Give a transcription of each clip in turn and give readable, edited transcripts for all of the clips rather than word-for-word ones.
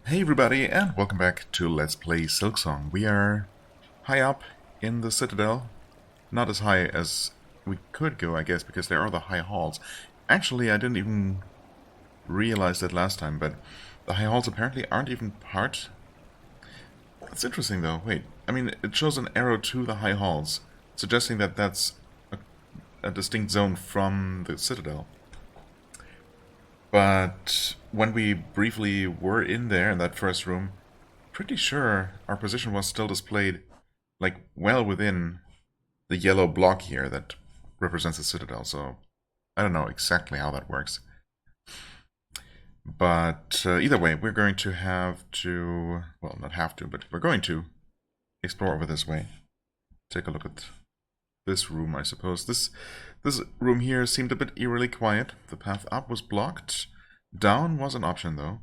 Hey everybody, and welcome back to Let's Play Silksong. We are high up in the Citadel. Not as high as we could go, I guess, because there are the high halls. Actually, I didn't even realize that last time, but the high halls apparently aren't even part. That's interesting, though. Wait, I mean, it shows an arrow to the high halls, suggesting that that's a distinct zone from the Citadel. But when we briefly were in there, in that first room, pretty sure our position was still displayed, like, well within the yellow block here that represents the Citadel, so I don't know exactly how that works. But either way, we're going to have to, well, not have to, but we're going to explore over this way. Take a look at this room, I suppose. This room here seemed a bit eerily quiet. The path up was blocked. Down was an option, though.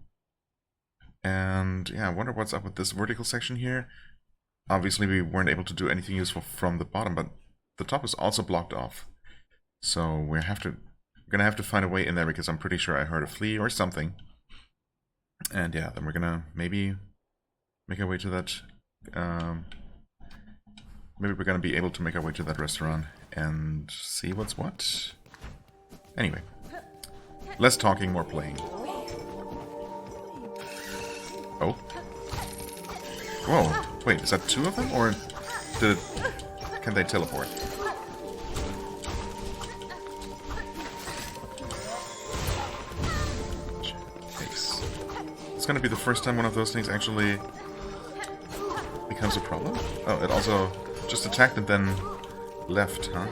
And yeah, I wonder what's up with this vertical section here. Obviously, we weren't able to do anything useful from the bottom, but the top is also blocked off. So we're gonna have to find a way in there, because I'm pretty sure I heard a flea or something. And yeah, then we're gonna maybe make our way to that. Maybe we're gonna be able to make our way to that restaurant and see what's what. Anyway, less talking, more playing. Oh. Whoa. Wait, is that two of them? Or can they teleport? Jeez. It's gonna be the first time one of those things actually becomes a problem? Oh, it also just attacked and then left, huh?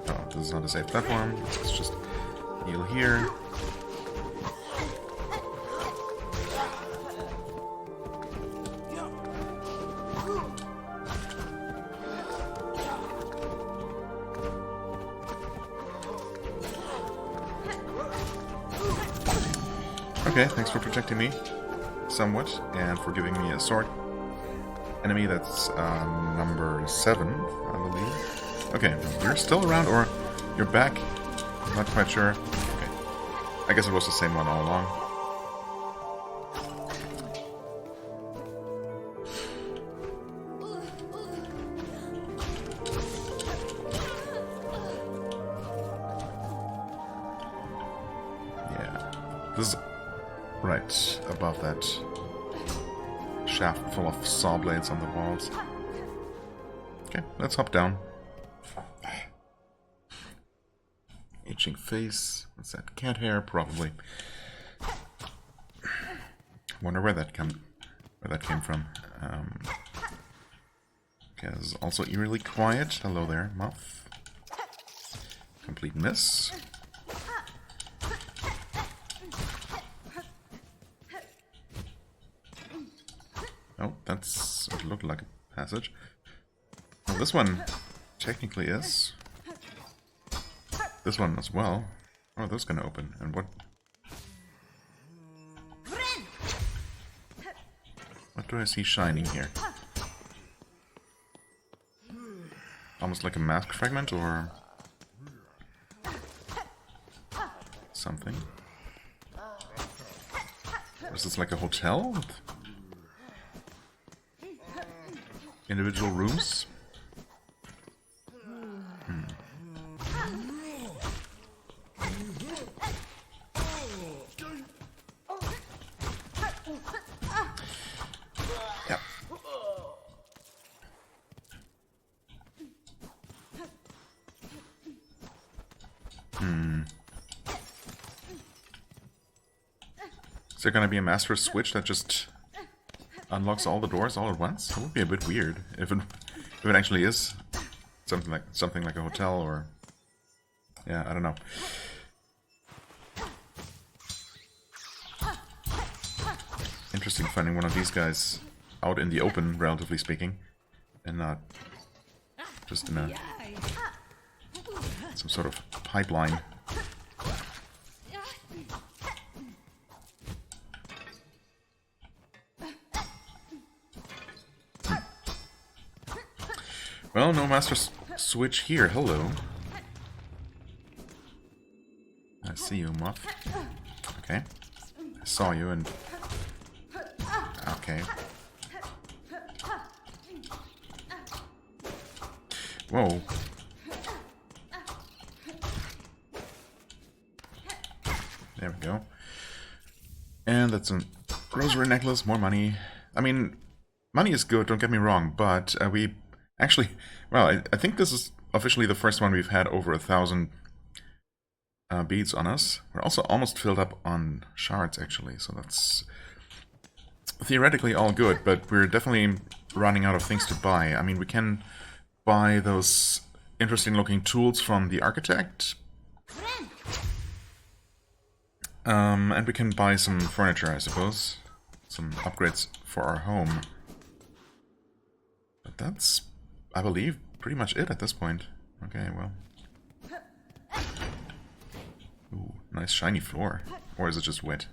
Oh, this is not a safe platform. Let's just heal here. Okay, thanks for protecting me somewhat, and for giving me a sword. Enemy, that's number 7, I believe. Okay, you're still around, or you're back? I'm not quite sure. Okay, I guess it was the same one all along. Yeah, this is right above that shaft full of saw blades on the walls. Okay, let's hop down. Itching face. What's that? Cat hair, probably. Wonder where that came from. Okay, this is also eerily quiet. Hello there, Muff. Complete miss. Oh, that's what looked like a passage. Well, this one technically is. This one as well. Oh, those gonna open. And what? What do I see shining here? Almost like a mask fragment or something. Or is this like a hotel with individual rooms? Yep. Is there gonna be a master switch that just unlocks all the doors all at once? That would be a bit weird if it actually is something like a hotel, or yeah, I don't know. Interesting finding one of these guys out in the open, relatively speaking, and not just in some sort of pipeline. Well, no master switch here. Hello. I see you, muff. Okay. I saw you and... Okay. Whoa. There we go. And that's a rosary necklace, more money. I mean, money is good, don't get me wrong, but we actually... Well, I think this is officially the first one we've had over 1,000 beads on us. We're also almost filled up on shards, actually, so that's theoretically all good, but we're definitely running out of things to buy. I mean, we can buy those interesting-looking tools from the architect. And we can buy some furniture, I suppose. Some upgrades for our home. But that's, I believe, pretty much it at this point. Okay, well. Ooh, nice shiny floor. Or is it just wet?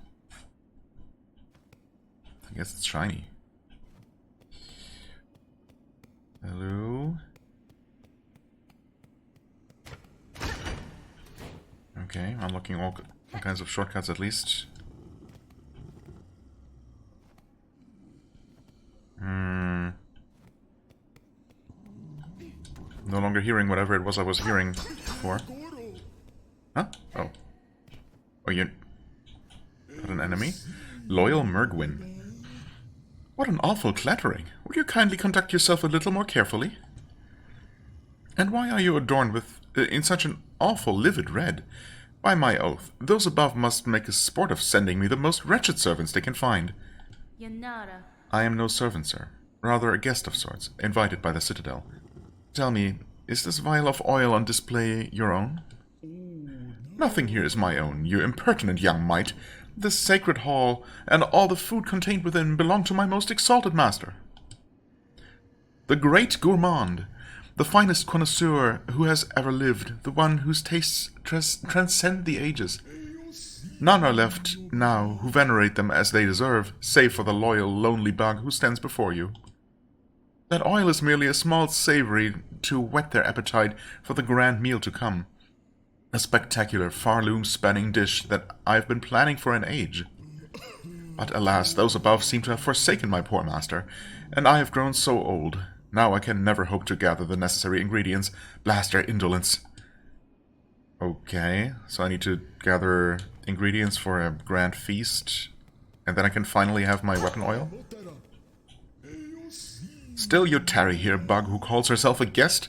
I guess it's shiny. Hello? Okay, unlocking all kinds of shortcuts at least. No longer hearing whatever it was I was hearing before. Huh? Oh. Oh, you're not an enemy? Loyal Mergwin. What an awful clattering. Would you kindly conduct yourself a little more carefully? And why are you adorned with in such an awful livid red? By my oath, those above must make a sport of sending me the most wretched servants they can find. Yanara. I am no servant, sir. Rather a guest of sorts, invited by the Citadel. Tell me, is this vial of oil on display your own? Nothing here is my own, you impertinent young mite. This sacred hall and all the food contained within belong to my most exalted master. The great gourmand, the finest connoisseur who has ever lived, the one whose tastes transcend the ages. None are left now who venerate them as they deserve, save for the loyal, lonely bug who stands before you. That oil is merely a small savory to whet their appetite for the grand meal to come. A spectacular, far-loom-spanning dish that I've been planning for an age. But alas, those above seem to have forsaken my poor master, and I have grown so old. Now I can never hope to gather the necessary ingredients. Blast their indolence. Okay, so I need to gather ingredients for a grand feast, and then I can finally have my weapon oil? Still you tarry here, bug who calls herself a guest?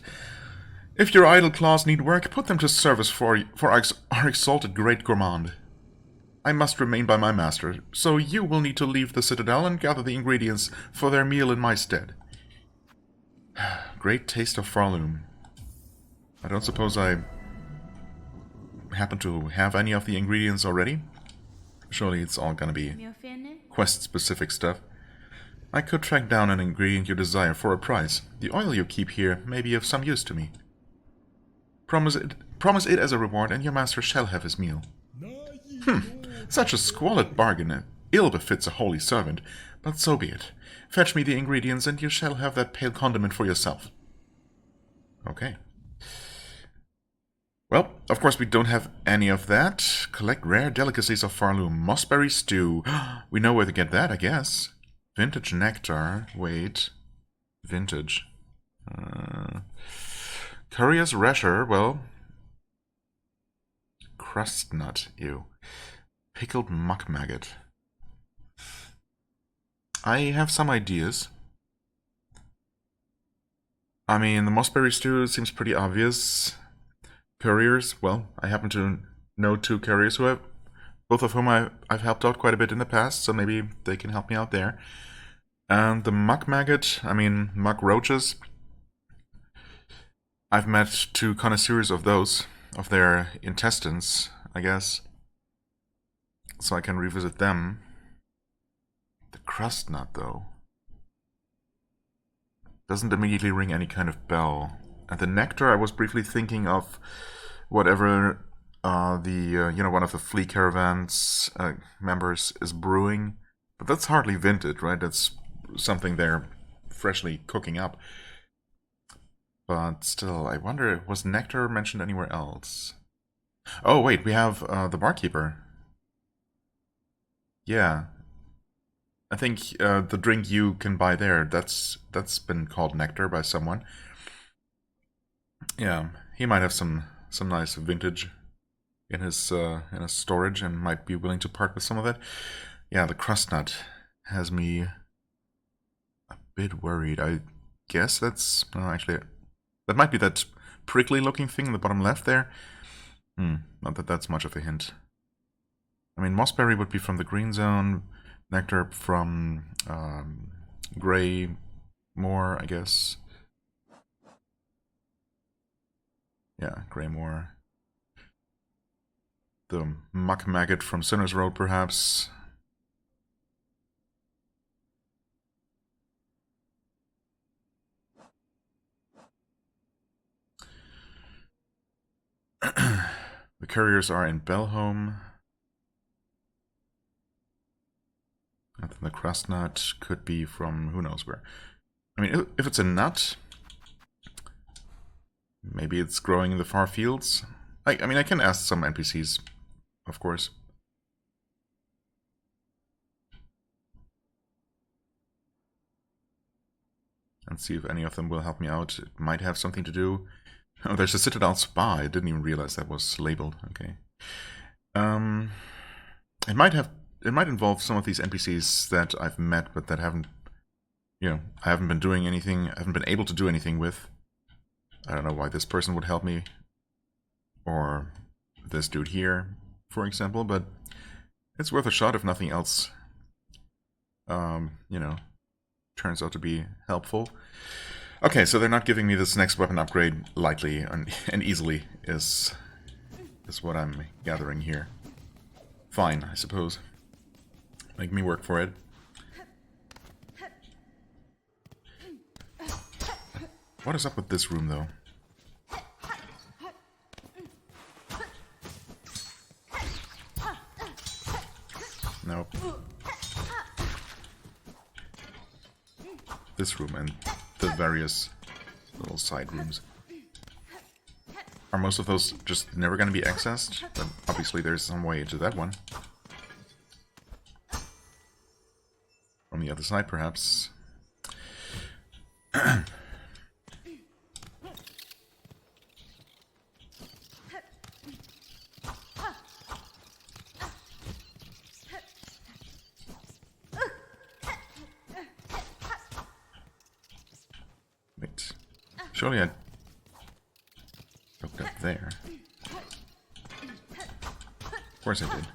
If your idle claws need work, put them to service for our exalted great gourmand. I must remain by my master, so you will need to leave the Citadel and gather the ingredients for their meal in my stead. Great taste of Farloom. I don't suppose I happen to have any of the ingredients already? Surely it's all gonna be quest-specific stuff. I could track down an ingredient you desire for a price. The oil you keep here may be of some use to me. Promise it as a reward, and your master shall have his meal. Such a squalid bargain ill befits a holy servant, but so be it. Fetch me the ingredients, and you shall have that pale condiment for yourself. Okay. Well, of course we don't have any of that. Collect rare delicacies of Farloom. Mossberry stew. We know where to get that, I guess. Vintage nectar. Wait. Vintage. Courier's rasher. Well. Crust nut. Ew. Pickled muck maggot. I have some ideas. I mean, the mossberry stew seems pretty obvious. Couriers, well, I happen to know two couriers who have, both of whom I've helped out quite a bit in the past, so maybe they can help me out there. And the muck maggot, I mean, muck roaches. I've met two connoisseurs of those, of their intestines, I guess. So I can revisit them. The crust nut, though, doesn't immediately ring any kind of bell. And the nectar, I was briefly thinking of whatever one of the Flea Caravan's members is brewing. But that's hardly vintage, right? That's something they're freshly cooking up. But still, I wonder, was nectar mentioned anywhere else? Oh, wait, we have the barkeeper. Yeah. I think the drink you can buy there, that's been called nectar by someone. Yeah, he might have some nice vintage in his storage and might be willing to part with some of it. Yeah, the crust nut has me a bit worried. I guess that's actually that might be that prickly looking thing in the bottom left there. Not that that's much of a hint. I mean, mossberry would be from the green zone, nectar from gray more, I guess. Yeah, gray more. The muck maggot from Sinner's Road, perhaps. The couriers are in Belholm. And then the crust nut could be from who knows where. I mean, if it's a nut, maybe it's growing in the far fields. I mean, I can ask some NPCs, of course. And see if any of them will help me out. It might have something to do. Oh, there's a Citadel Spa. I didn't even realize that was labeled. Okay. It might involve some of these NPCs that I've met but that haven't, I haven't been doing anything, I haven't been able to do anything with. I don't know why this person would help me, or this dude here, for example, but it's worth a shot if nothing else, turns out to be helpful. Okay, so they're not giving me this next weapon upgrade lightly and easily, is what I'm gathering here. Fine, I suppose. Make me work for it. What is up with this room, though? Nope. This room and the various little side rooms. Are most of those just never going to be accessed? But obviously there's some way into that one. From the other side, perhaps. Wait. Surely I looked up there. Of course I did.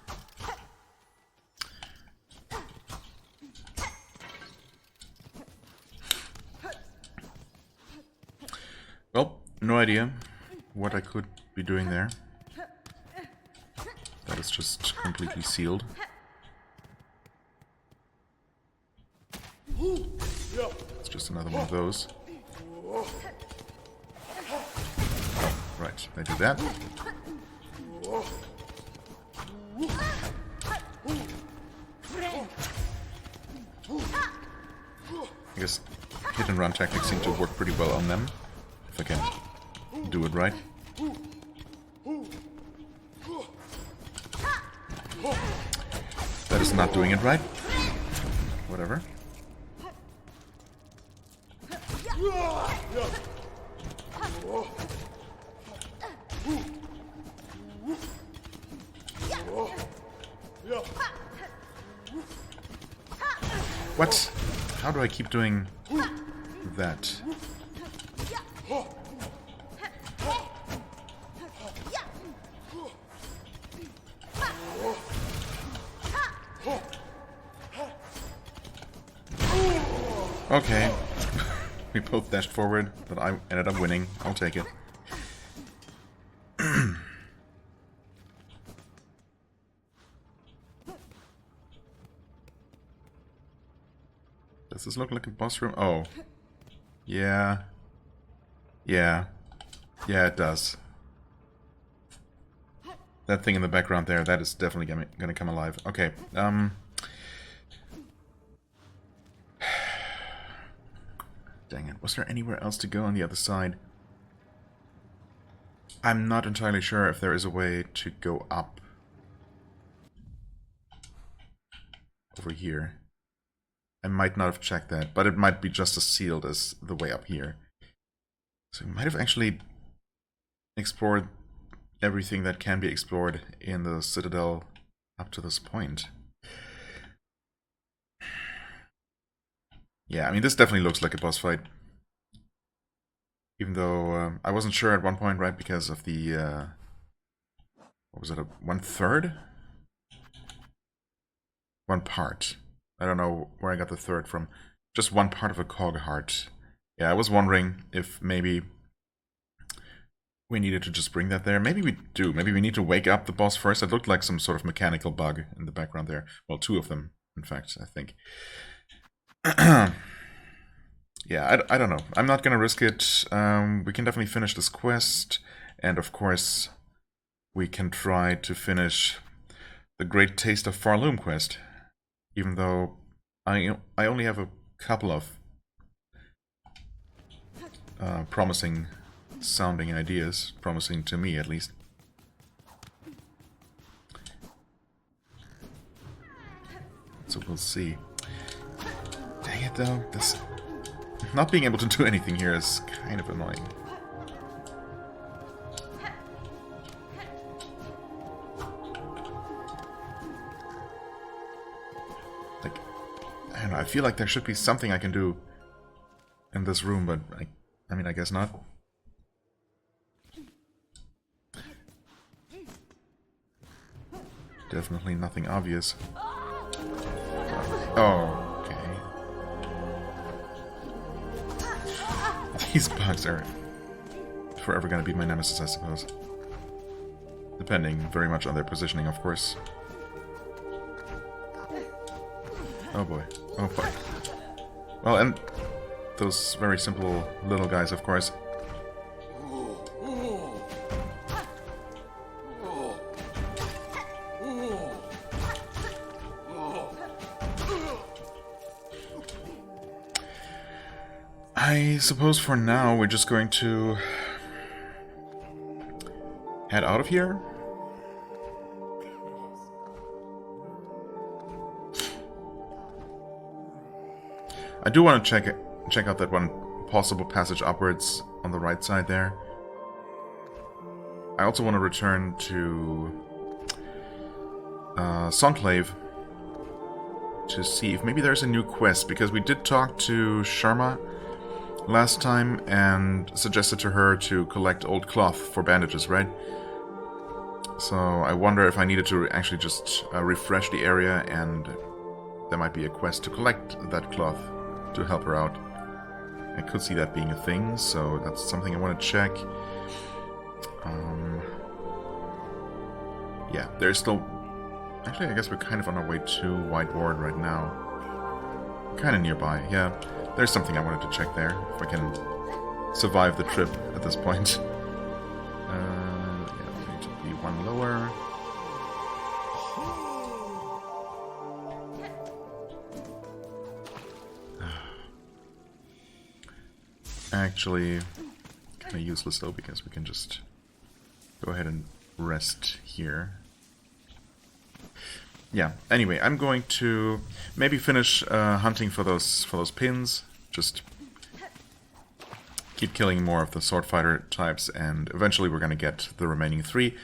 Well, no idea what I could be doing there. That is just completely sealed. It's just another one of those. Right, they do that. I guess hit and run tactics seem to work pretty well on them, if I can do it right. That is not doing it right. Whatever. What? How do I keep doing that? Okay. We both dashed forward, but I ended up winning. I'll take it. Does this look like a boss room? Oh. Yeah. Yeah. Yeah, it does. That thing in the background there, that is definitely gonna come alive. Okay, dang it. Was there anywhere else to go on the other side? I'm not entirely sure if there is a way to go up over here. I might not have checked that, but it might be just as sealed as the way up here. So we might have actually explored everything that can be explored in the Citadel up to this point. Yeah, I mean, this definitely looks like a boss fight. Even though I wasn't sure at one point, right, because of the, what was it, 1/3? One part. I don't know where I got the third from. Just one part of a cog heart. Yeah, I was wondering if maybe we needed to just bring that there. Maybe we do. Maybe we need to wake up the boss first. It looked like some sort of mechanical bug in the background there. Well, two of them, in fact, I think. Yeah, I don't know. I'm not gonna risk it. We can definitely finish this quest. And of course, we can try to finish the Great Taste of Farloom quest. Even though I only have a couple of promising sounding ideas, promising to me at least. So we'll see. Dang it though, this not being able to do anything here is kind of annoying. Like, I don't know, I feel like there should be something I can do in this room, but I mean, I guess not. Definitely nothing obvious. Oh, okay. These bugs are forever gonna be my nemesis, I suppose. Depending very much on their positioning, of course. Oh boy. Oh boy. Well, and those very simple little guys, of course. I suppose for now we're just going to head out of here. I do want to check out that one possible passage upwards on the right side there. I also want to return to Longplay to see if maybe there's a new quest, because we did talk to Sharma last time and suggested to her to collect old cloth for bandages, right? So I wonder if I needed to actually just refresh the area, and there might be a quest to collect that cloth to help her out. I could see that being a thing, so that's something I want to check. Yeah, there's still... Actually, I guess we're kind of on our way to White Ward right now. Kind of nearby, yeah. There's something I wanted to check there, if I can survive the trip at this point. Yeah, we need to be one lower. Actually, kind of useless though, because we can just go ahead and rest here. Yeah, anyway, I'm going to maybe finish hunting for those pins. Just keep killing more of the sword fighter types, and eventually we're going to get the remaining 3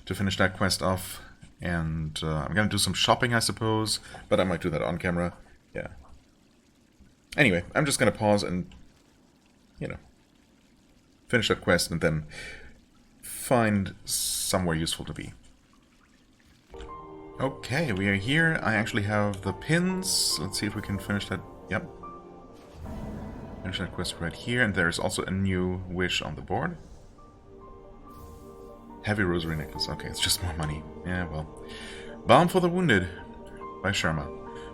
to finish that quest off. And I'm going to do some shopping, I suppose, but I might do that on camera. Yeah. Anyway, I'm just going to pause and, you know, finish that quest and then find somewhere useful to be. Okay, we are here. I actually have the pins. Let's see if we can finish that. Yep. Finish that quest right here. And there's also a new wish on the board. Heavy rosary necklace. Okay, it's just more money. Yeah, well. Balm for the Wounded by Sharma.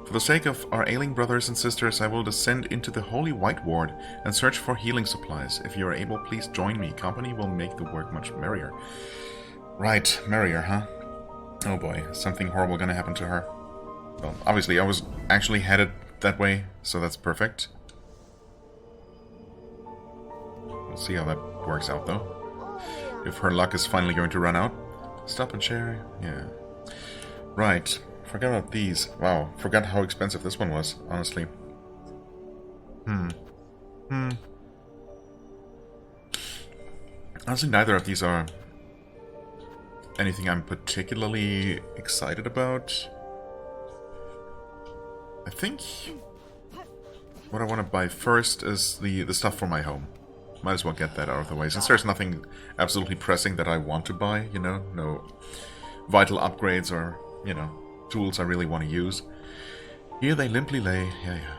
For the sake of our ailing brothers and sisters, I will descend into the Holy White Ward and search for healing supplies. If you are able, please join me. Company will make the work much merrier. Right, merrier, huh? Oh boy, something horrible gonna happen to her. Well, obviously I was actually headed that way, so that's perfect. We'll see how that works out though. If her luck is finally going to run out. Stop and share. Yeah. Right. Forgot about these. Wow. Forgot how expensive this one was, honestly. Honestly, neither of these are anything I'm particularly excited about. I think what I want to buy first is the stuff for my home. Might as well get that out of the way, since there's nothing absolutely pressing that I want to buy, you know? No vital upgrades or, you know, tools I really want to use. Here they limply lay. Yeah, yeah.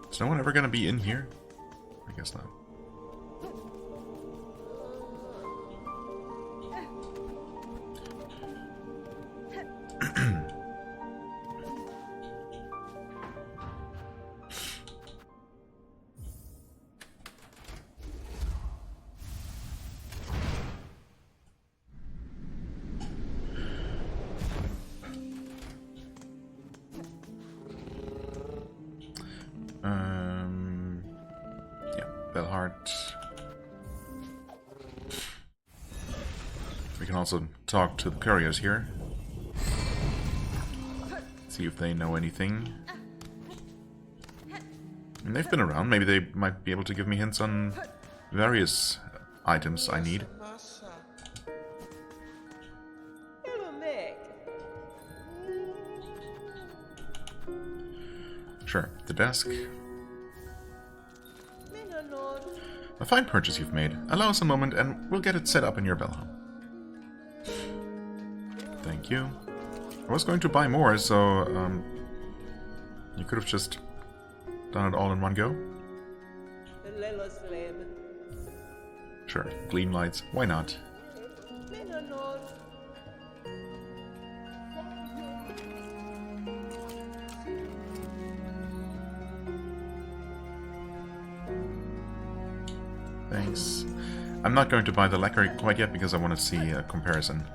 Is no one ever gonna be in here? I guess not. Yeah, Bellheart. We can also talk to the couriers here. See if they know anything. And they've been around. Maybe they might be able to give me hints on various items I need. Sure, the desk. A fine purchase you've made. Allow us a moment and we'll get it set up in your bellhome. Thank you. I was going to buy more, so you could have just done it all in one go. Sure, gleam lights. Why not? Thanks. I'm not going to buy the lacquer quite yet because I want to see a comparison.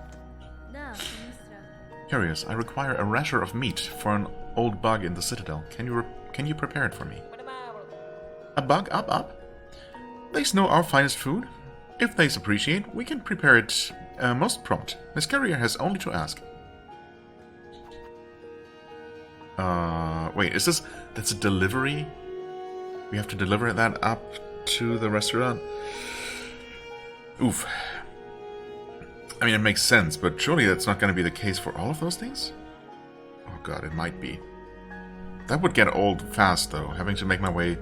Curious, I require a rasher of meat for an old bug in the citadel. Can you prepare it for me? A bug up? They know our finest food. If they appreciate, we can prepare it most prompt. Miss Carrier has only to ask. Wait, that's a delivery? We have to deliver that up to the restaurant? Oof. I mean, it makes sense, but surely that's not going to be the case for all of those things? Oh god, it might be. That would get old fast, though, having to make my way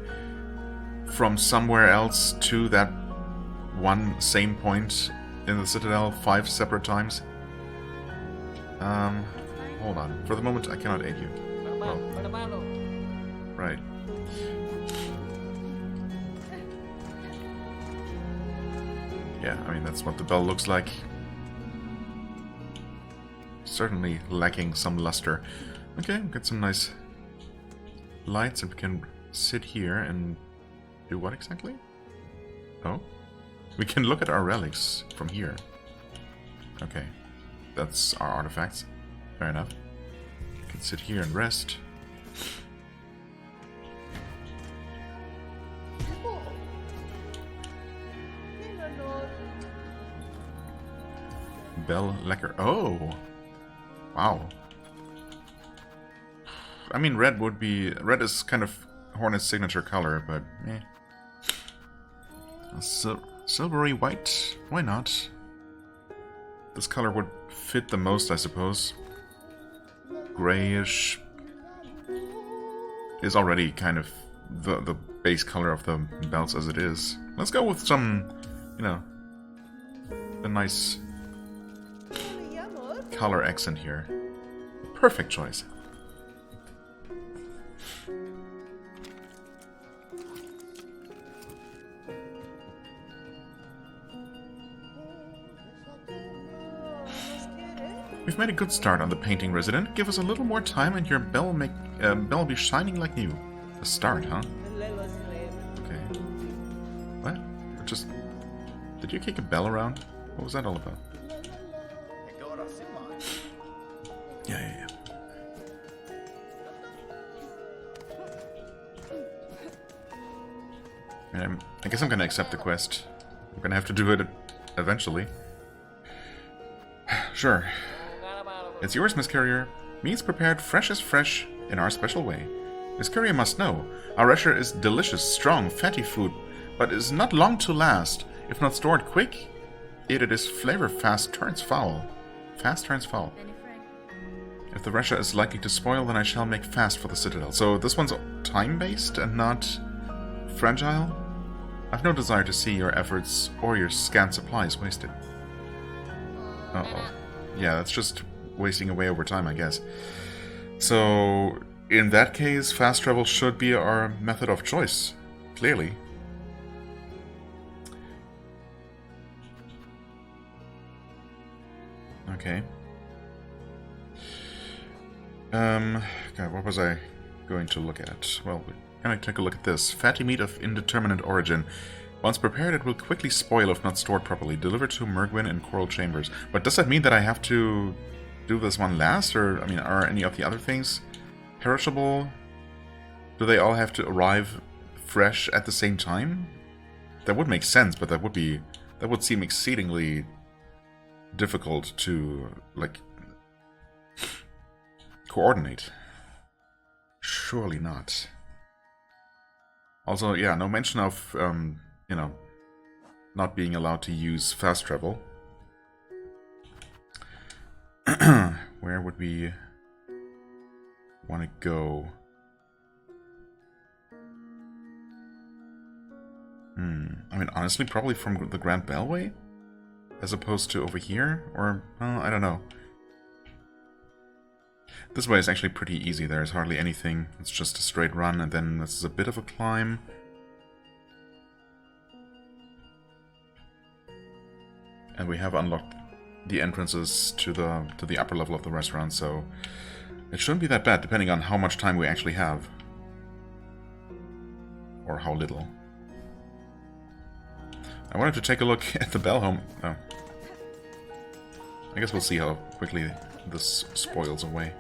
from somewhere else to that one same point in the Citadel 5 separate times. Hold on. For the moment, I cannot aid you. Well, right. Yeah, I mean, that's what the bell looks like. Certainly lacking some luster. Okay, get some nice lights and we can sit here and do what exactly? Oh? We can look at our relics from here. Okay. That's our artifacts. Fair enough. We can sit here and rest. Bell lacquer. Oh! Wow. I mean, red is kind of Hornet's signature color, but eh. Silvery white? Why not? This color would fit the most, I suppose. Grayish is already kind of the base color of the belts as it is. Let's go with some, you know, a nice color accent here. Perfect choice. We've made a good start on the painting, resident. Give us a little more time and your bell will be shining like new. A start, huh? Okay. What? Just... Did you kick a bell around? What was that all about? Yeah. I guess I'm gonna accept the quest. I'm gonna have to do it eventually. Sure. It's yours, Miss Courier. Meats prepared fresh as fresh in our special way. Miss Courier must know, our rasher is delicious, strong, fatty food, but is not long to last. If not stored quick, it is flavor fast turns foul. Fast turns foul. If the rasher is likely to spoil, then I shall make fast for the Citadel. So this one's time-based and not fragile? I've no desire to see your efforts or your scant supplies wasted. Uh-oh. Yeah, that's just wasting away over time, I guess. So, in that case, fast travel should be our method of choice. Clearly. Okay. God, what was I going to look at? Well, we're gonna take a look at this. Fatty meat of indeterminate origin. Once prepared, it will quickly spoil if not stored properly. Delivered to Mergwyn in Coral Chambers. But does that mean that I have to do this one last? Or, I mean, are any of the other things perishable? Do they all have to arrive fresh at the same time? That would make sense, but that would seem exceedingly difficult to, like, coordinate. Surely not. Also, yeah, no mention of, you know, not being allowed to use fast travel. Where would we want to go? I mean, honestly, probably from the Grand Bellway? As opposed to over here? Or, well, I don't know. This way is actually pretty easy. There's hardly anything. It's just a straight run, and then this is a bit of a climb. And we have unlocked the entrances to the upper level of the restaurant, so it shouldn't be that bad, depending on how much time we actually have. Or how little. I wanted to take a look at the bell home. Oh. I guess we'll see how quickly this spoils away.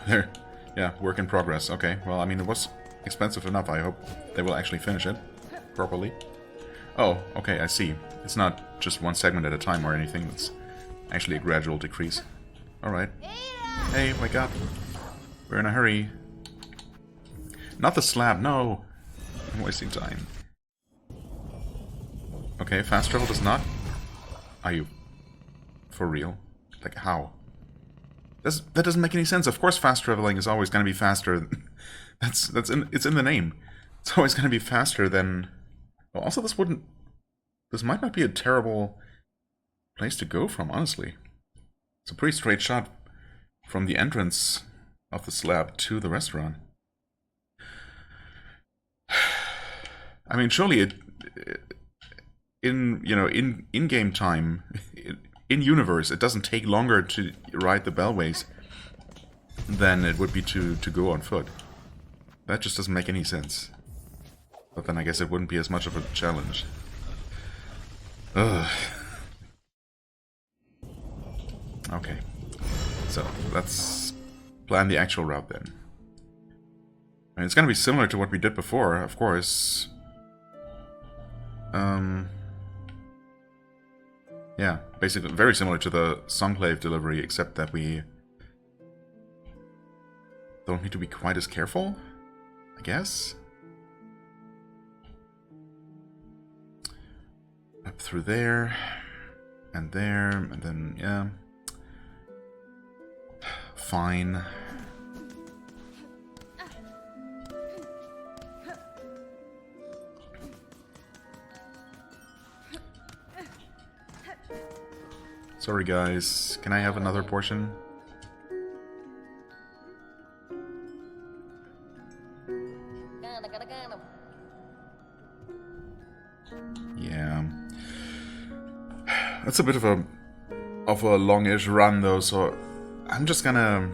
There. Yeah, work in progress. Okay, well, I mean, it was expensive enough. I hope they will actually finish it properly. Oh, okay, I see. It's not just one segment at a time or anything. It's actually a gradual decrease. Alright. Hey, wake up. We're in a hurry. Not the slab, no! I'm wasting time. Okay, fast travel does not... Are you... for real? Like, how? That doesn't make any sense. Of course fast traveling is always going to be faster. It's in the name. It's always going to be faster than... Well, also this wouldn't... This might not be a terrible place to go from, honestly. It's a pretty straight shot from the entrance of the slab to the restaurant. I mean, surely in-game time, in-universe, it doesn't take longer to ride the bellways than it would be to go on foot. That just doesn't make any sense. But then I guess it wouldn't be as much of a challenge. Ugh. Okay. So, let's plan the actual route then. I mean, it's gonna be similar to what we did before, of course. Yeah, basically very similar to the Songplay delivery, except that we don't need to be quite as careful, I guess. Up through there, and then, yeah. Fine. Sorry guys, can I have another portion? Yeah. That's a bit of a longish run though, so I'm just gonna...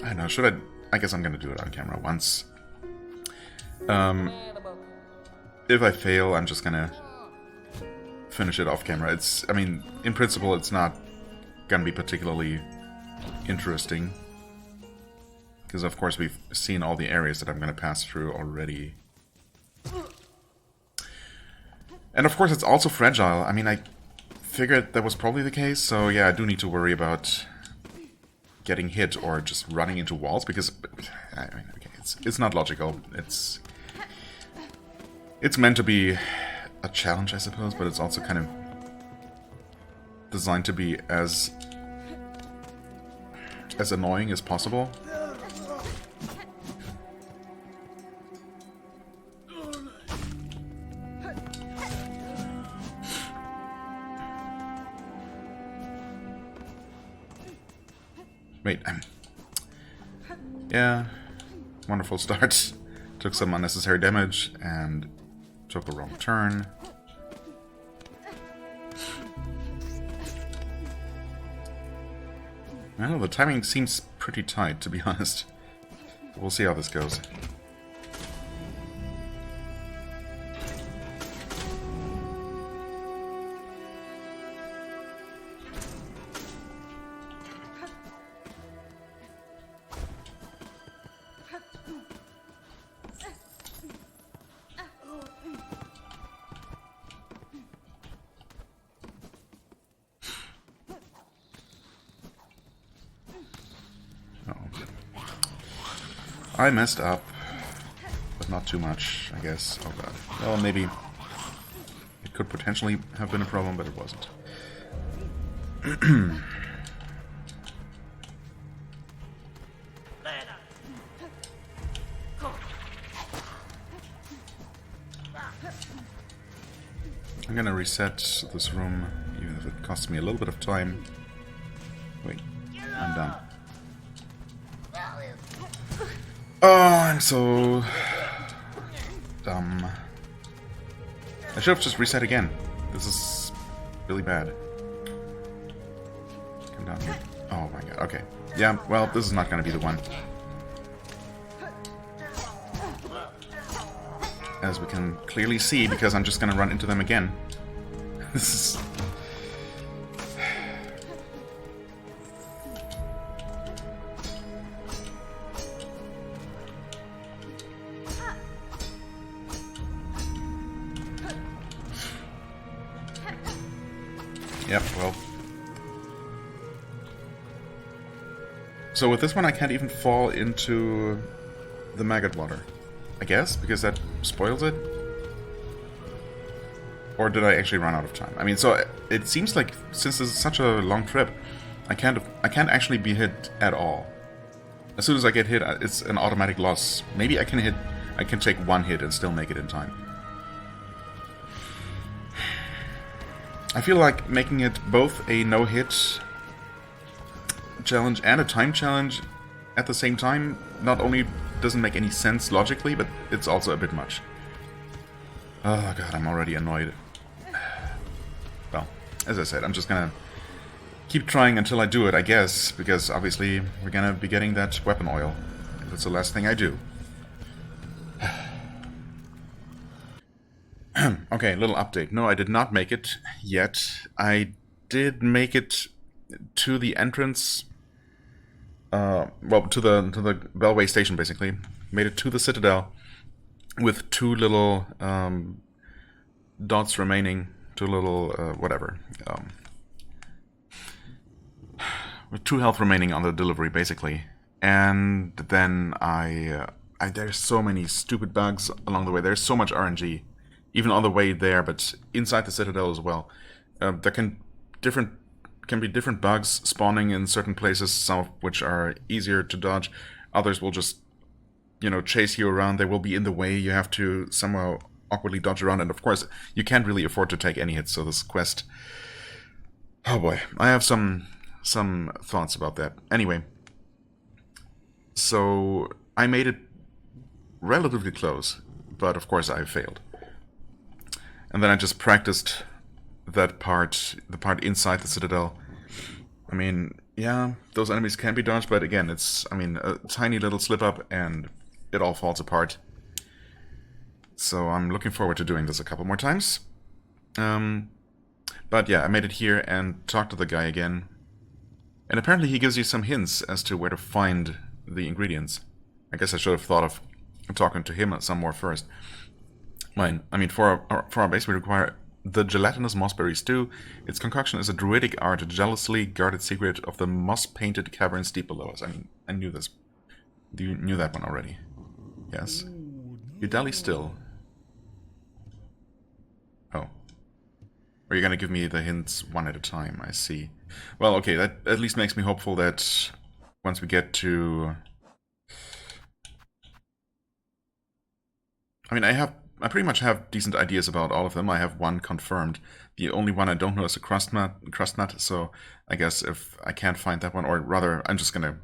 I don't know, I guess I'm gonna do it on camera once. If I fail, I'm just gonna finish it off camera. I mean, in principle, it's not gonna be particularly interesting. Because of course we've seen all the areas that I'm going to pass through already. And of course it's also fragile. I mean, I figured that was probably the case, so yeah, I do need to worry about getting hit or just running into walls, because I mean, okay, it's not logical. It's meant to be a challenge, I suppose, but it's also kind of designed to be as annoying as possible. Wait, yeah, wonderful start. Took some unnecessary damage and took the wrong turn. Well, the timing seems pretty tight, to be honest. We'll see how this goes. I messed up, but not too much, I guess. Oh god. Well, maybe it could potentially have been a problem, but it wasn't. I'm gonna reset this room, even if it costs me a little bit of time. Wait, I'm done. Oh, I'm so dumb. I should have just reset again. This is really bad. Come down here. Oh my god, okay. Yeah, well, this is not gonna be the one. As we can clearly see, because I'm just gonna run into them again. This is... Yep, well. So with this one I can't even fall into the maggot water. I guess, because that spoils it? Or did I actually run out of time? I mean, so it seems like, since this is such a long trip, I can't actually be hit at all. As soon as I get hit, it's an automatic loss. Maybe I can take one hit and still make it in time. I feel like making it both a no-hit challenge and a time challenge at the same time not only doesn't make any sense logically, but it's also a bit much. Oh god, I'm already annoyed. Well, as I said, I'm just gonna keep trying until I do it, I guess, because obviously we're gonna be getting that weapon oil. That's the last thing I do. Okay, little update. No, I did not make it yet. I did make it to the entrance, well, to the Bellway station, basically. Made it to the Citadel with two little dots remaining, two little whatever, with 2 health remaining on the delivery, basically. And then there's so many stupid bugs along the way. There's so much RNG. Even on the way there, but inside the Citadel as well. There can be different bugs spawning in certain places, some of which are easier to dodge. Others will just, you know, chase you around. They will be in the way. You have to somehow awkwardly dodge around, and of course, you can't really afford to take any hits, so this quest... Oh boy, I have some thoughts about that. Anyway, so I made it relatively close, but of course I failed. And then I just practiced that part, the part inside the Citadel. I mean, yeah, those enemies can be dodged, but again, it's, I mean, a tiny little slip-up and it all falls apart. So I'm looking forward to doing this a couple more times. But yeah, I made it here and talked to the guy again. And apparently he gives you some hints as to where to find the ingredients. I guess I should have thought of talking to him some more first. I mean, for our base, we require the gelatinous mossberry stew. Its concoction is a druidic art, a jealously guarded secret of the moss-painted caverns deep below us. I mean, I knew this. You knew that one already. Yes. You dally still. Oh. Or you're gonna give me the hints one at a time, I see. Well, okay, that at least makes me hopeful that once we get to... I mean, I pretty much have decent ideas about all of them. I have one confirmed. The only one I don't know is a crust nut, so I guess if I can't find that one, or rather, I'm just gonna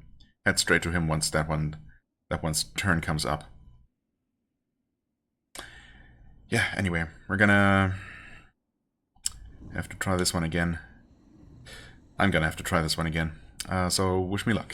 head straight to him once that one's turn comes up. Yeah, anyway, we're gonna have to try this one again. I'm gonna have to try this one again. So wish me luck.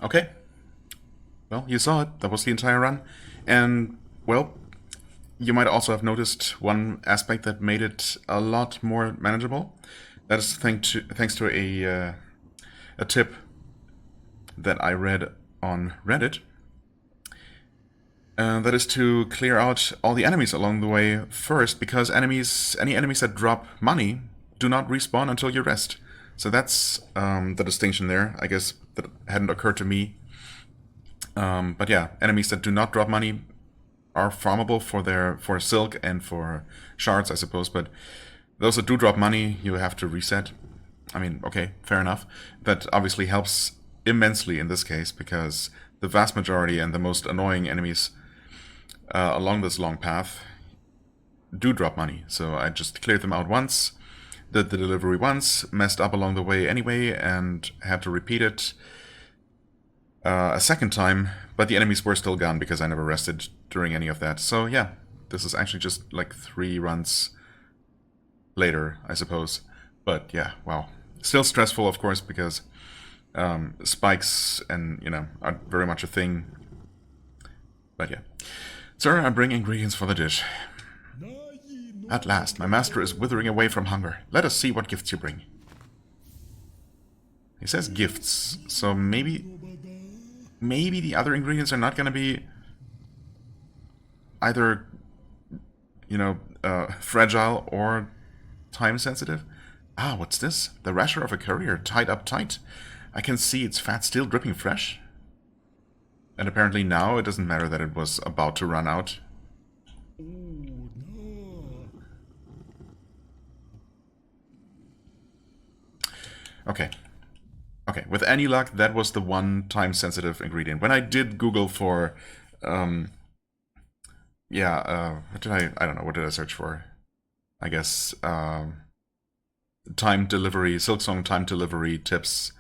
Okay. Well, you saw it. That was the entire run. And, well, you might also have noticed one aspect that made it a lot more manageable. That is thanks to a tip that I read on Reddit. That is to clear out all the enemies along the way first, because any enemies that drop money do not respawn until you rest. So that's the distinction there. I guess that hadn't occurred to me. But yeah, enemies that do not drop money are farmable for silk and for shards, I suppose. But those that do drop money, you have to reset. I mean, okay, fair enough. That obviously helps immensely in this case, because the vast majority and the most annoying enemies along this long path do drop money. So I just cleared them out once, did the delivery once, messed up along the way anyway, and had to repeat it a second time, but the enemies were still gone because I never rested during any of that. So yeah, this is actually just like 3 runs later, I suppose. But yeah, wow. Still stressful, of course, because spikes and, you know, are very much a thing. But yeah. Sir, I bring ingredients for the dish. At last, my master is withering away from hunger. Let us see what gifts you bring. He says gifts, so maybe the other ingredients are not going to be either, you know, fragile or time sensitive. Ah, what's this? The rasher of a courier, tied up tight. I can see its fat still dripping fresh. And apparently now it doesn't matter that it was about to run out. Okay. Okay, with any luck, that was the one time-sensitive ingredient. When I did Google for, what did I don't know, what did I search for? I guess, time delivery, Silksong time delivery tips.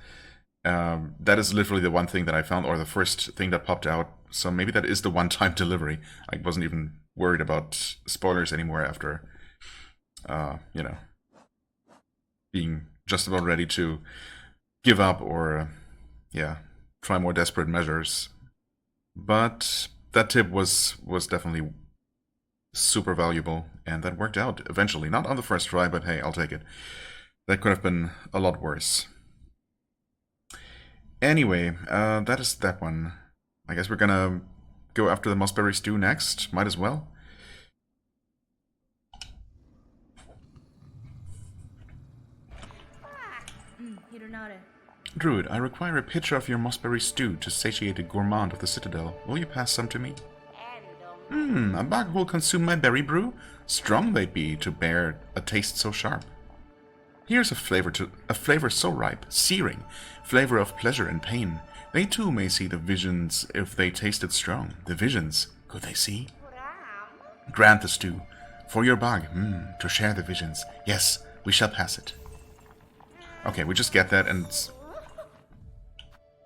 That is literally the one thing that I found, or the first thing that popped out. So maybe that is the one-time delivery. I wasn't even worried about spoilers anymore after, you know, being just about ready to give up or, yeah, try more desperate measures. But that tip was definitely super valuable, and that worked out eventually. Not on the first try, but hey, I'll take it. That could have been a lot worse. Anyway, that is that one. I guess we're gonna go after the mossberry stew next. Might as well. Druid, I require a pitcher of your mossberry stew to satiate the gourmand of the citadel. Will you pass some to me? A bug will consume my berry brew? Strong they'd be to bear a taste so sharp. Here's a flavor so ripe, searing, flavor of pleasure and pain. They too may see the visions if they tasted strong. The visions, could they see? Grant the stew. For your bug, to share the visions. Yes, we shall pass it. Okay, we just get that, and it's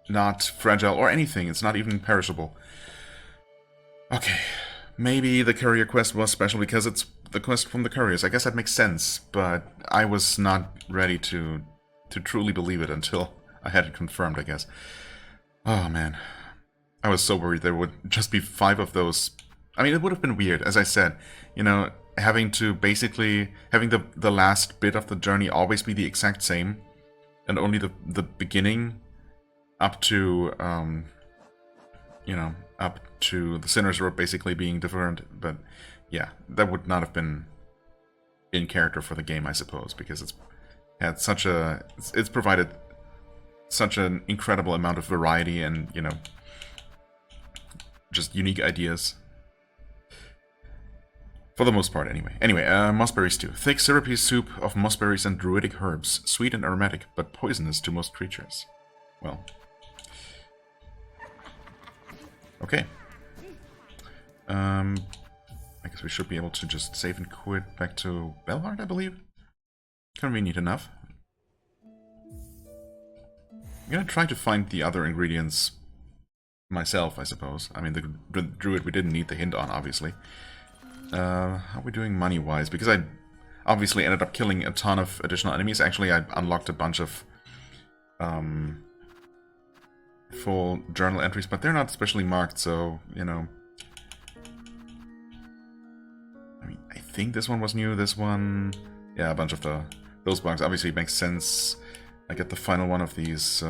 not fragile or anything. It's not even perishable. Okay, maybe the courier quest was special because it's the quest from the couriers. I guess that makes sense, but I was not ready to truly believe it until I had it confirmed, I guess. Oh, man. I was so worried there would just be 5 of those. I mean, it would have been weird, as I said. You know, having to basically, having the last bit of the journey always be the exact same, and only the beginning up to, you know, up to the Sinner's Road basically being different. But yeah, that would not have been in character for the game, I suppose, because it's had such a, it's provided such an incredible amount of variety and, you know, just unique ideas. For the most part, anyway. Anyway, mossberry stew. Thick, syrupy soup of mossberries and druidic herbs. Sweet and aromatic, but poisonous to most creatures. Well. Okay. I guess we should be able to just save and quit back to Belhard, I believe. Convenient enough. I'm gonna try to find the other ingredients myself, I suppose. I mean, the druid we didn't need the hint on, obviously. How are we doing money-wise? Because obviously ended up killing a ton of additional enemies. Actually, I unlocked a bunch of full journal entries, but they're not specially marked, so, you know. I mean, I think this one was new, this one... Yeah, a bunch of those bugs. Obviously, it makes sense. I get the final one of these...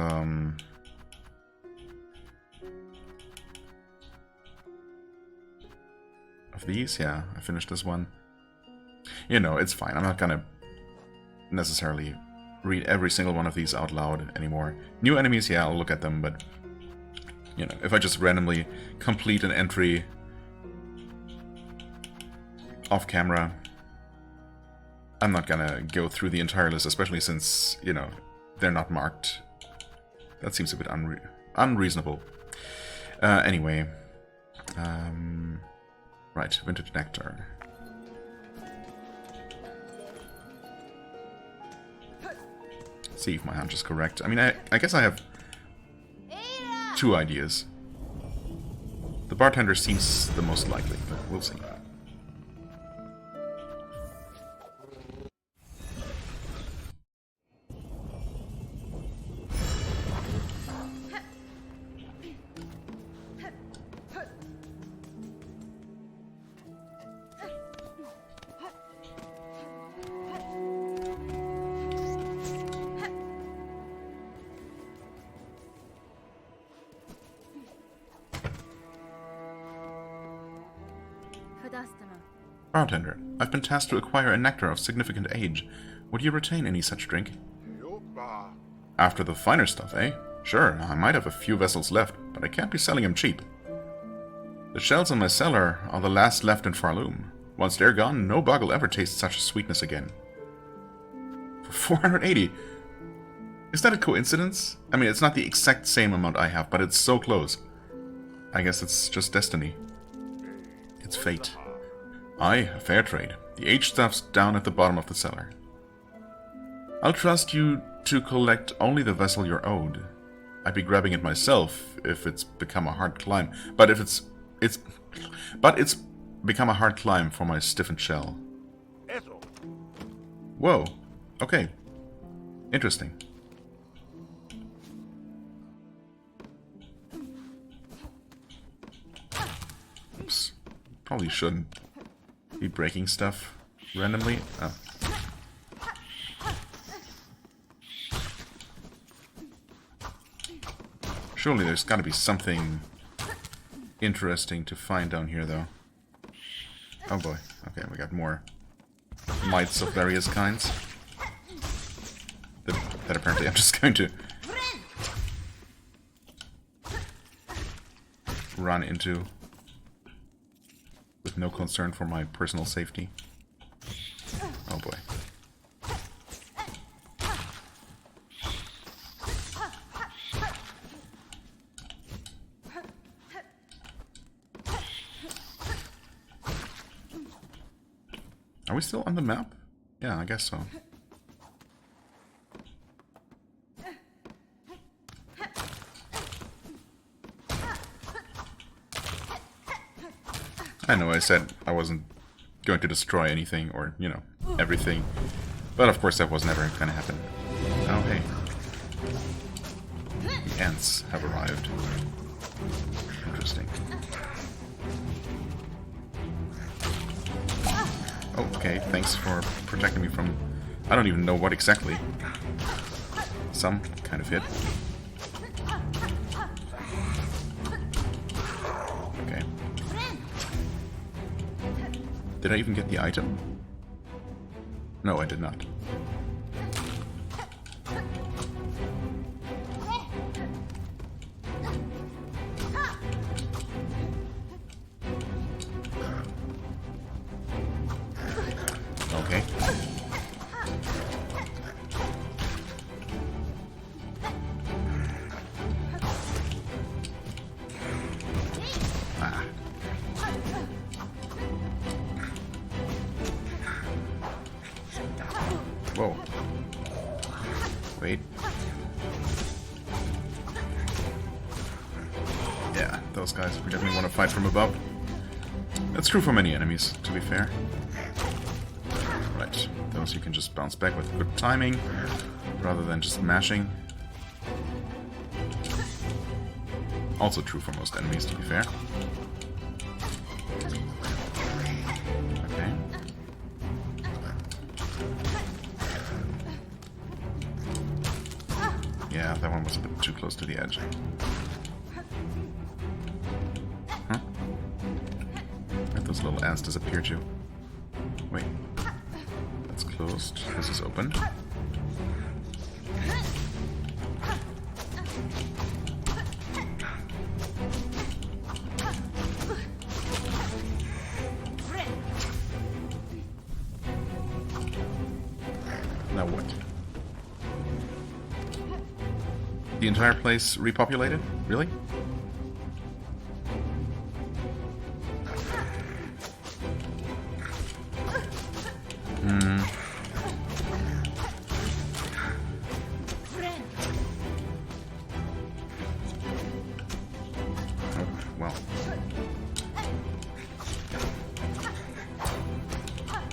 Of these? Yeah, I finished this one. You know, it's fine. I'm not gonna necessarily read every single one of these out loud anymore. New enemies, yeah, I'll look at them, but... You know, if I just randomly complete an entry off camera, I'm not gonna go through the entire list, especially since, you know, they're not marked. That seems a bit unreasonable. Anyway. Right, Vintage Nectar. See if my hunch is correct. I mean, I guess I have two ideas. The bartender seems the most likely, but we'll see. Bartender, I've been tasked to acquire a nectar of significant age. Would you retain any such drink? After the finer stuff, eh? Sure, I might have a few vessels left, but I can't be selling them cheap. The shells in my cellar are the last left in Farloom. Once they're gone, no bug will ever taste such a sweetness again. For 480? Is that a coincidence? I mean, it's not the exact same amount I have, but it's so close. I guess it's just destiny. It's fate. Aye, a fair trade. The aged stuff's down at the bottom of the cellar. I'll trust you to collect only the vessel you're owed. I'd be grabbing it myself if it's become a hard climb. But it's become a hard climb for my stiffened shell. Whoa. Okay. Interesting. Oops. Probably shouldn't be breaking stuff randomly. Oh. Surely there's got to be something interesting to find down here, though. Oh boy. Okay, we got more mites of various kinds. That apparently I'm just going to run into with no concern for my personal safety. Oh boy. Are we still on the map? Yeah, I guess so. I know I said I wasn't going to destroy anything or, you know, everything. But of course that was never going to happen. Oh, hey. The ants have arrived. Interesting. Okay, thanks for protecting me from... I don't even know what exactly. Some kind of hit. Okay. Did I even get the item? No, I did not. Okay. Ah. Whoa. Wait. Yeah, those guys, we definitely want to fight from above. That's true for many enemies, to be fair. Right, those you can just bounce back with good timing, rather than just mashing. Also true for most enemies, to be fair. Okay. Yeah, that one was a bit too close to the edge. Huh? Where'd those little ants disappear to? Wait. That's closed. This is open. Now what? The entire place repopulated? Really? Oh, well.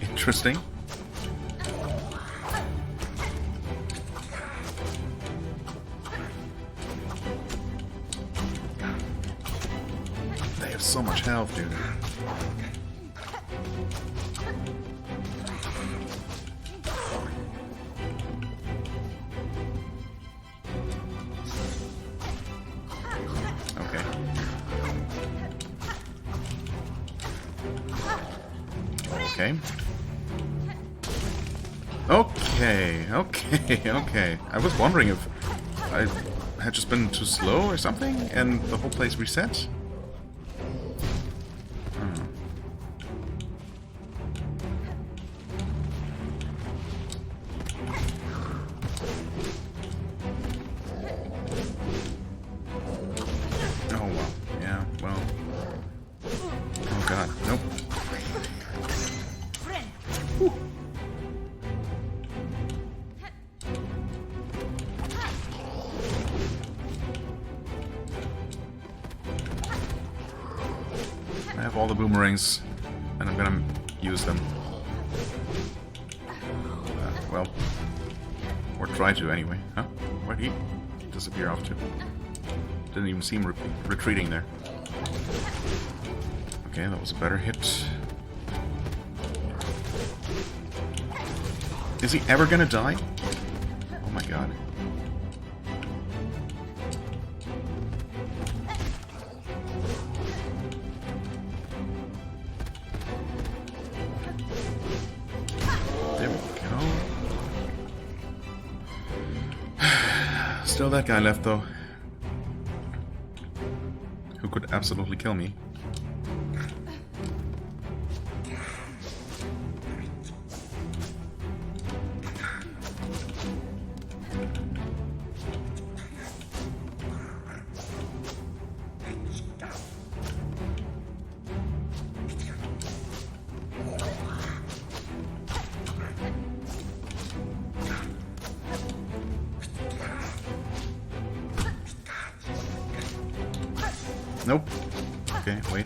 Interesting. They have so much health, dude. Okay. Okay. I was wondering if I had just been too slow or something, and the whole place reset. Oh, well. Yeah, well. Oh, God. Nope. Whew. I have all the boomerangs, and I'm gonna use them. Well, or try to anyway. Huh? Where'd he disappear off to? Didn't even seem retreating there. Okay, that was a better hit. Is he ever gonna die? Oh my god. There we go. Still that guy left though. Who could absolutely kill me. Nope. Okay, wait.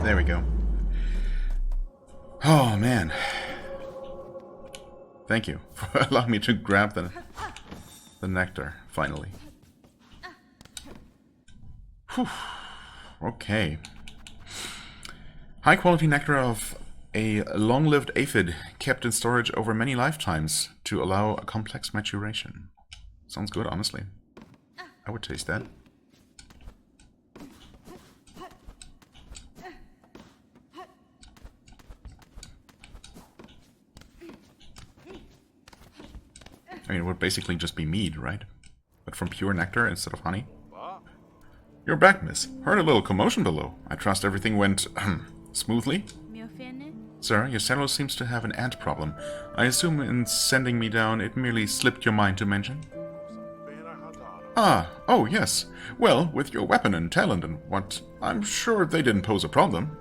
There we go. Oh, man. Thank you for allowing me to grab the nectar, finally. Whew. Okay. High quality nectar of a long-lived aphid kept in storage over many lifetimes to allow a complex maturation. Sounds good, honestly. I would taste that. I mean, it would basically just be mead, right? But from pure nectar instead of honey. You're back, miss. Heard a little commotion below. I trust everything went smoothly? Sir, your cello seems to have an ant problem. I assume in sending me down, it merely slipped your mind to mention? Ah, oh yes. Well, with your weapon and talent and what, I'm sure they didn't pose a problem.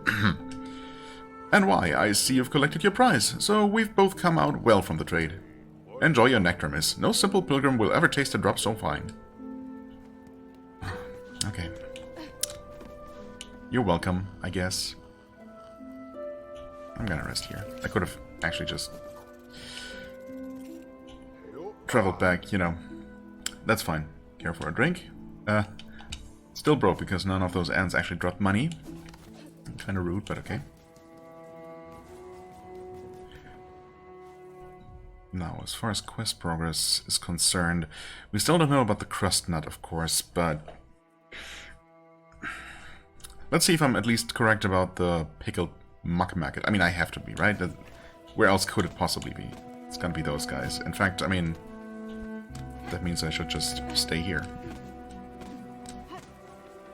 And why, I see you've collected your prize, so we've both come out well from the trade. Enjoy your nectar, miss. No simple pilgrim will ever taste a drop so fine. Okay. You're welcome, I guess. I'm gonna rest here. I could have actually just traveled back, you know. That's fine. Care for a drink? Still broke because none of those ants actually dropped money. Kinda rude, but okay. Now, as far as quest progress is concerned, we still don't know about the crust nut, of course, but let's see if I'm at least correct about the pickled muck maggot. I mean, I have to be, right? Where else could it possibly be? It's gonna be those guys. In fact, I mean, that means I should just stay here.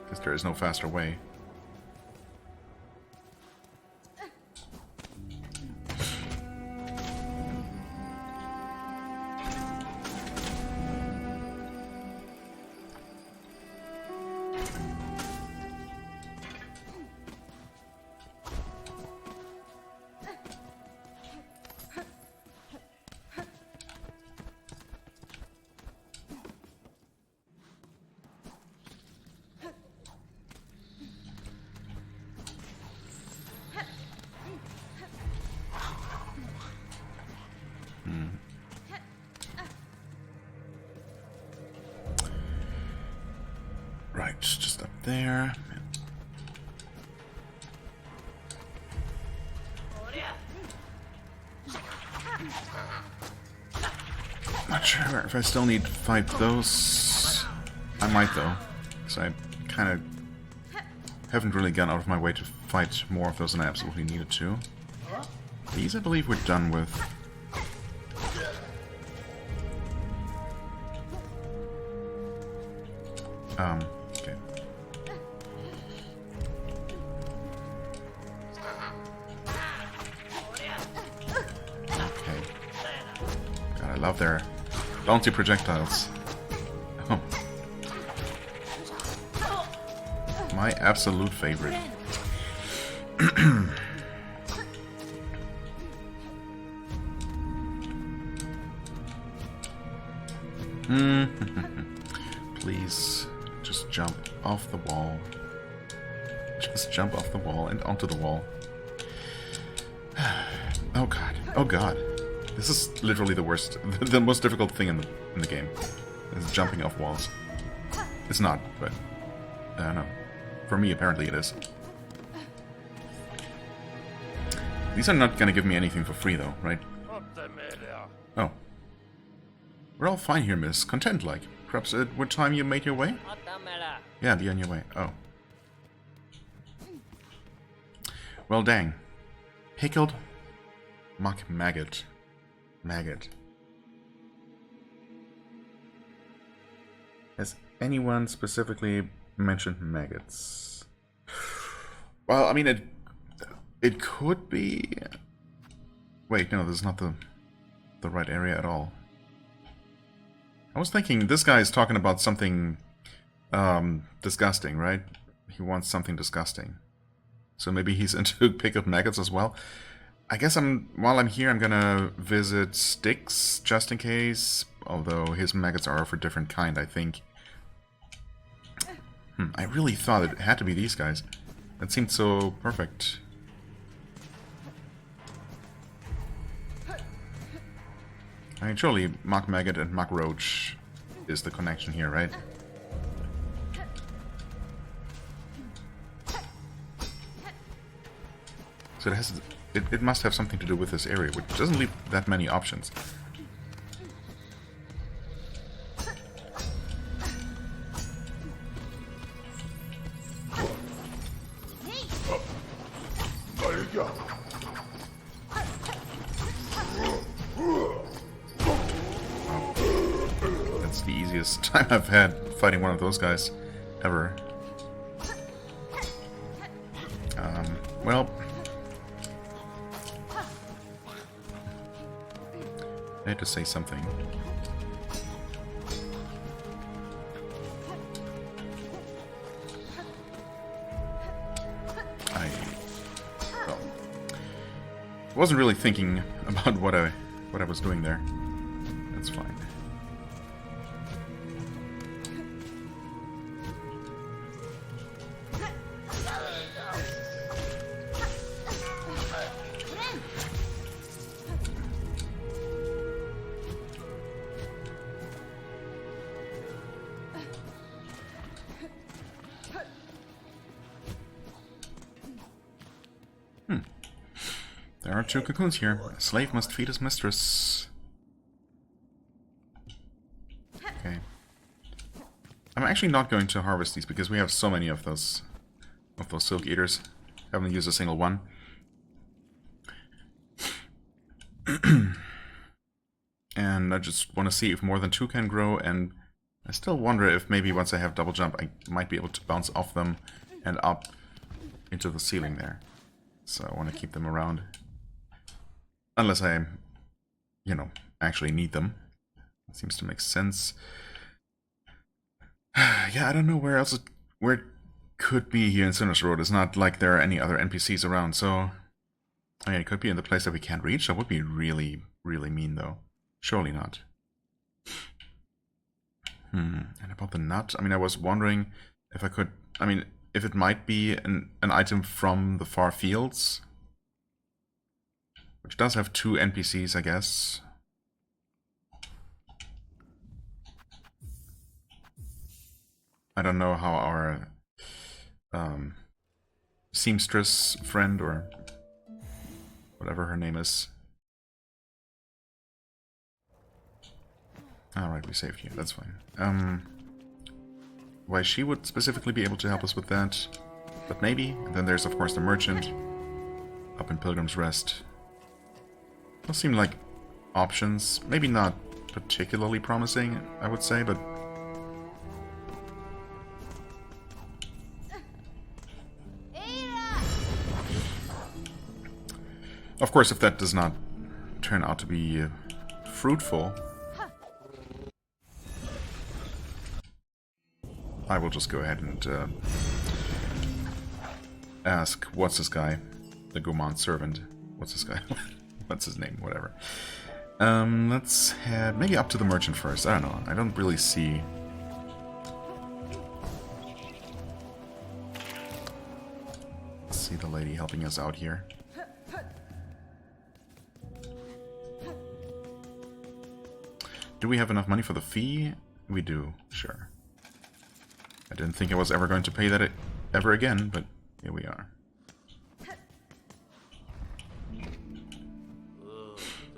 Because there is no faster way. Right, just up there. Not sure if I still need to fight those. I might though, because I kind of haven't really gone out of my way to fight more of those than I absolutely needed to. These I believe we're done with. Okay. Okay. God, I love their bouncy projectiles. Oh. My absolute favorite. Please, just jump off the wall. Just jump off the wall and onto the wall. Oh god. Oh god. This is literally the worst, the most difficult thing in the game. Is jumping off walls. It's not, but I don't know. For me, apparently it is. These are not gonna give me anything for free, though, right? Oh. We're all fine here, miss. Content-like. Perhaps it would time you made your way? Yeah, be on your way. Oh. Well, dang. Pickled muck maggot. Maggot. Has anyone specifically mentioned maggots? Well, I mean, it could be... Wait, no, this is not the right area at all. I was thinking this guy is talking about something disgusting, right? He wants something disgusting. So maybe he's into pickled maggots as well. I guess while I'm here, I'm gonna visit Styx just in case. Although his maggots are of a different kind, I think. I really thought it had to be these guys. That seemed so perfect. I mean, surely Muck Maggot and Muck Roach is the connection here, right? So it must have something to do with this area, which doesn't leave that many options. That's the easiest time I've had fighting one of those guys ever. Well, I had to say something. Well, I wasn't really thinking about what I was doing there. That's fine. There are 2 cocoons here. A slave must feed his mistress. Okay. I'm actually not going to harvest these because we have so many of those silk eaters. Haven't used a single one. And I just want to see if more than 2 can grow, and I still wonder if maybe once I have double jump I might be able to bounce off them and up into the ceiling there. So I want to keep them around. Unless I, you know, actually need them. It seems to make sense. Yeah, I don't know where else where it could be here in Sinner's Road. It's not like there are any other NPCs around, so... I mean, it could be in the place that we can't reach. That would be really, really mean, though. Surely not. And about the nut, I mean, I was wondering if I could... I mean, if it might be an item from the far fields. Which does have 2 NPCs, I guess. I don't know how our seamstress friend, or whatever her name is. Alright, we saved here, that's fine. Why she would specifically be able to help us with that, but maybe. And then there's of course the merchant up in Pilgrim's Rest. Those seem like options, maybe not particularly promising, I would say, but of course, if that does not turn out to be fruitful, I will just go ahead and ask, what's this guy? The Gourmand servant. What's this guy? What's his name? Whatever. Let's head maybe up to the merchant first. I don't know. I don't really see... the lady helping us out here. Do we have enough money for the fee? We do, sure. I didn't think I was ever going to pay that ever again, but here we are.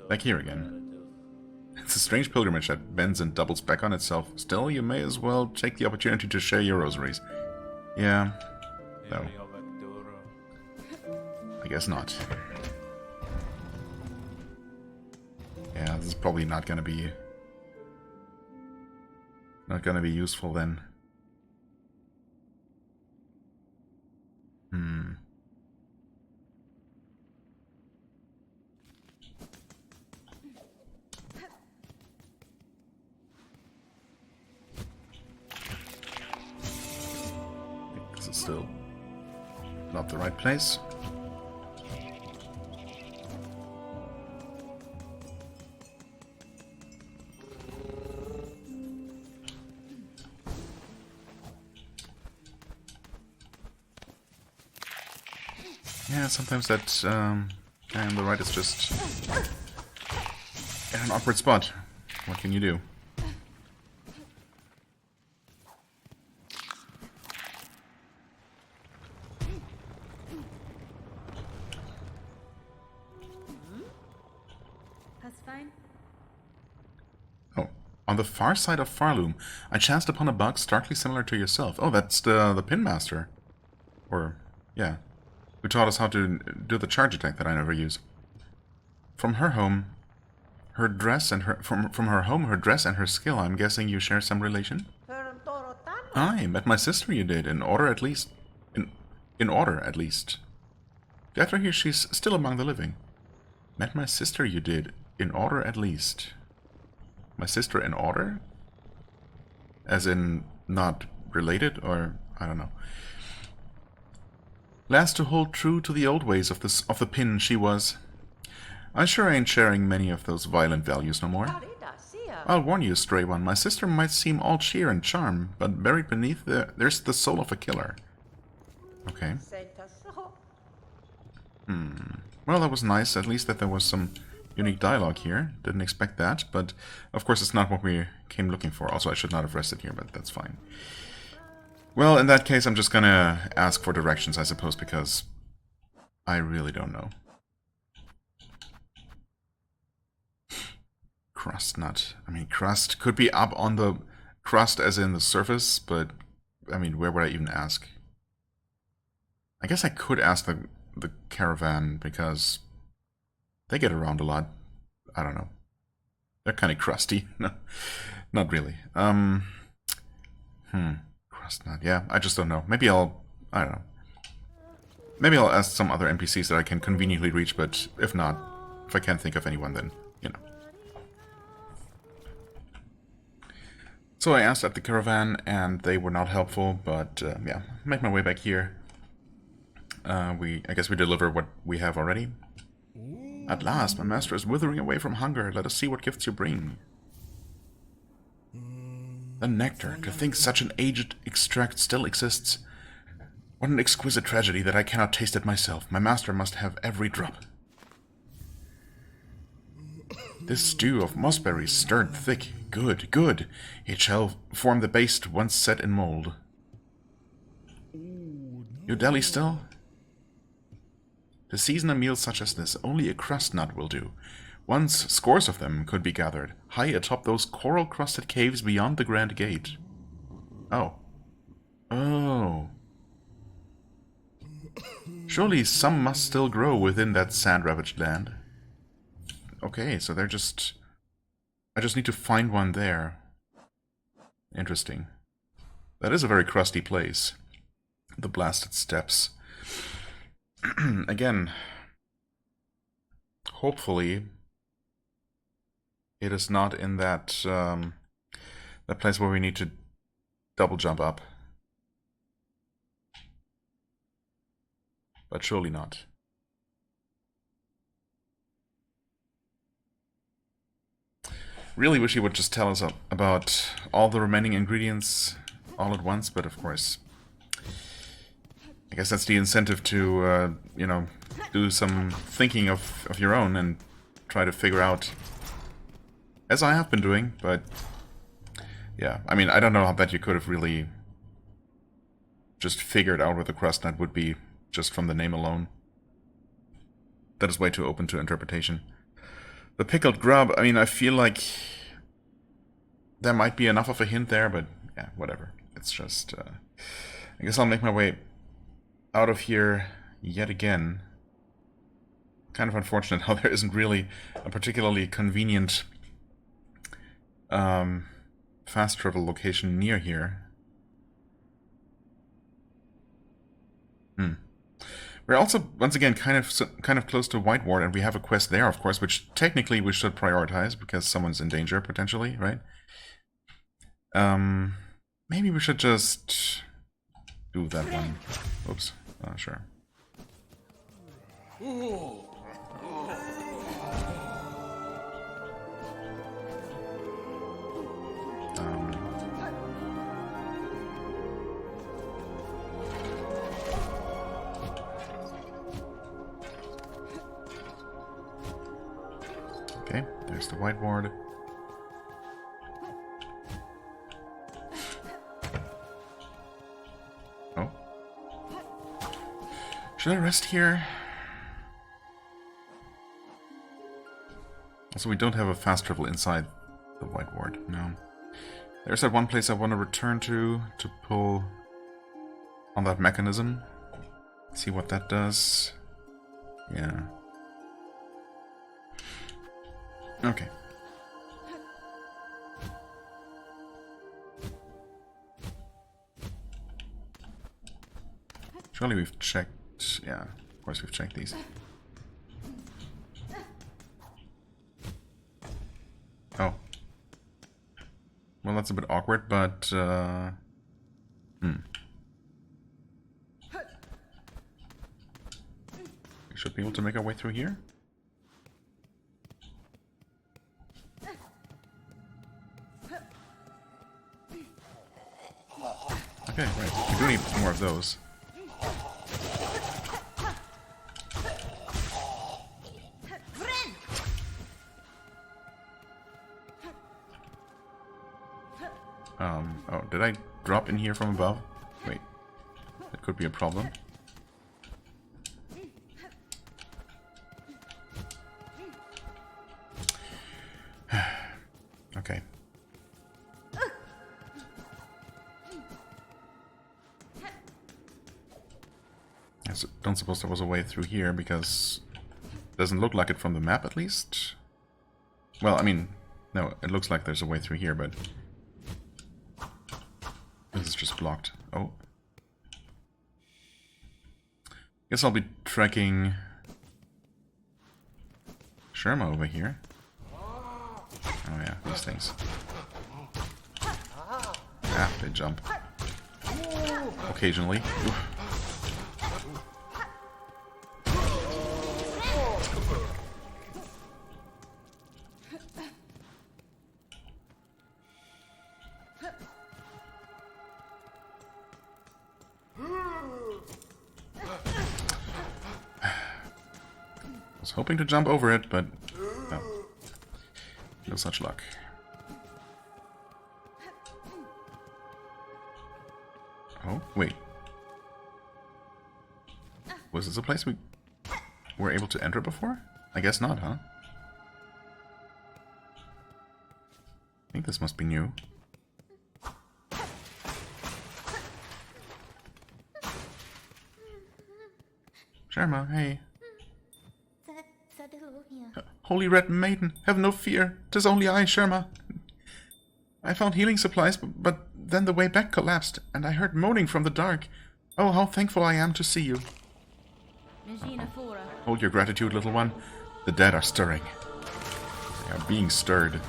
Back here again. It's a strange pilgrimage that bends and doubles back on itself. Still, you may as well take the opportunity to share your rosaries. Yeah. No. I guess not. Yeah, this is probably not gonna be useful then. This is still not the right place. Yeah, sometimes that guy on the right is just in an awkward spot. What can you do? That's fine. Oh, on the far side of Farloom, I chanced upon a bug starkly similar to yourself. Oh, that's the Pin Master. Or, yeah. Who taught us how to do the charge attack that I never use. From her home, her dress and her her dress and her skill. I'm guessing you share some relation. I met my sister. You did, in order at least. In order at least. Glad to hear she's still among the living. Met my sister. You did, in order at least. My sister in order, as in not related, or I don't know. Last to hold true to the old ways of the pin she was. I sure ain't sharing many of those violent values no more. I'll warn you, stray one, my sister might seem all cheer and charm, but buried beneath there's the soul of a killer. Okay. Well, that was nice, at least that there was some unique dialogue here. Didn't expect that, but of course it's not what we came looking for. Also, I should not have rested here, but that's fine. Well, in that case, I'm just gonna ask for directions, I suppose, because I really don't know. crust nut. I mean, crust could be up on the crust as in the surface, but I mean, where would I even ask? I guess I could ask the caravan because they get around a lot. I don't know. They're kind of crusty. No, not really. Crust nut. Yeah, I just don't know. Maybe I don't know. Maybe I'll ask some other NPCs that I can conveniently reach, but if not, if I can't think of anyone, then, you know. So I asked at the caravan, and they were not helpful, but yeah, make my way back here. I guess we deliver what we have already. At last, my master is withering away from hunger. Let us see what gifts you bring. The nectar. To think such an aged extract still exists. What an exquisite tragedy that I cannot taste it myself. My master must have every drop. This stew of mossberries stirred thick. Good, good. It shall form the baste once set in mold. You dally still? To season a meal such as this, only a crust nut will do. Once, scores of them could be gathered, high atop those coral-crusted caves beyond the Grand Gate. Oh. Oh. Surely some must still grow within that sand-ravaged land. Okay, so they're just... I just need to find one there. Interesting. That is a very crusty place. The blasted steppes. Again, hopefully it is not in that that place where we need to double jump up. But surely not. Really wish he would just tell us about all the remaining ingredients all at once, but of course, I guess that's the incentive to, you know, do some thinking of your own and try to figure out, as I have been doing, but yeah, I mean, I don't know how that you could have really just figured out what the crust nut would be just from the name alone. That is way too open to interpretation. The pickled grub, I mean, I feel like there might be enough of a hint there, but yeah, whatever. It's just, I guess I'll make my way out of here yet again. Kind of unfortunate how there isn't really a particularly convenient fast travel location near here. We're also, once again, kind of close to White Ward, and we have a quest there, of course, which technically we should prioritize, because someone's in danger, potentially, right? Maybe we should just do that one. Oops. Sure. Okay, there's the whiteboard. Oh. Should I rest here? Also, we don't have a fast travel inside the whiteboard. No. There's that one place I want to return to pull on that mechanism. See what that does. Yeah. Okay. Surely we've checked... Yeah, of course we've checked these. Oh. Well, that's a bit awkward, but... We should be able to make our way through here. Okay, right. We do need more of those. Oh, did I drop in here from above? Wait. That could be a problem. I don't suppose there was a way through here, because it doesn't look like it from the map, at least. Well, I mean, no, it looks like there's a way through here, but this is just blocked. Oh. Guess I'll be tracking Sherma over here. Oh yeah, these things. Ah, they jump. Occasionally. Oof. I was hoping to jump over it, but no. No such luck. Oh, wait. Was this a place we were able to enter before? I guess not, huh? I think this must be new. Sherma, hey. Holy Red Maiden, have no fear. 'Tis only I, Sherma. I found healing supplies, but then the way back collapsed, and I heard moaning from the dark. Oh, how thankful I am to see you. Hold your gratitude, little one. The dead are stirring. They are being stirred.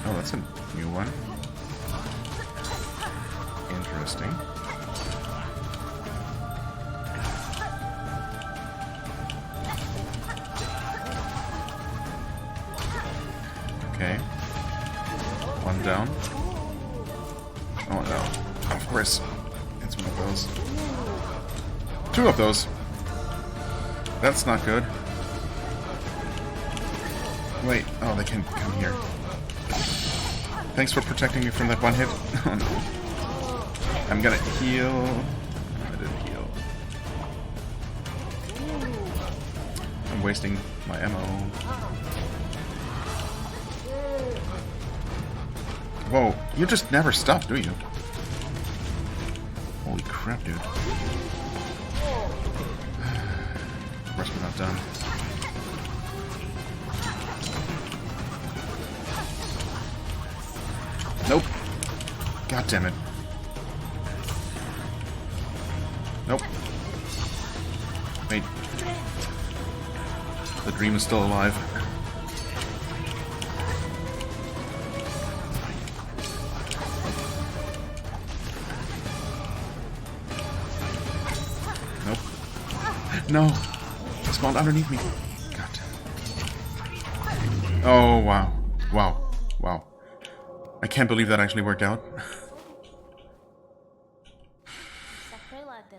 Oh, that's a new one. Interesting. Okay. One down. Oh no. Of course. It's one of those. Two of those. That's not good. Wait. Oh, they can come here. Thanks for protecting me from that one hit. Oh no. I'm gonna heal. I didn't heal. I'm wasting my ammo. Whoa, you just never stop, do you? Holy crap, dude. Of course we're not done. Nope. God damn it. Nope. Wait. The dream is still alive. No! It spawned underneath me. God damn it. Oh, wow. Wow. Wow. I can't believe that actually worked out.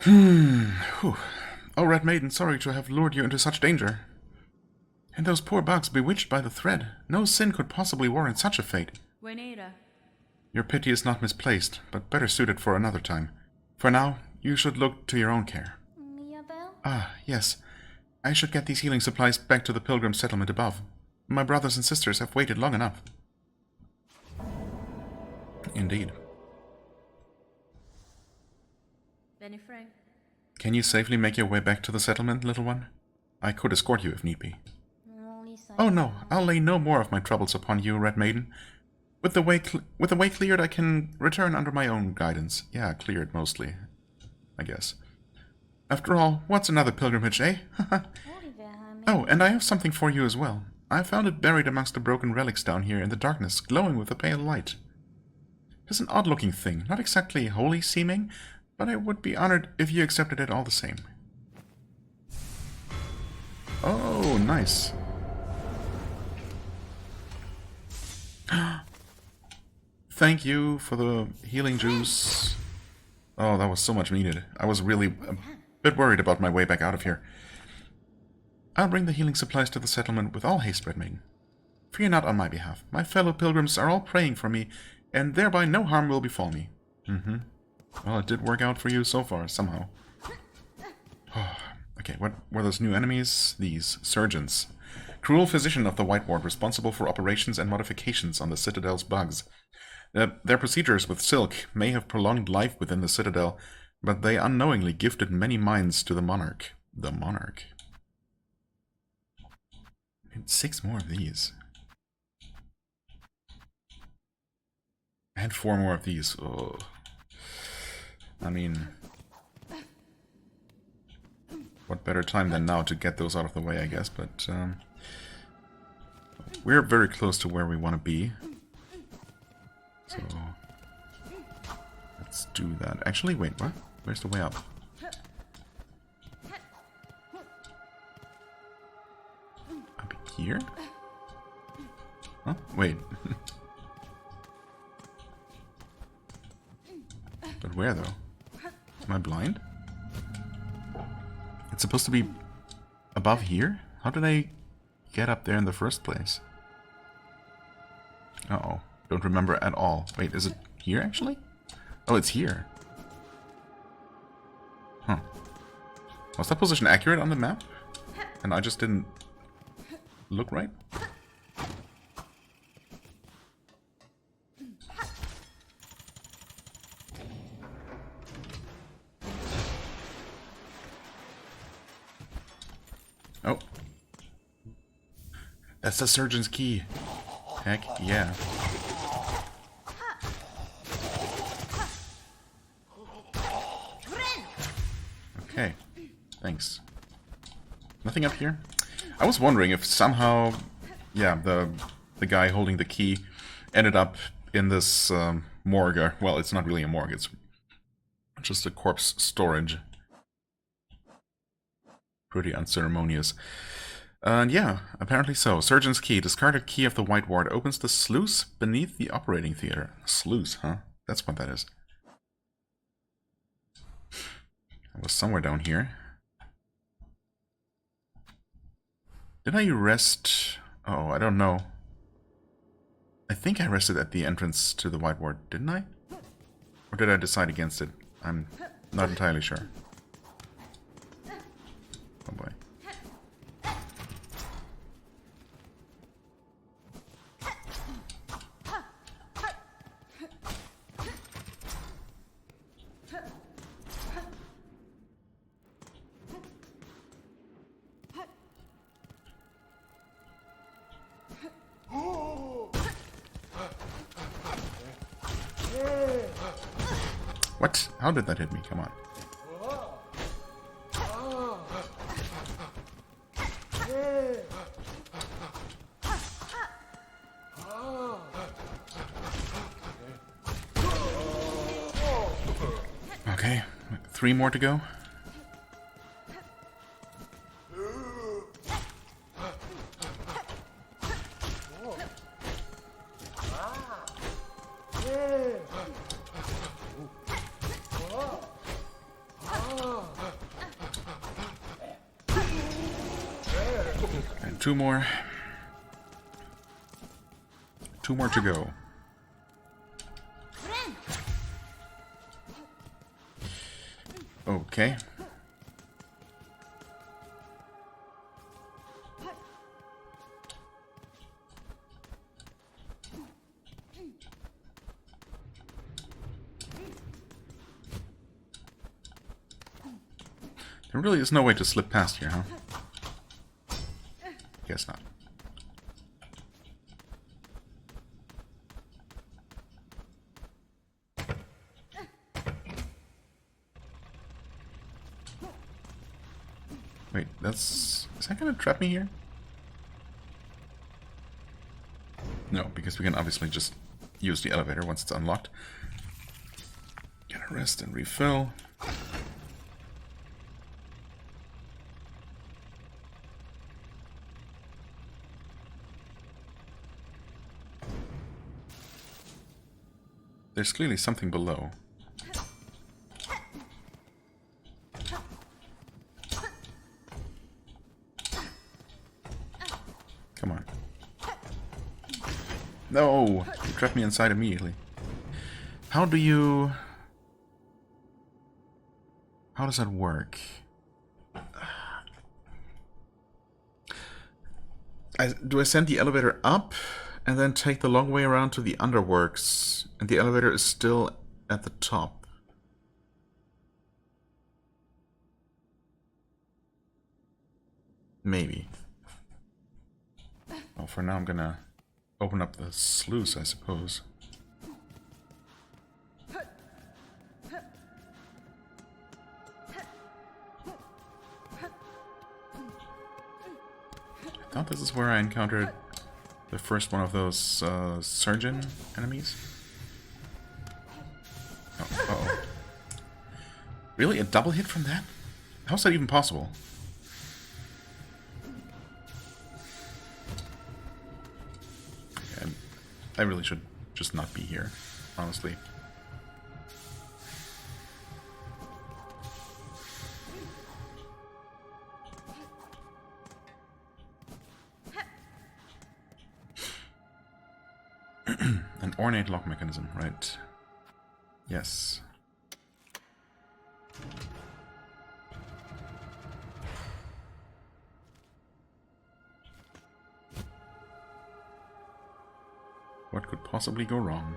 Whew. Oh, Red Maiden, sorry to have lured you into such danger. And those poor bugs bewitched by the thread. No sin could possibly warrant such a fate. Your pity is not misplaced, but better suited for another time. For now, you should look to your own care. Ah, yes. I should get these healing supplies back to the pilgrim settlement above. My brothers and sisters have waited long enough. Indeed. Can you safely make your way back to the settlement, little one? I could escort you if need be. Oh no, I'll lay no more of my troubles upon you, Red Maiden. With the way cleared, I can return under my own guidance. Yeah, cleared mostly, I guess. After all, what's another pilgrimage, eh? Oh, and I have something for you as well. I found it buried amongst the broken relics down here in the darkness, glowing with a pale light. It's an odd-looking thing, not exactly holy-seeming, but I would be honored if you accepted it all the same. Oh, nice. Thank you for the healing juice. Oh, that was so much needed. I was really a bit worried about my way back out of here. I'll bring the healing supplies to the settlement with all haste, Red Maiden. Fear not on my behalf. My fellow pilgrims are all praying for me, and thereby no harm will befall me. Well, it did work out for you so far, somehow. Okay, what were those new enemies? These surgeons. Cruel physician of the White Ward, responsible for operations and modifications on the Citadel's bugs. Their procedures with silk may have prolonged life within the Citadel, But they unknowingly gifted many minds to the monarch. The monarch. And 6 more of these. And 4 more of these. Oh. I mean, what better time than now to get those out of the way, I guess. But we're very close to where we want to be. So let's do that. Actually, wait, what? Where's the way up? Up here? Huh? Wait. But where, though? Am I blind? It's supposed to be above here? How did I get up there in the first place? Uh-oh. Don't remember at all. Wait, is it here, actually? Oh, it's here. Huh. Was that position accurate on the map? And I just didn't look right? Oh. That's the surgeon's key. Heck yeah. Okay. Thanks. Nothing up here? I was wondering if somehow, yeah, the guy holding the key ended up in this morgue. Well, it's not really a morgue, it's just a corpse storage. Pretty unceremonious. And yeah, apparently so. Surgeon's key. Discarded key of the White Ward opens the sluice beneath the operating theater. Sluice, huh? That's what that is. It was somewhere down here. Did I rest? Oh, I don't know. I think I rested at the entrance to the White Ward, didn't I? Or did I decide against it? I'm not entirely sure. Oh boy. What? How did that hit me? Come on. Okay, 3 more to go. And 2 more. 2 more to go. Okay. There really is no way to slip past here, huh? Guess not. Wait, is that gonna trap me here? No, because we can obviously just use the elevator once it's unlocked. Gonna rest and refill. There's clearly something below. Come on. No! You trapped me inside immediately. How does that work? Do I send the elevator up and then take the long way around to the underworks, and the elevator is still at the top? Maybe. Well, for now I'm gonna open up the sluice, I suppose. I thought this is where I encountered the first one of those surgeon enemies. Oh, uh-oh. Really? A double hit from that? How's that even possible? I really should just not be here, honestly. An ornate lock mechanism, right? Yes. What could possibly go wrong?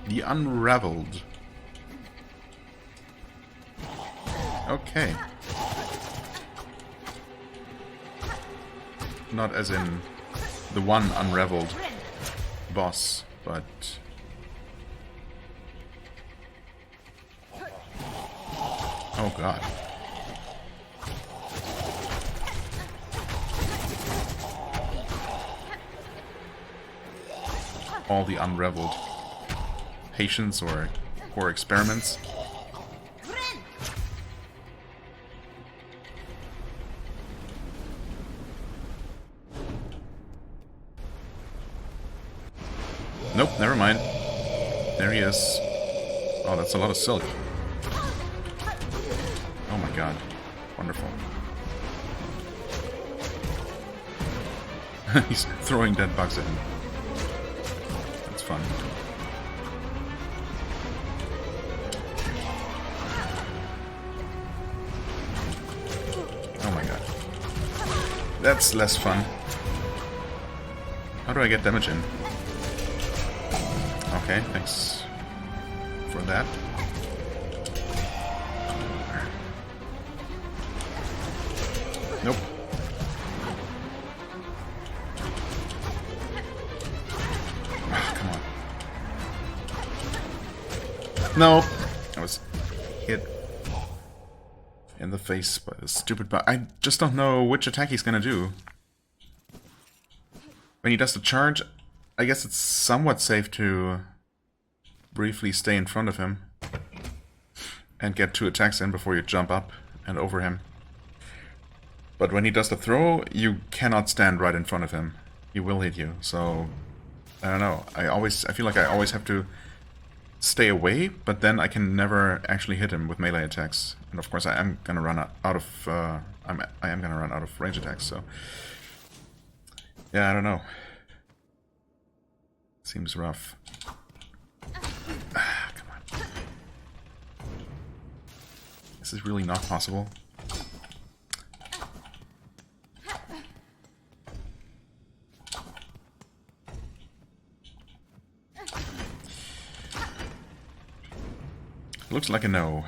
The Unraveled. Okay. Not as in the one Unraveled boss, but... Oh god. All the unraveled patients or experiments. Nope, never mind. There he is. Oh, that's a lot of silk. Oh my god. Wonderful. He's throwing dead bugs at him. That's fun. Oh my god. That's less fun. How do I get damage in? Okay, thanks for that. Nope. Oh, come on. No. I was hit in the face by this stupid bug. I just don't know which attack he's gonna do. When he does the charge, I guess it's somewhat safe to briefly stay in front of him and get 2 attacks in before you jump up and over him. But when he does the throw, you cannot stand right in front of him. He will hit you, so I don't know. I feel like I always have to stay away, but then I can never actually hit him with melee attacks. And of course I am gonna run out of I am gonna run out of range attacks, so yeah, I don't know. Seems rough. Ah, come on. This is really not possible. Looks like a no.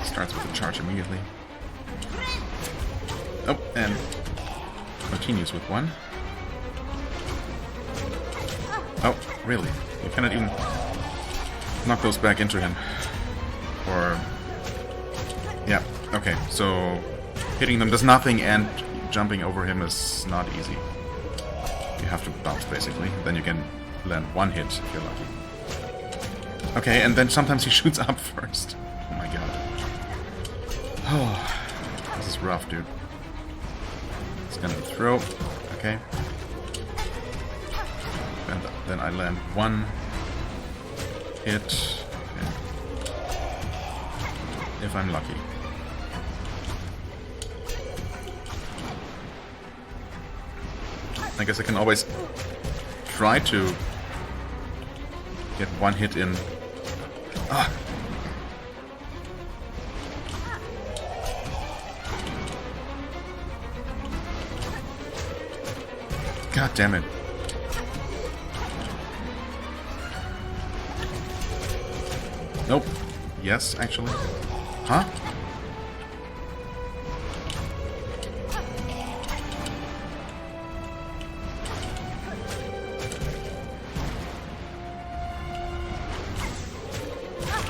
Starts with a charge immediately. Oh, and continues with one. Oh, really? You cannot even knock those back into him. Or... yeah, okay, so hitting them does nothing and jumping over him is not easy. You have to bounce, basically. Then you can land one hit if you're lucky. Okay, and then sometimes he shoots up first. Oh my god. Oh, this is rough, dude. It's gonna throw. Okay. And then I land one hit. Okay. If I'm lucky. I guess I can always try to get one hit in. Ah! God damn it. Nope. Yes, actually. Huh?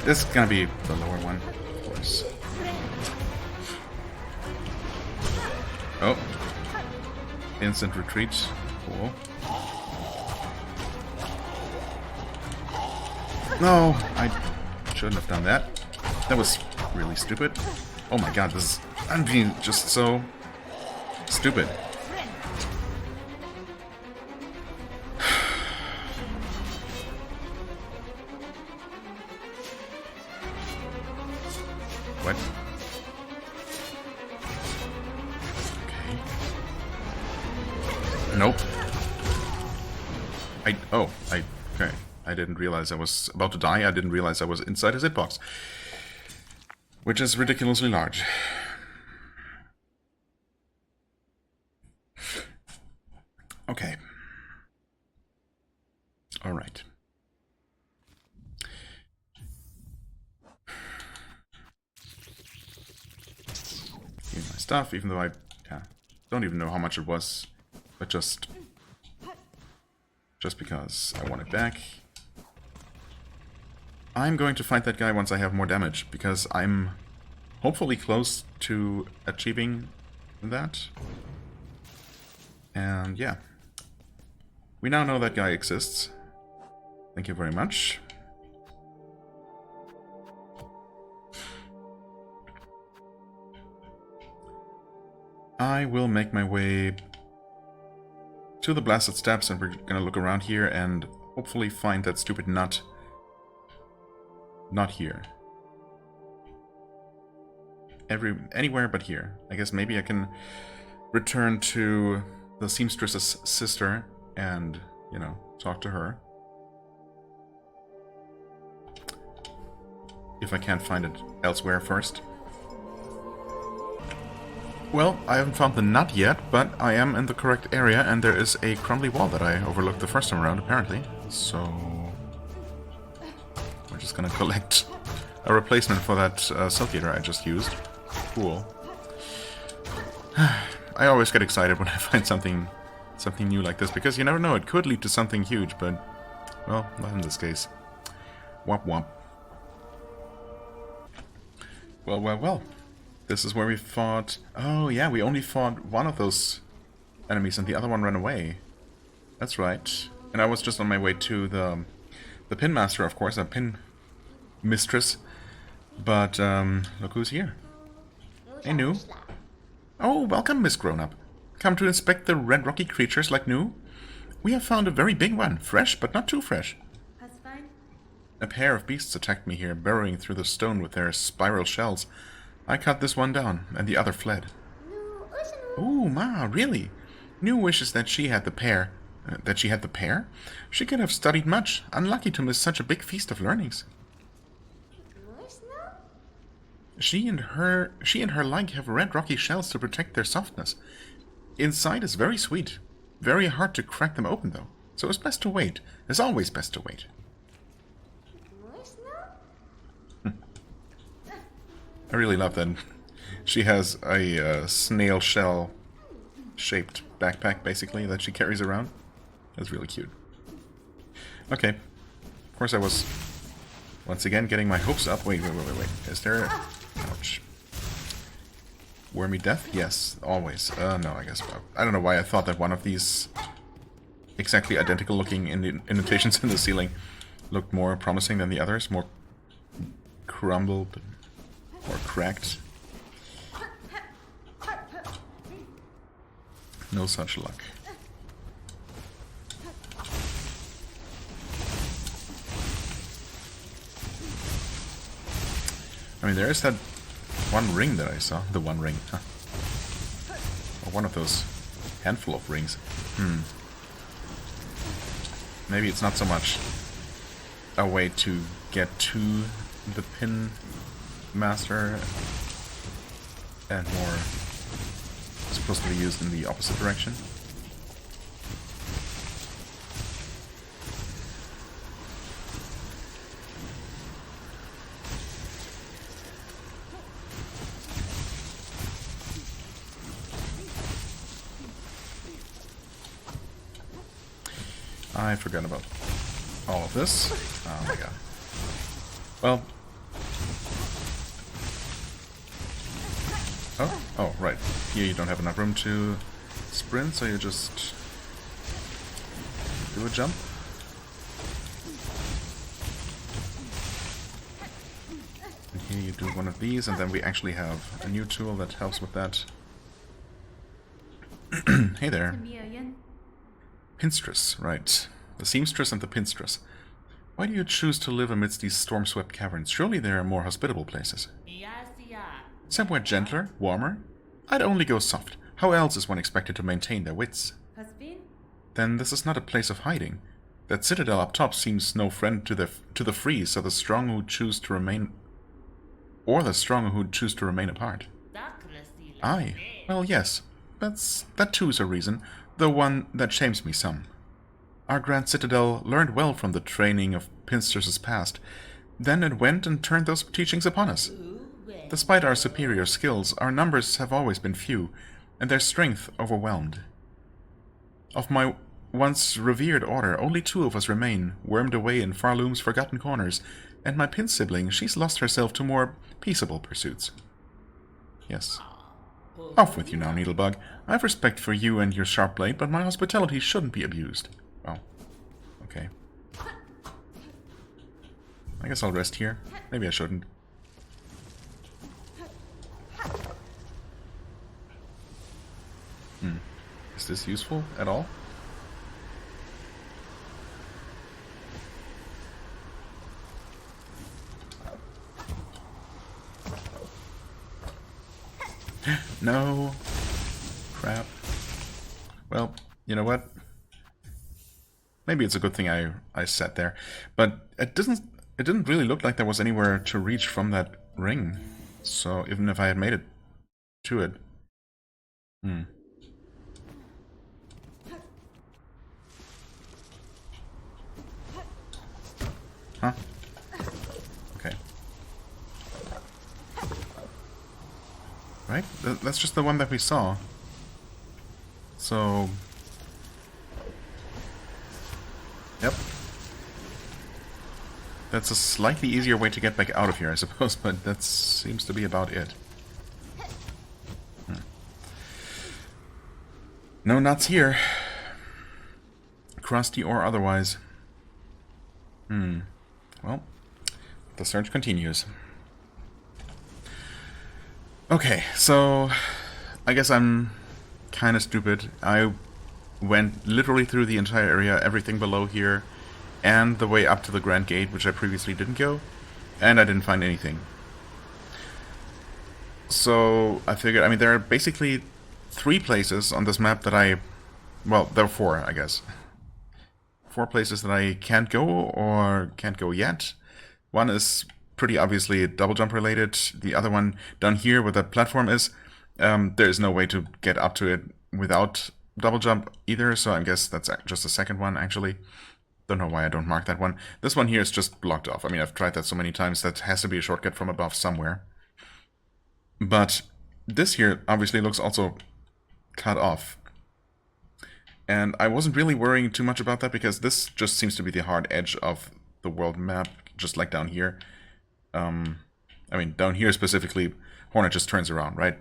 This is gonna be the lower one, of course. Oh. Instant retreat. Cool. No, I shouldn't have done that. That was really stupid. Oh my god, this is... I'm being just so... stupid. What? Okay. Nope. Okay. I didn't realize I was about to die. I didn't realize I was inside his hitbox. Which is ridiculously large. Okay. Alright. Here's my stuff, even though I don't even know how much it was. But just because I want it back. I'm going to fight that guy once I have more damage, because I'm hopefully close to achieving that. And yeah. We now know that guy exists. Thank you very much. I will make my way to the blasted steps, and we're gonna look around here and hopefully find that stupid nut. Not here. Anywhere but here. I guess maybe I can return to the seamstress's sister and, you know, talk to her. If I can't find it elsewhere first. Well, I haven't found the nut yet, but I am in the correct area, and there is a crumbly wall that I overlooked the first time around, apparently. So... we're just gonna collect a replacement for that silk eater I just used. Cool. I always get excited when I find something new like this, because you never know, it could lead to something huge, but... well, not in this case. Womp womp. Well, well, well. This is where we fought... oh, yeah, we only fought one of those enemies and the other one ran away. That's right. And I was just on my way to the pin master, of course, a pin mistress. But, look who's here. Hey, New. Oh, welcome, Miss Grown-Up. Come to inspect the red rocky creatures like New? We have found a very big one. Fresh, but not too fresh. That's fine. A pair of beasts attacked me here, burrowing through the stone with their spiral shells. I cut this one down, and the other fled. Ooh, Ma, really? New wishes that she had the pair. She could have studied much. Unlucky to miss such a big feast of learnings. She and her like have red rocky shells to protect their softness. Inside is very sweet. Very hard to crack them open, though. So it's best to wait. It's always best to wait. I really love that. She has a snail shell shaped backpack, basically, that she carries around. That's really cute. Okay. Of course I was once again getting my hopes up. Wait. Is there... Ouch. Wormy death? Yes, always. No, I guess. I don't know why I thought that one of these exactly identical looking indentations in the ceiling looked more promising than the others. More crumbled, more cracked. No such luck. I mean, there is that one ring that I saw. The one ring. Huh. Or one of those handful of rings. Maybe it's not so much a way to get to the pin master and more supposed to be used in the opposite direction. I forgot about all of this. Oh my god. Well. Oh, right. Here you don't have enough room to sprint, so you just do a jump. And here you do one of these, and then we actually have a new tool that helps with that. Hey there. Pinstress, right. The seamstress and the pinstress. Why do you choose to live amidst these storm-swept caverns? Surely there are more hospitable places. Somewhere gentler, warmer? I'd only go soft. How else is one expected to maintain their wits? Then this is not a place of hiding. That citadel up top seems no friend to the free, so the strong who choose to remain... Or the strong who choose to remain apart. Aye. Well, yes. That too is a reason, though one that shames me some. Our grand citadel learned well from the training of Pinstress's past. Then it went and turned those teachings upon us. Despite our superior skills, our numbers have always been few, and their strength overwhelmed. Of my once revered order, only 2 of us remain, wormed away in Farloom's forgotten corners, and my pin sibling, she's lost herself to more peaceable pursuits. Yes. Off with you now, Needlebug. I have respect for you and your sharp blade, but my hospitality shouldn't be abused. Well, okay. I guess I'll rest here. Maybe I shouldn't. Is this useful at all? No. Crap. Well, you know what? Maybe it's a good thing I sat there. But it didn't really look like there was anywhere to reach from that ring. So even if I had made it to it. Huh? Okay. Right? That's just the one that we saw. So... Yep. That's a slightly easier way to get back out of here, I suppose, but that seems to be about it. No nuts here. Crusty or otherwise. Well, the search continues. Okay, so I guess I'm kind of stupid. I went literally through the entire area, everything below here, and the way up to the Grand Gate, which I previously didn't go, and I didn't find anything. So I figured, I mean, there are basically 3 places on this map that well, there are 4, I guess. 4 places that I can't go or can't go yet. One is pretty obviously double jump related. The other one down here where the platform is, there is no way to get up to it without double jump either, so I guess that's just the second one actually. Don't know why I don't mark that one. This one here is just blocked off. I mean, I've tried that so many times, that has to be a shortcut from above somewhere. But this here obviously looks also cut off. And I wasn't really worrying too much about that because this just seems to be the hard edge of the world map, just like down here. I mean, down here specifically, Hornet just turns around, right?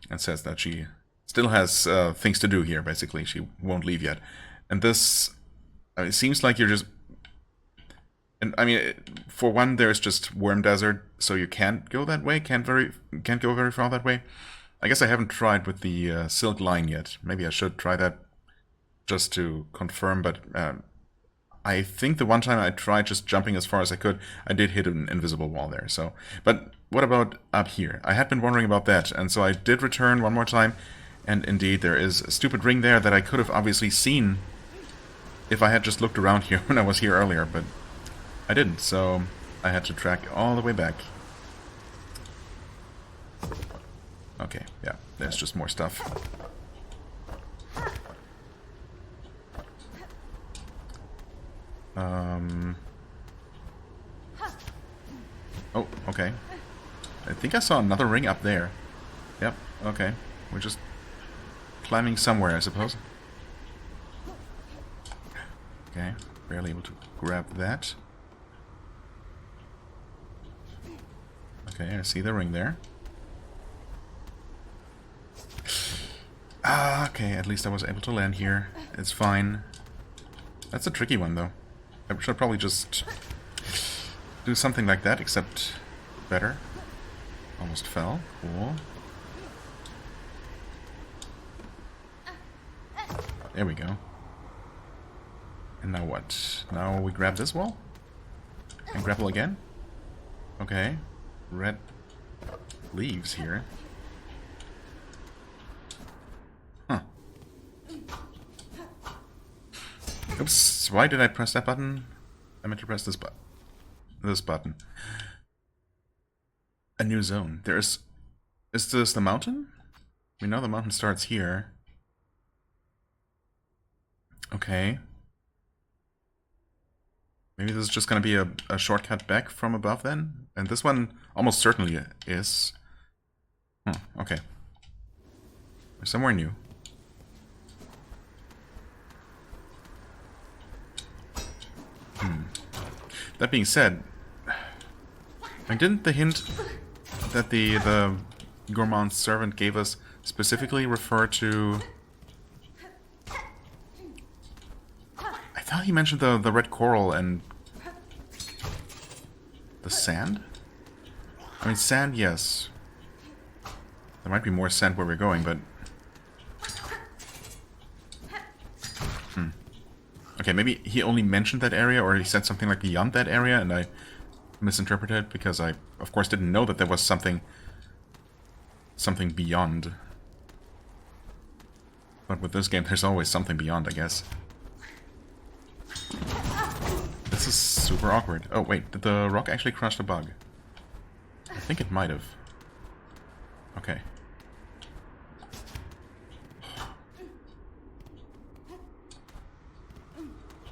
And says that she still has things to do here, basically. She won't leave yet. And this, I mean, it seems like you're just... And I mean, for one, there's just Worm Desert, so you can't go that way, can't go very far that way. I guess I haven't tried with the Silk line yet. Maybe I should try that just to confirm, but I think the one time I tried just jumping as far as I could, I did hit an invisible wall there. So, but what about up here? I had been wondering about that, and so I did return one more time, and indeed there is a stupid ring there that I could have obviously seen if I had just looked around here when I was here earlier, but I didn't, so I had to track all the way back. Okay, yeah, there's just more stuff. Oh, okay. I think I saw another ring up there. Yep, okay. We're just climbing somewhere, I suppose. Okay, barely able to grab that. Okay, I see the ring there. Ah, okay, at least I was able to land here. It's fine. That's a tricky one, though. I should probably just do something like that, except better. Almost fell. Cool. There we go. And now what? Now we grab this wall? And grapple again? Okay. Red leaves here. Huh. Oops, why did I press that button? I meant to press this button. This button. A new zone. Is this the mountain? We know the mountain starts here. Okay. Maybe this is just going to be a shortcut back from above then? And this one almost certainly is. Okay. We're somewhere new. That being said, and didn't the hint that the gourmand servant gave us specifically refer to... I thought he mentioned the red coral and the sand? I mean, sand, yes. There might be more sand where we're going, but... Okay, maybe he only mentioned that area, or he said something like beyond that area, and I misinterpreted, because I, of course, didn't know that there was something beyond. But with this game, there's always something beyond, I guess. This is super awkward. Oh, wait, did the rock actually crush the bug? I think it might have. Okay.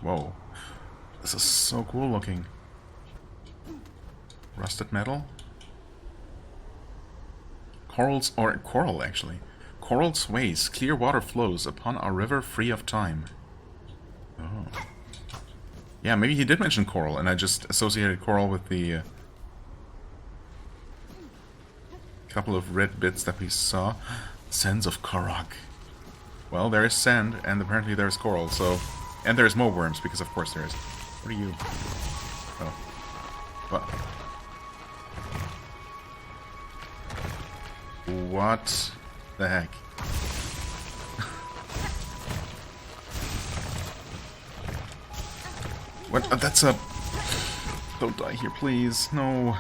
Whoa. This is so cool looking. Rusted metal? Corals, or coral actually. Coral sways, clear water flows upon our river free of time. Oh. Yeah, maybe he did mention coral, and I just associated coral with the couple of red bits that we saw. Sands of Karak. Well, there is sand, and apparently there's coral, so... And there's more worms, because of course there is. What are you? Oh. What? What the heck? What? That's a... Don't die here, please. No.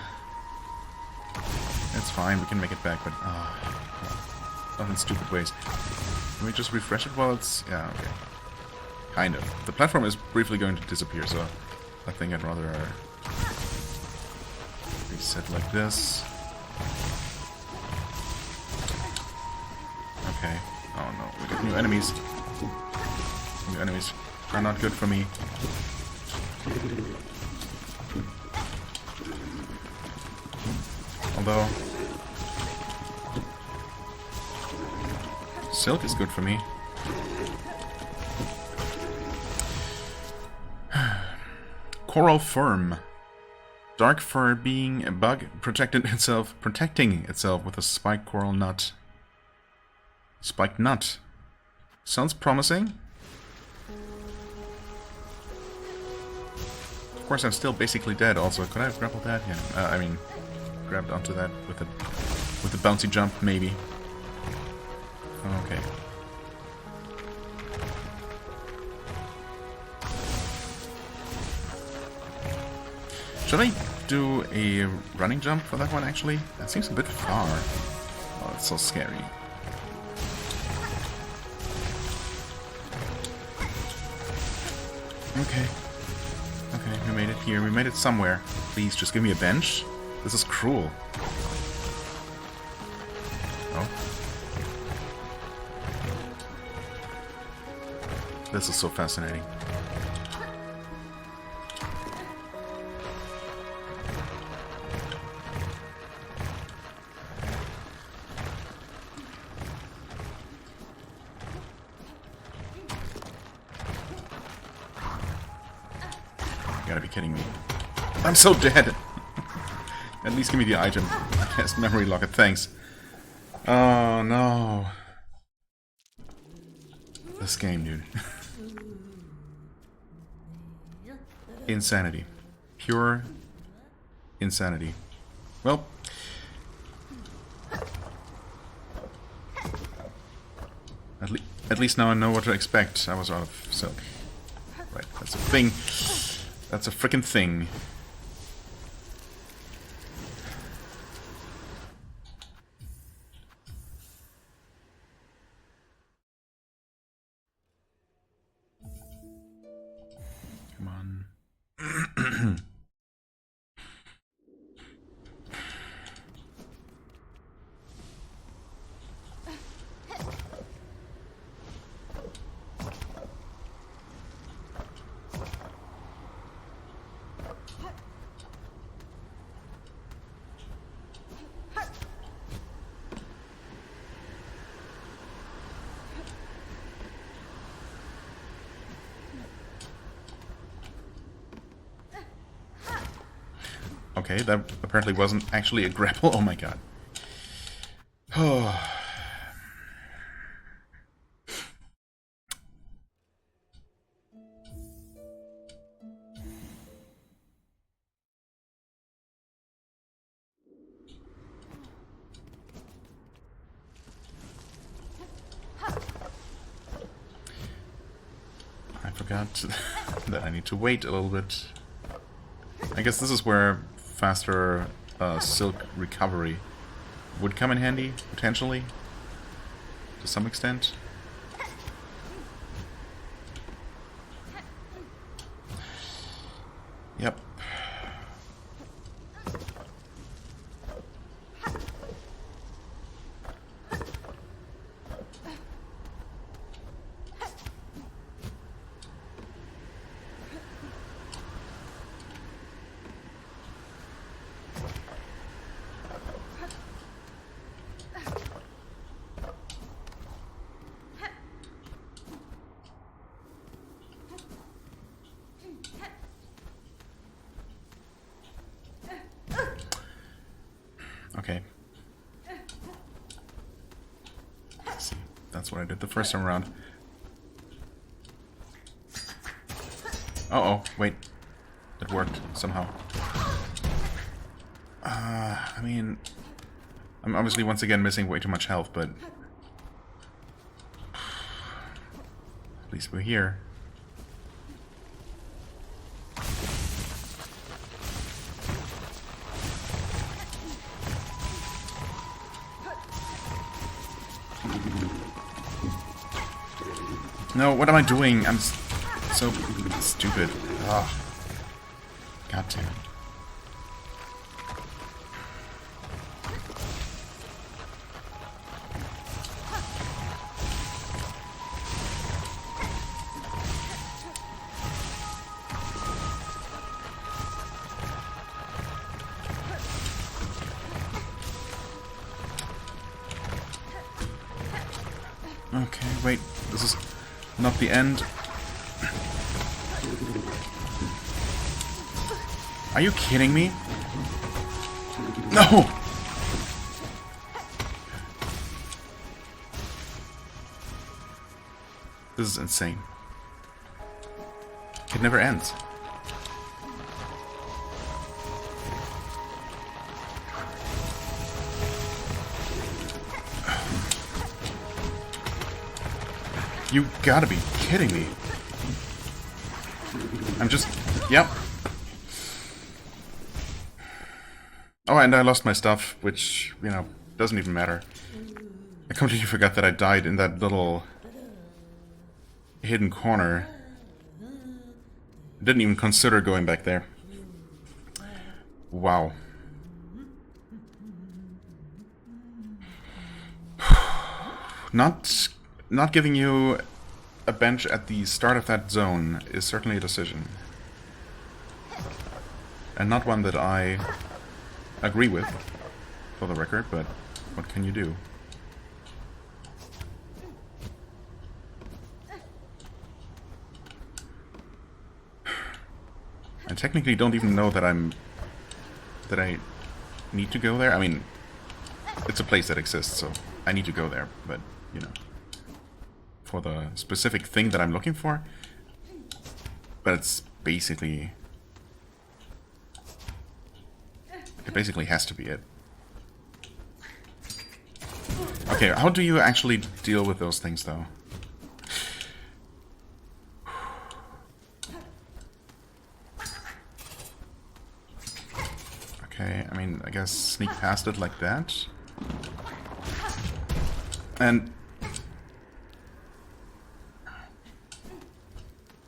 It's fine, we can make it back, but... not in stupid ways. Can we just refresh it while it's... Yeah, okay. Kind of. The platform is briefly going to disappear, so I think I'd rather reset like this. Okay. Oh no, we got new enemies. New enemies are not good for me. Although... Silk is good for me. Coral Firm. Dark fur being a bug protecting itself with a spiked coral nut. Spiked nut. Sounds promising. Of course, I'm still basically dead. Also, could I have grappled that? Yeah. I mean, grabbed onto that with a bouncy jump, maybe. Okay. Should I do a running jump for that one, actually? That seems a bit far. Oh, it's so scary. Okay. Okay, we made it here. We made it somewhere. Please, just give me a bench. This is cruel. Oh. This is so fascinating. You gotta be kidding me. I'm so dead! At least give me the item. Yes, memory locket, thanks. Oh no. This game, dude. Insanity. Pure insanity. Well. At least now I know what to expect. I was out of silk. Right, that's a thing. That's a frickin' thing. Come on. Okay, that apparently wasn't actually a grapple. Oh my god. Oh. I forgot that I need to wait a little bit. I guess this is where faster silk recovery would come in handy, potentially, to some extent. Yep. Okay. See, that's what I did the first time around. Uh-oh, wait. It worked, somehow. I mean... I'm obviously once again missing way too much health, but... At least we're here. No, what am I doing? I'm so stupid. Ugh. God damn it. Okay, wait. This is not the end. Are you kidding me? No! This is insane. It never ends. You gotta be kidding me. I'm just... Yep. Oh, and I lost my stuff, which, you know, doesn't even matter. I completely forgot that I died in that little hidden corner. Didn't even consider going back there. Wow. Not giving you a bench at the start of that zone is certainly a decision. And not one that I agree with, for the record, but what can you do? I technically don't even know that I need to go there. I mean, it's a place that exists, so I need to go there, but, you know, for the specific thing that I'm looking for. But it's basically... It basically has to be it. Okay, how do you actually deal with those things, though? Okay, I mean, I guess sneak past it like that. And...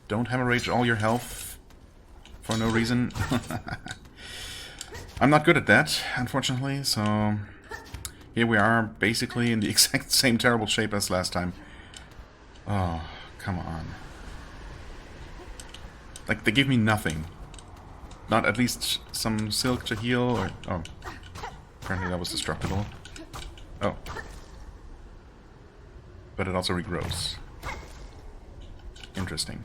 Don't hemorrhage all your health for no reason. I'm not good at that, unfortunately, so... Here we are, basically in the exact same terrible shape as last time. Oh, come on. Like, they give me nothing. Not at least some silk to heal, or... Oh. Apparently that was destructible. Oh. But it also regrows. Interesting.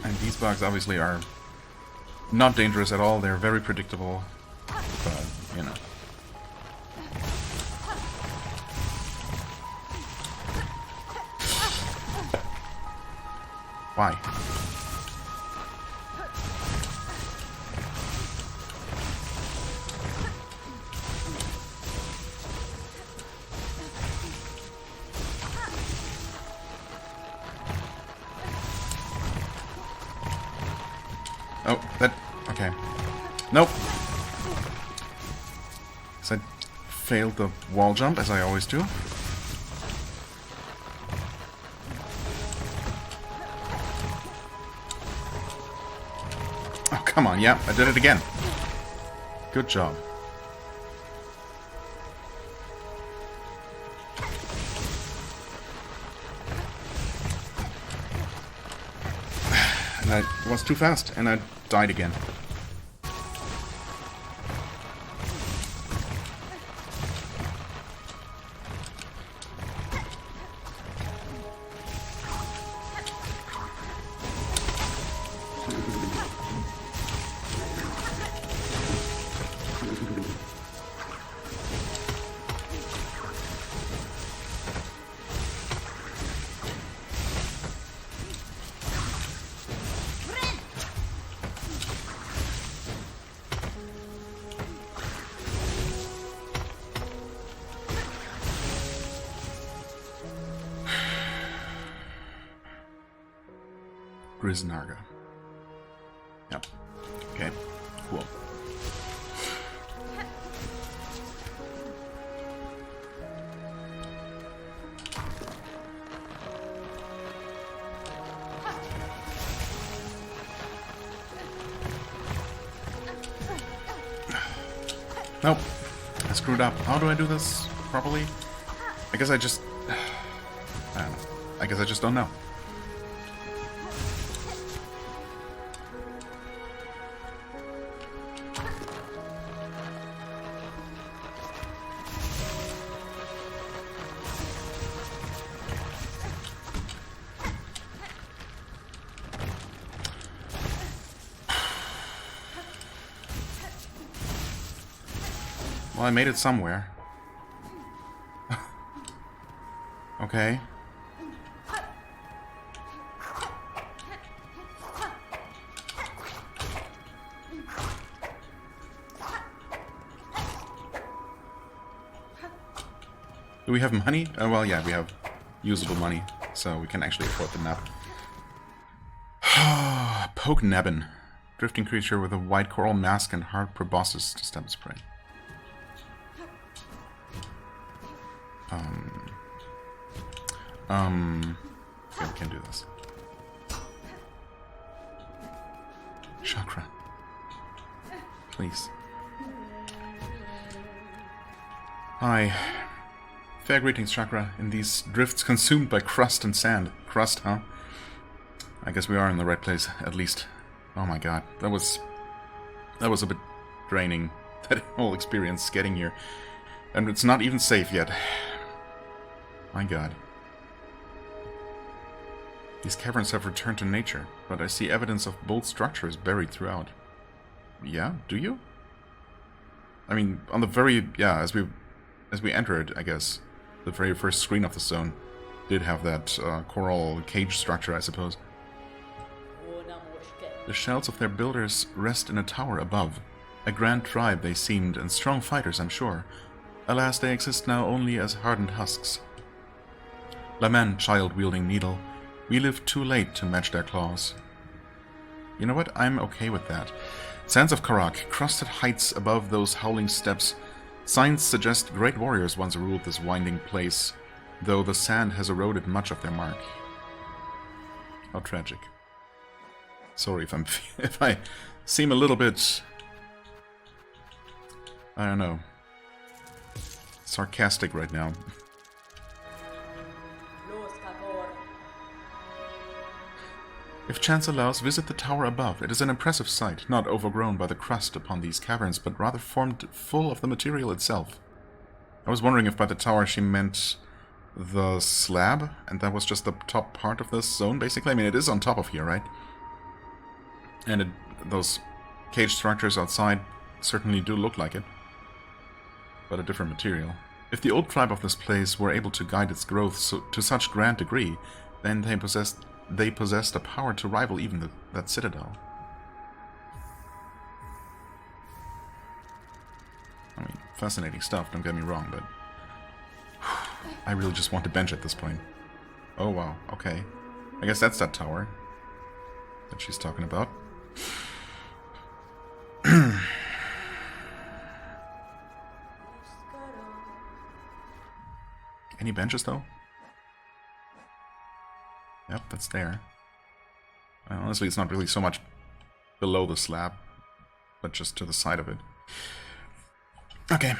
And these bugs obviously are not dangerous at all. They're very predictable, but, you know. Why? Oh, that... okay. Nope. Because I failed the wall jump, as I always do. Oh, come on, yeah, I did it again. Good job. And I was too fast, and I died again. Grisnarga. Yep. Okay. Cool. Nope. I screwed up. How do I do this properly? I guess I just... I don't know. I guess I just don't know. Well, I made it somewhere. Okay. Do we have money? Well, yeah, we have usable money, so we can actually afford the nap. Poke Nebbin. Drifting creature with a white coral mask and hard proboscis to stab its prey. Okay, we can do this. Chakra. Please. Hi. Fair greetings, Chakra. In these drifts consumed by crust and sand. Crust, huh? I guess we are in the right place, at least. Oh my god. That was a bit draining. That whole experience getting here. And it's not even safe yet. My god. These caverns have returned to nature, but I see evidence of bold structures buried throughout. Yeah? Do you? I mean, on the very... yeah, as we entered, I guess, the very first screen of the zone did have that coral cage structure, I suppose. The shells of their builders rest in a tower above. A grand tribe they seemed, and strong fighters, I'm sure. Alas, they exist now only as hardened husks. Lament, child-wielding needle. We lived too late to match their claws. You know what? I'm okay with that. Sands of Karak, crusted heights above those howling steppes. Signs suggest great warriors once ruled this winding place, though the sand has eroded much of their mark. How tragic. Sorry if I seem a little bit... I don't know. Sarcastic right now. If chance allows, visit the tower above. It is an impressive sight, not overgrown by the crust upon these caverns, but rather formed full of the material itself. I was wondering if by the tower she meant the slab, and that was just the top part of this zone, basically. I mean, it is on top of here, right? And those cage structures outside certainly do look like it, but a different material. If the old tribe of this place were able to guide its growth to such grand degree, then they possessed a power to rival even that citadel. I mean, fascinating stuff, don't get me wrong, but... I really just want to bench at this point. Oh wow, okay. I guess that's that tower that she's talking about. Any benches, though? Yep, that's there. Honestly, it's not really so much below the slab, but just to the side of it. Okay.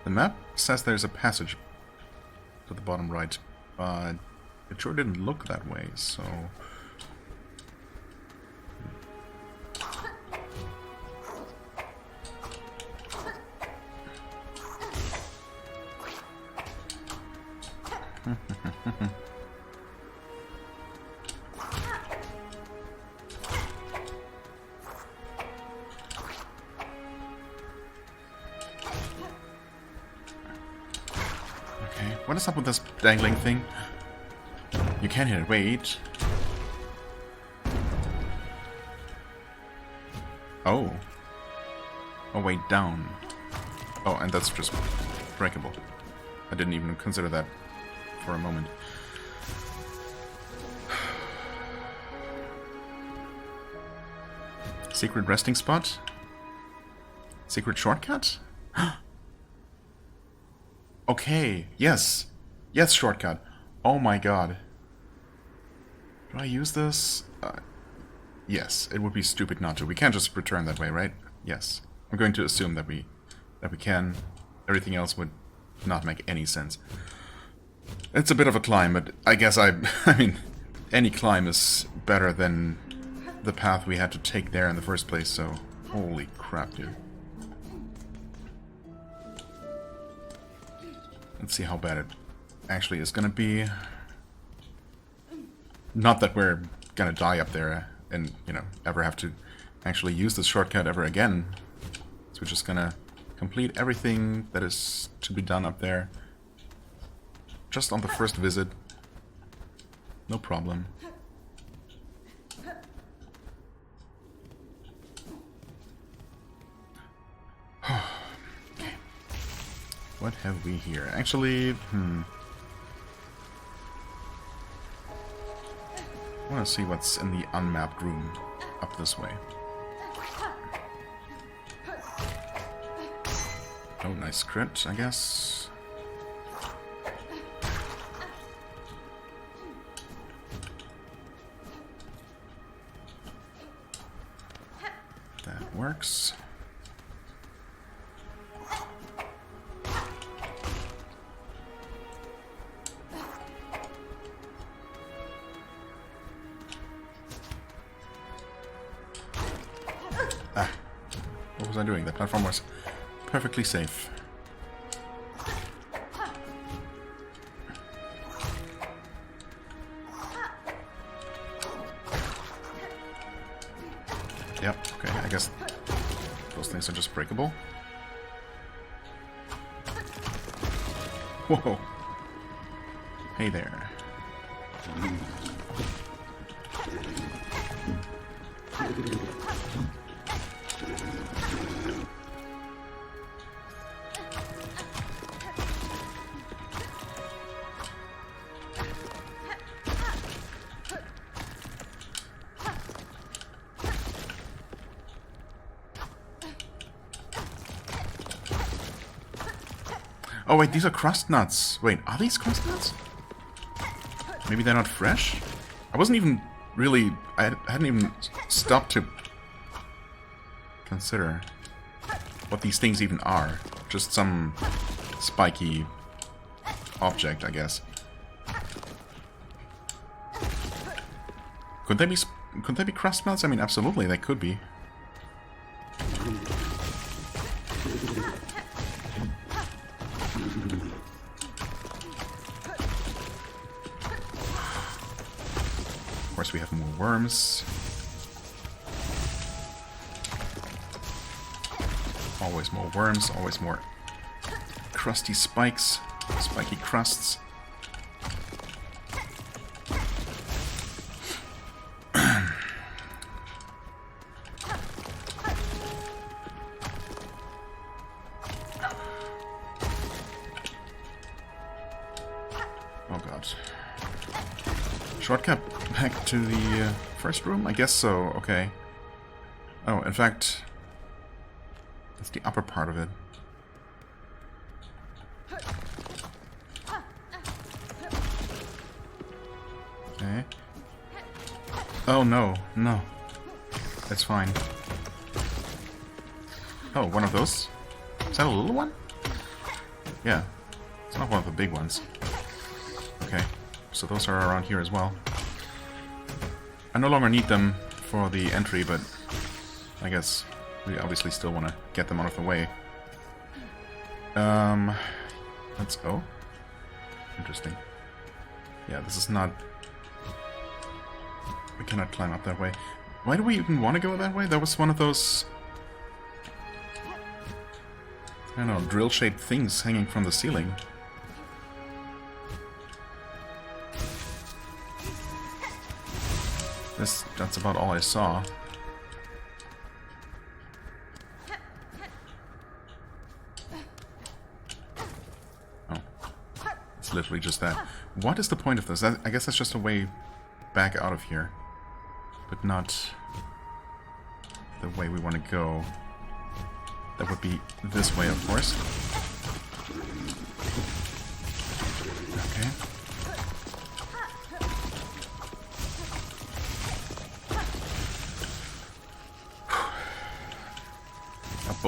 The map says there's a passage to the bottom right, but it sure didn't look that way, so... What is up with this dangling thing? You can't hit it. Wait. Oh. Oh, wait, down. Oh, and that's just breakable. I didn't even consider that for a moment. Secret resting spot? Secret shortcut? Okay, yes. Yes, shortcut. Oh my god. Do I use this? Yes, it would be stupid not to. We can't just return that way, right? Yes. I'm going to assume that we can. Everything else would not make any sense. It's a bit of a climb, but I guess I mean, any climb is better than the path we had to take there in the first place, so holy crap, dude. Let's see how bad it actually is gonna be. Not that we're gonna die up there and, you know, ever have to actually use this shortcut ever again. So we're just gonna complete everything that is to be done up there. Just on the first visit. No problem. Okay. What have we here? Actually, I want to see what's in the unmapped room up this way. Oh, nice crit, I guess. That works. What was I doing? The platform was perfectly safe. Yep, okay, I guess those things are just breakable. Whoa! Hey there. Oh wait, these are crust nuts. Wait, are these crust nuts? Maybe they're not fresh? I wasn't even really... I hadn't even stopped to consider what these things even are. Just some spiky object, I guess. Could they be crust nuts? I mean, absolutely, they could be. Of course, we have more worms. Always more worms, always more crusty spikes, spiky crusts. Oh god. Shortcut back to the first room? I guess so, okay. Oh, in fact, that's the upper part of it. Okay. Oh no, no. That's fine. Oh, one of those? Is that a little one? Yeah. It's not one of the big ones. Okay. So those are around here as well. I no longer need them for the entry, but I guess we obviously still want to get them out of the way. Let's go. Interesting. Yeah, this is not... We cannot climb up that way. Why do we even want to go that way? That was one of those... I don't know, drill-shaped things hanging from the ceiling. That's about all I saw. Oh. It's literally just that. What is the point of this? I guess that's just a way back out of here. But not the way we want to go. That would be this way, of course. Okay.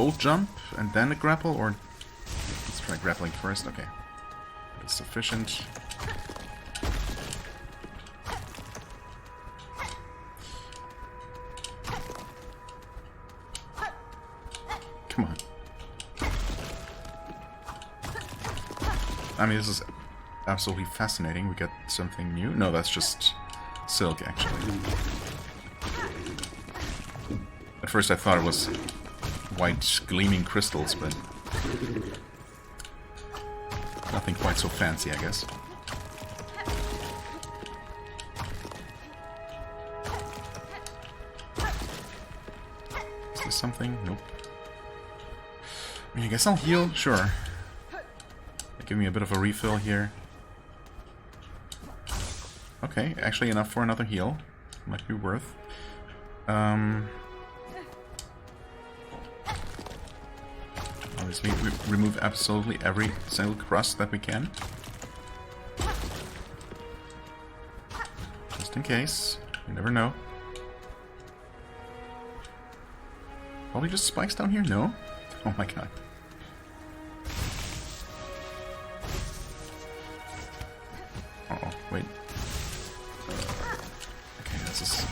both jump and then a grapple, or let's try grappling first. Okay, that's sufficient. Come on. I mean, this is absolutely fascinating. We get something new. No, that's just silk, actually. At first I thought it was white gleaming crystals, but nothing quite so fancy, I guess. Is this something? Nope. I mean, I guess I'll heal? Sure. Give me a bit of a refill here. Okay, actually enough for another heal. Might be worth. Obviously, we remove absolutely every single crust that we can. Just in case. You never know. Probably just spikes down here? No? Oh my god. Uh-oh, wait. Okay, this is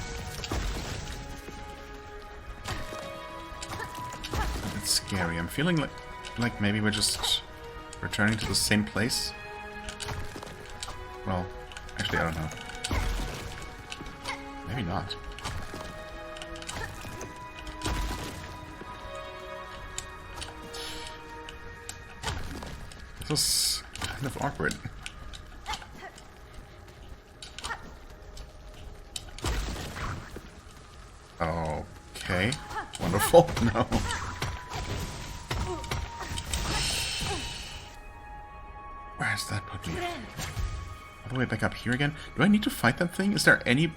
a bit scary. I'm feeling like maybe we're just returning to the same place. Well, actually, I don't know. Maybe not. This is kind of awkward. Okay. Wonderful. No. Where's that put me? All the way back up here again? Do I need to fight that thing? Is there any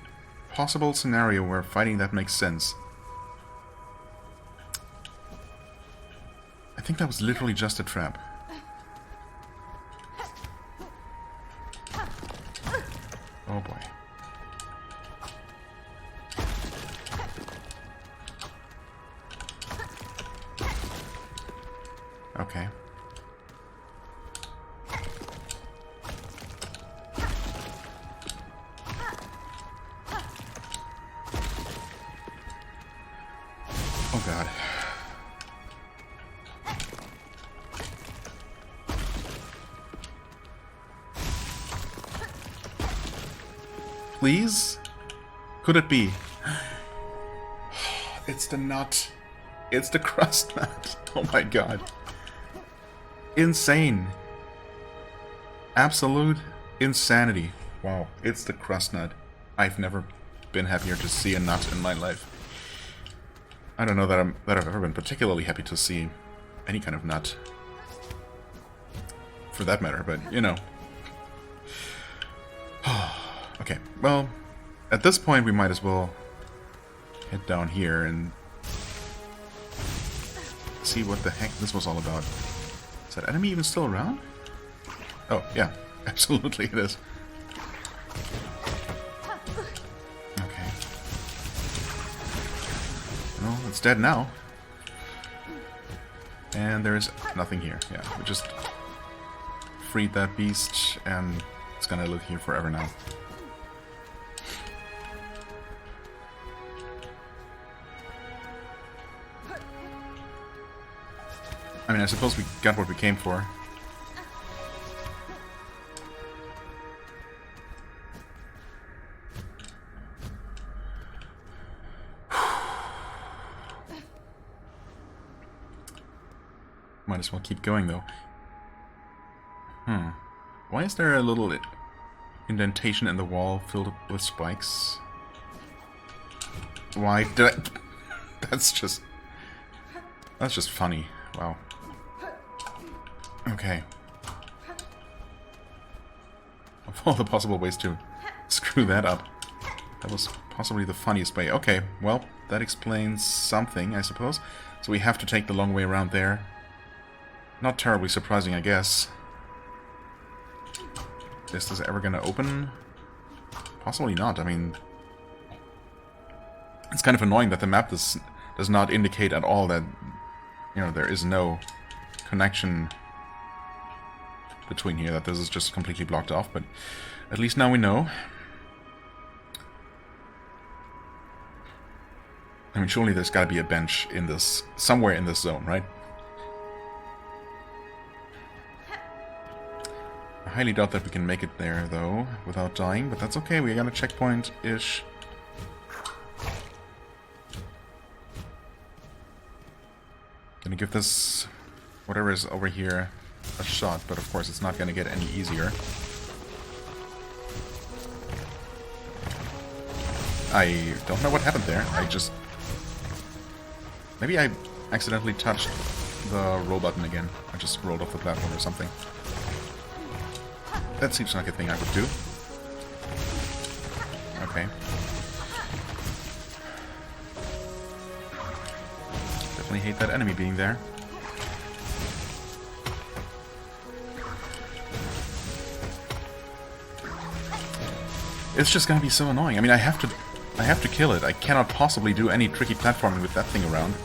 possible scenario where fighting that makes sense? I think that was literally just a trap. Oh boy. Okay. Oh god. Please? Could it be? It's the nut. It's the crust nut. Oh my god. Insane. Absolute insanity. Wow, it's the crust nut. I've never been happier to see a nut in my life. I don't know that I've ever been particularly happy to see any kind of nut. For that matter, but you know. Okay, well, at this point we might as well head down here and see what the heck this was all about. Is that enemy even still around? Oh, yeah, absolutely it is. Okay. Well, it's dead now. And there's nothing here. Yeah, we just freed that beast, and it's gonna live here forever now. I mean, I suppose we got what we came for. Might as well keep going, though. Why is there a little indentation in the wall filled with spikes? Why did I... That's just funny. Wow. Okay. Of all the possible ways to screw that up, that was possibly the funniest way. Okay, well, that explains something, I suppose. So we have to take the long way around there. Not terribly surprising, I guess. Is this ever gonna open? Possibly not. I mean, it's kind of annoying that the map does not indicate at all that you know, there is no connection between here, that this is just completely blocked off, but at least now we know. I mean, surely there's gotta be a bench in this, somewhere in this zone, right? I highly doubt that we can make it there, though, without dying, but that's okay, we got a checkpoint-ish. Gonna give this, whatever is over here, a shot, but of course it's not gonna get any easier. I don't know what happened there, I just... Maybe I accidentally touched the roll button again. I just rolled off the platform or something. That seems like a thing I would do. Okay. Definitely hate that enemy being there. It's just gonna be so annoying. I mean, I have to kill it. I cannot possibly do any tricky platforming with that thing around.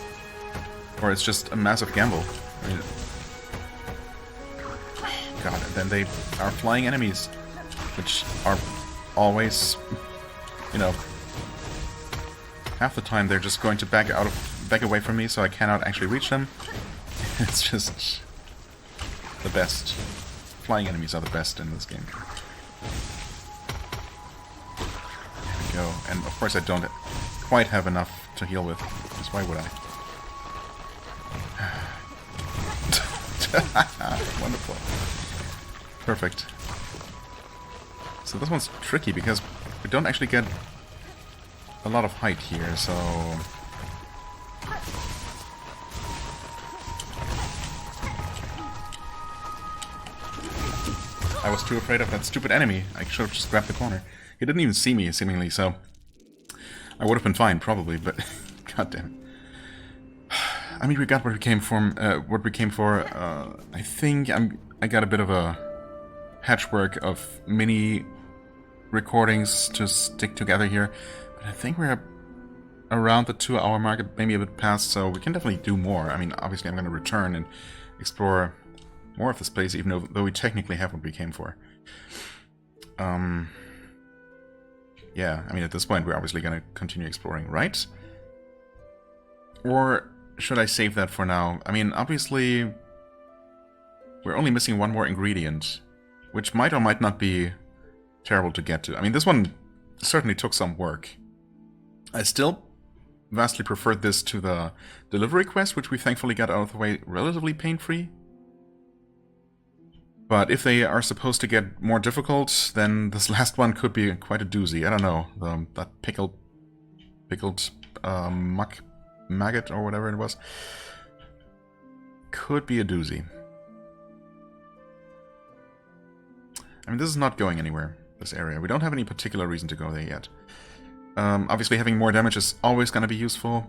Or it's just a massive gamble. I mean, God, and then they are flying enemies, which are always, you know, half the time they're just going to back away from me, so I cannot actually reach them. It's just the best. Flying enemies are the best in this game. There we go. And of course I don't quite have enough to heal with, because why would I? Wonderful. Perfect. So this one's tricky because we don't actually get a lot of height here, so... I was too afraid of that stupid enemy. I should have just grabbed the corner. He didn't even see me, seemingly, so... I would have been fine, probably, but... God damn it. I mean, we got what we came for. I think I got a bit of a patchwork of mini recordings to stick together here, but I think we're around the 2-hour mark, maybe a bit past, so we can definitely do more. I mean, obviously I'm going to return and explore more of this place, even though we technically have what we came for. Yeah, I mean, at this point we're obviously going to continue exploring, right? Or should I save that for now? I mean, obviously, we're only missing one more ingredient, which might or might not be terrible to get to. I mean, this one certainly took some work. I still vastly preferred this to the delivery quest, which we thankfully got out of the way relatively pain-free. But if they are supposed to get more difficult, then this last one could be quite a doozy. I don't know, that pickled maggot or whatever it was could be a doozy. I mean, this is not going anywhere, this area. We don't have any particular reason to go there yet. Obviously having more damage is always going to be useful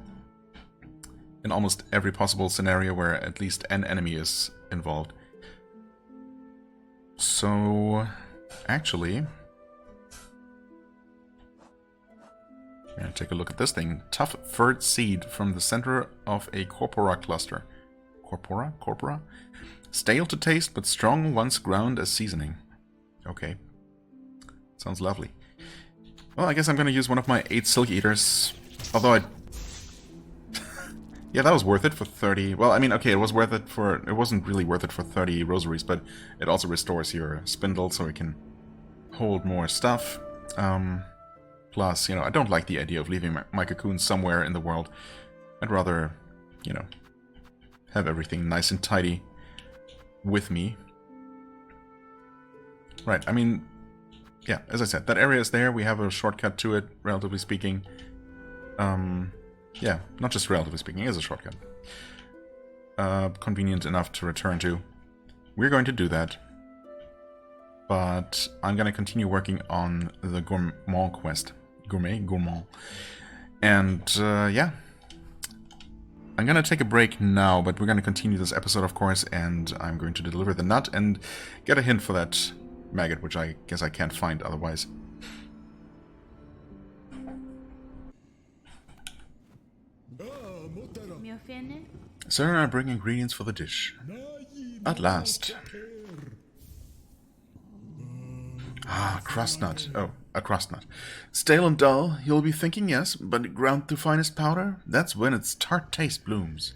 in almost every possible scenario where at least an enemy is involved. So, actually, we're gonna take a look at this thing. Tough furred seed from the center of a corpora cluster. Corpora? Corpora? Stale to taste, but strong once ground as seasoning. Okay. Sounds lovely. Well, I guess I'm gonna use one of my 8 silk eaters. Although I... yeah, that was worth it for 30... Well, I mean, okay, it was worth it for... It wasn't really worth it for 30 rosaries, but it also restores your spindle so it can hold more stuff. Plus, you know, I don't like the idea of leaving my cocoon somewhere in the world. I'd rather, you know, have everything nice and tidy with me. Right, I mean, yeah, as I said, that area is there. We have a shortcut to it, relatively speaking. Yeah, not just relatively speaking, it is a shortcut. Convenient enough to return to. We're going to do that. But I'm going to continue working on the gourmand quest. Gourmand. And, yeah. I'm going to take a break now, but we're going to continue this episode, of course, and I'm going to deliver the nut and get a hint for that maggot, which I guess I can't find otherwise. Sir, I bring ingredients for the dish. At last. Ah, crust nut. Oh, a crust nut. Stale and dull, you'll be thinking, yes, but ground to finest powder? That's when its tart taste blooms.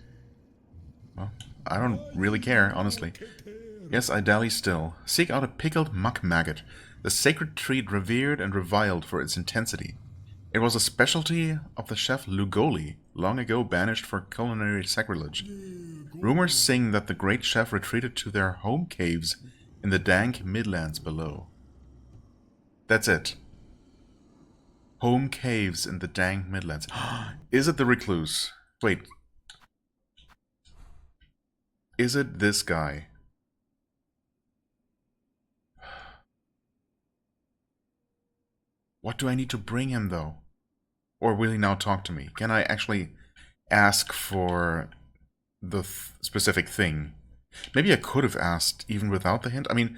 Well, I don't really care, honestly. Yes, I dally still. Seek out a pickled muck maggot, the sacred treat revered and reviled for its intensity. It was a specialty of the chef Lugoli, long ago banished for culinary sacrilege. Rumors sing that the great chef retreated to their home caves in the dank midlands below. That's it. Home caves in the dank midlands. Is it the recluse? Wait. Is it this guy? What do I need to bring him, though? Or will he now talk to me? Can I actually ask for the specific thing? Maybe I could have asked even without the hint. I mean,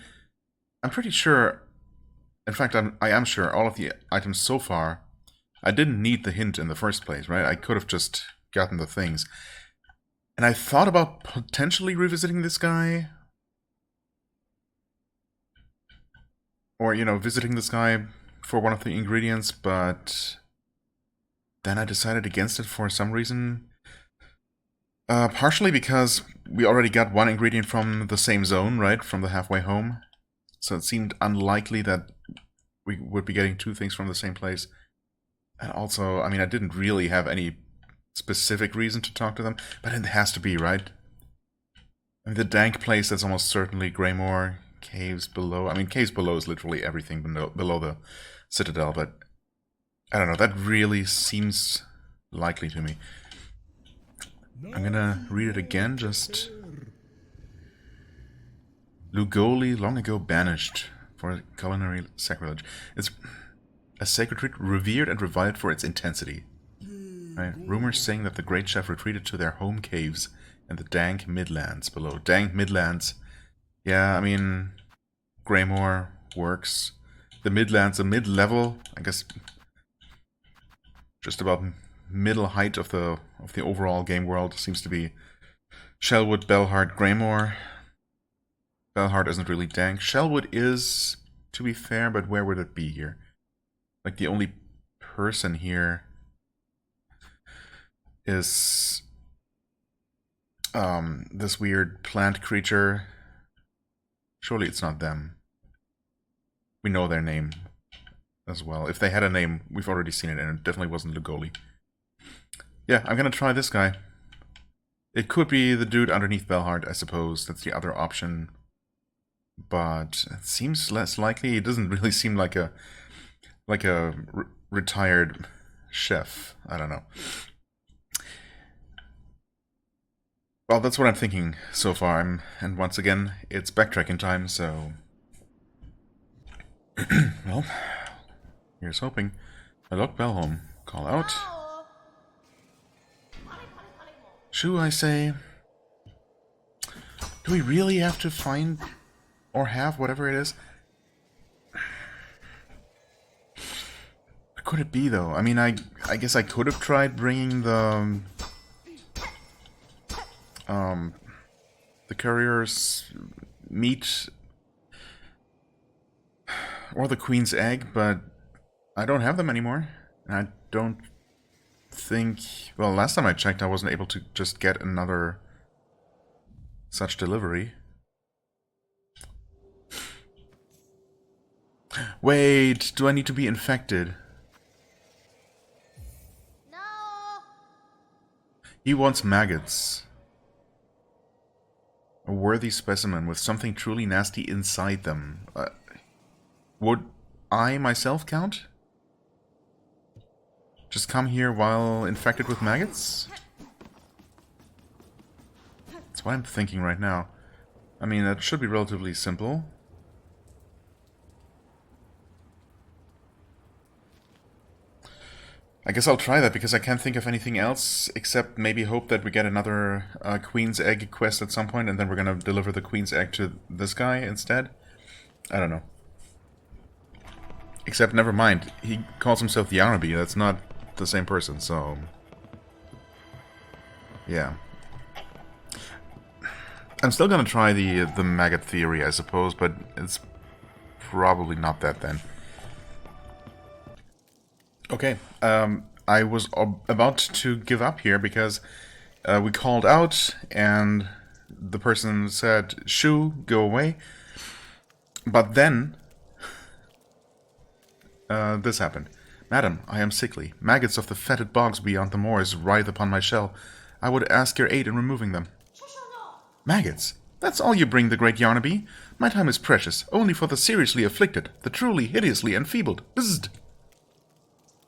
I'm pretty sure... In fact, I am sure all of the items so far, I didn't need the hint in the first place, right? I could have just gotten the things. And I thought about potentially revisiting this guy. Or, you know, visiting this guy for one of the ingredients, but then I decided against it for some reason. Partially because we already got one ingredient from the same zone, right? From the halfway home. So it seemed unlikely that we would be getting two things from the same place. And also, I mean, I didn't really have any specific reason to talk to them, but it has to be, right? I mean, the dank place, that's almost certainly Greymore. Caves below. I mean, caves below is literally everything below the citadel, but I don't know, that really seems likely to me. I'm gonna read it again, just... Lugoli, long ago banished for culinary sacrilege. It's a sacred treat revered and reviled for its intensity. Right? Rumors saying that the great chef retreated to their home caves in the dank midlands below. Dank midlands. Yeah, I mean, Greymore works. The midlands, the mid-level, I guess, just about middle height of the overall game world seems to be Shellwood, Belhart, Greymore. Belhart isn't really dank. Shellwood is, to be fair, but where would it be here? Like, the only person here is this weird plant creature. Surely it's not them. We know their name as well. If they had a name, we've already seen it, and it definitely wasn't Lugoli. Yeah, I'm gonna try this guy. It could be the dude underneath Belhart, I suppose. That's the other option. But it seems less likely. It doesn't really seem like a retired chef. I don't know. Well, that's what I'm thinking so far. And once again, it's backtracking time, so... Well, here's hoping. Hello, Bellholm. Call out. Shoo, I say. Do we really have to find or have whatever it is? What could it be, though? I mean, I guess I could have tried bringing the courier's meat or the queen's egg, but I don't have them anymore. I don't think... Well, last time I checked, I wasn't able to just get another such delivery. Wait, do I need to be infected? No. He wants maggots. A worthy specimen with something truly nasty inside them. Would I myself count? Just come here while infected with maggots? That's what I'm thinking right now. I mean, that should be relatively simple. I guess I'll try that, because I can't think of anything else, except maybe hope that we get another Queen's Egg quest at some point, and then we're gonna deliver the Queen's Egg to this guy instead. I don't know. Except, never mind, he calls himself the Arabi, that's not the same person, so... Yeah. I'm still gonna try the maggot theory, I suppose, but it's probably not that then. Okay, I was about to give up here because we called out and the person said, "Shoo, go away." But then this happened. "Madam, I am sickly. Maggots of the fetid bogs beyond the moors writhe upon my shell. I would ask your aid in removing them." "Maggots? That's all you bring the great Yarnaby? My time is precious, only for the seriously afflicted, the truly hideously enfeebled. Bzzzt!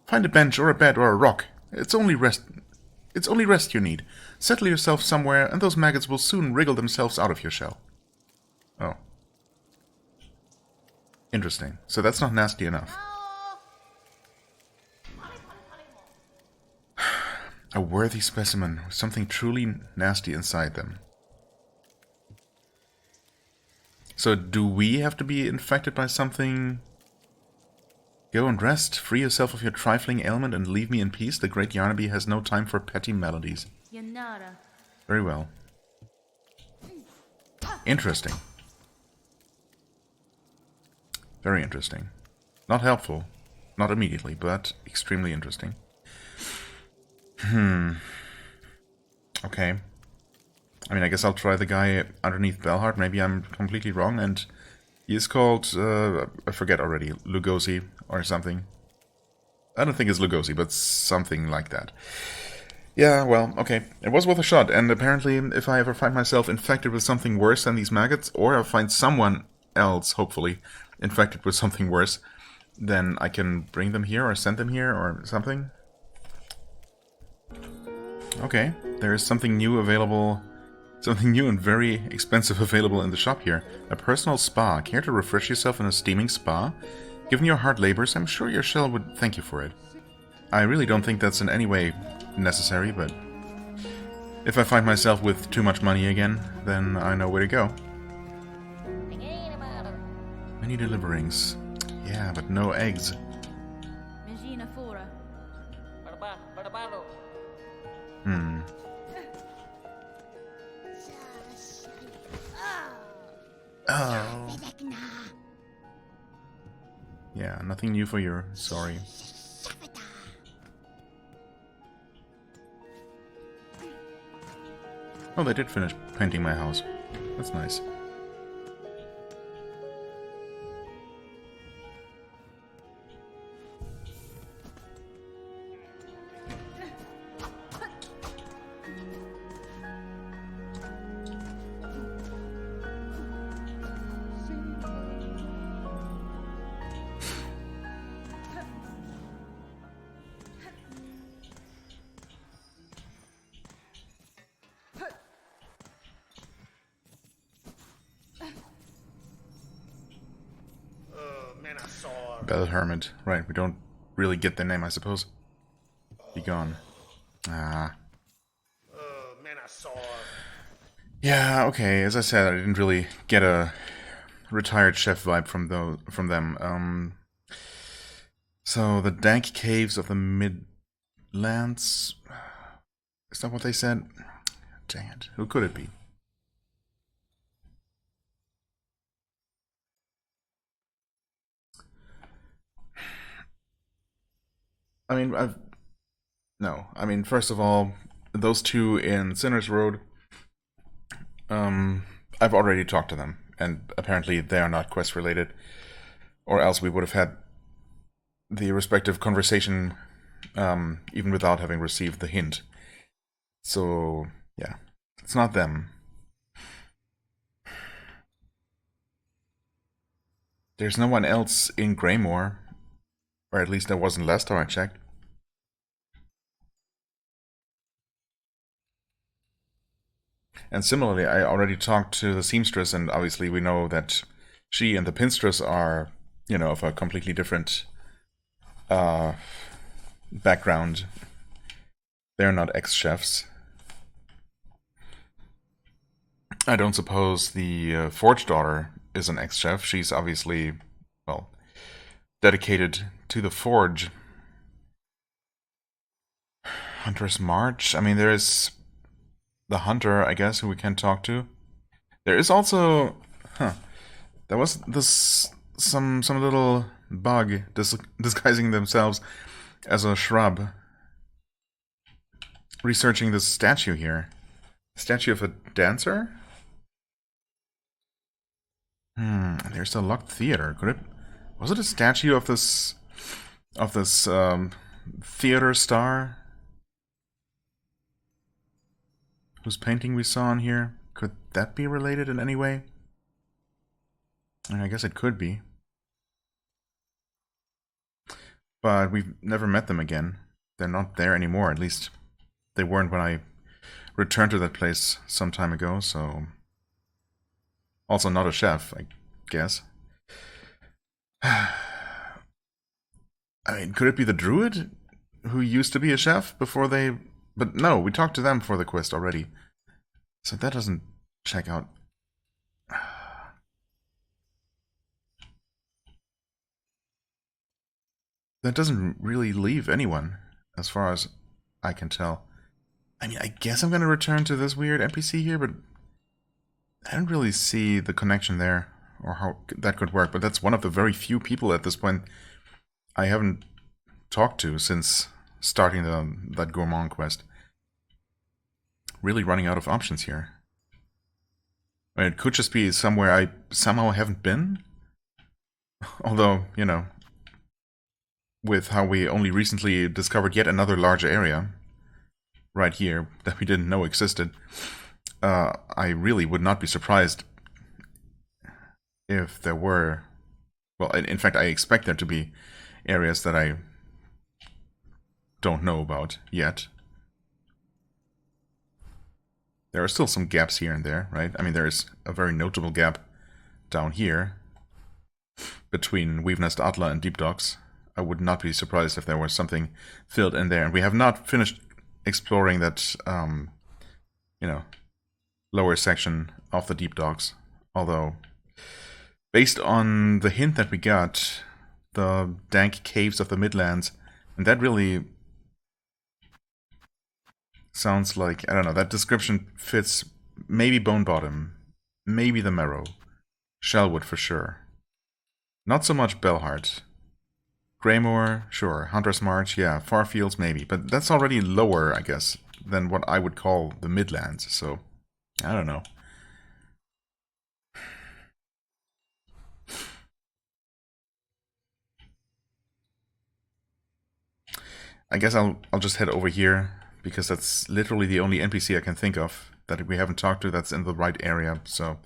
Find a bench or a bed or a rock. It's only rest you need. Settle yourself somewhere, and those maggots will soon wriggle themselves out of your shell." Oh. Interesting. So that's not nasty enough. A worthy specimen with something truly nasty inside them. So do we have to be infected by something? Go and rest, free yourself of your trifling ailment, and leave me in peace. The great Yarnaby has no time for petty melodies. Very well. Interesting. Very interesting. Not helpful. Not immediately, but extremely interesting. Okay. I mean, I guess I'll try the guy underneath Belhart. Maybe I'm completely wrong, and he is called, I forget already, Lugosi or something. I don't think it's Lugosi, but something like that. Yeah, well, okay. It was worth a shot, and apparently if I ever find myself infected with something worse than these maggots, or I find someone else, hopefully, infected with something worse, then I can bring them here or send them here or something. Okay, there is something new available, something new and very expensive available in the shop here. A personal spa. Care to refresh yourself in a steaming spa? Given your hard labors, I'm sure your shell would thank you for it. I really don't think that's in any way necessary, but if I find myself with too much money again, then I know where to go. Many deliverings. Yeah, but no eggs. Oh. Yeah, nothing new for you. Sorry. Oh, they did finish painting my house. That's nice. Bell Hermit. Right, we don't really get their name, I suppose. Be gone. Ah. Yeah, okay, as I said, I didn't really get a retired chef vibe from them. So, the dank caves of the Midlands... Is that what they said? Dang it, who could it be? I mean, first of all, those two in Sinner's Road, I've already talked to them, and apparently they are not quest related, or else we would have had the respective conversation, even without having received the hint. So, yeah, it's not them. There's no one else in Greymore, or at least there wasn't last time I checked. And similarly, I already talked to the seamstress, and obviously we know that she and the pinstress are, of a completely different background. They're not ex-chefs. I don't suppose the forge daughter is an ex-chef. She's obviously, well, dedicated to the forge. Hunter's March? I mean, there's the hunter, I guess, who we can talk to. There is also, there was this some little bug disguising themselves as a shrub, researching this statue here. Statue of a dancer? There's a locked theater. Could it? Was it a statue of this theater star whose painting we saw in here? Could that be related in any way? And I guess it could be. But we've never met them again. They're not there anymore, at least they weren't when I returned to that place some time ago, so... Also not a chef, I guess. I mean, could it be the druid who used to be a chef before they... But no, we talked to them for the quest already. So that doesn't check out. That doesn't really leave anyone, as far as I can tell. I mean, I guess I'm gonna return to this weird NPC here, but I don't really see the connection there, or how that could work. But that's one of the very few people at this point I haven't talked to since starting that gourmand quest. Really running out of options here. I mean, it could just be somewhere I somehow haven't been. Although, you know, with how we only recently discovered yet another large area right here that we didn't know existed, I really would not be surprised if there were... Well, in fact, I expect there to be areas that I don't know about yet. There are still some gaps here and there, right? I mean, there's a very notable gap down here between Weavenest Atla and Deep Docks. I would not be surprised if there was something filled in there. And we have not finished exploring that, you know, lower section of the Deep Docks. Although, based on the hint that we got, the dank caves of the Midlands, and that really sounds like, I don't know, that description fits maybe Bone Bottom, maybe the Marrow, Shellwood for sure. Not so much Belhart. Greymore, sure. Hunter's March, yeah. Farfields, maybe. But that's already lower, I guess, than what I would call the Midlands, so I don't know. I guess I'll just head over here, because that's literally the only NPC I can think of that we haven't talked to that's in the right area, so...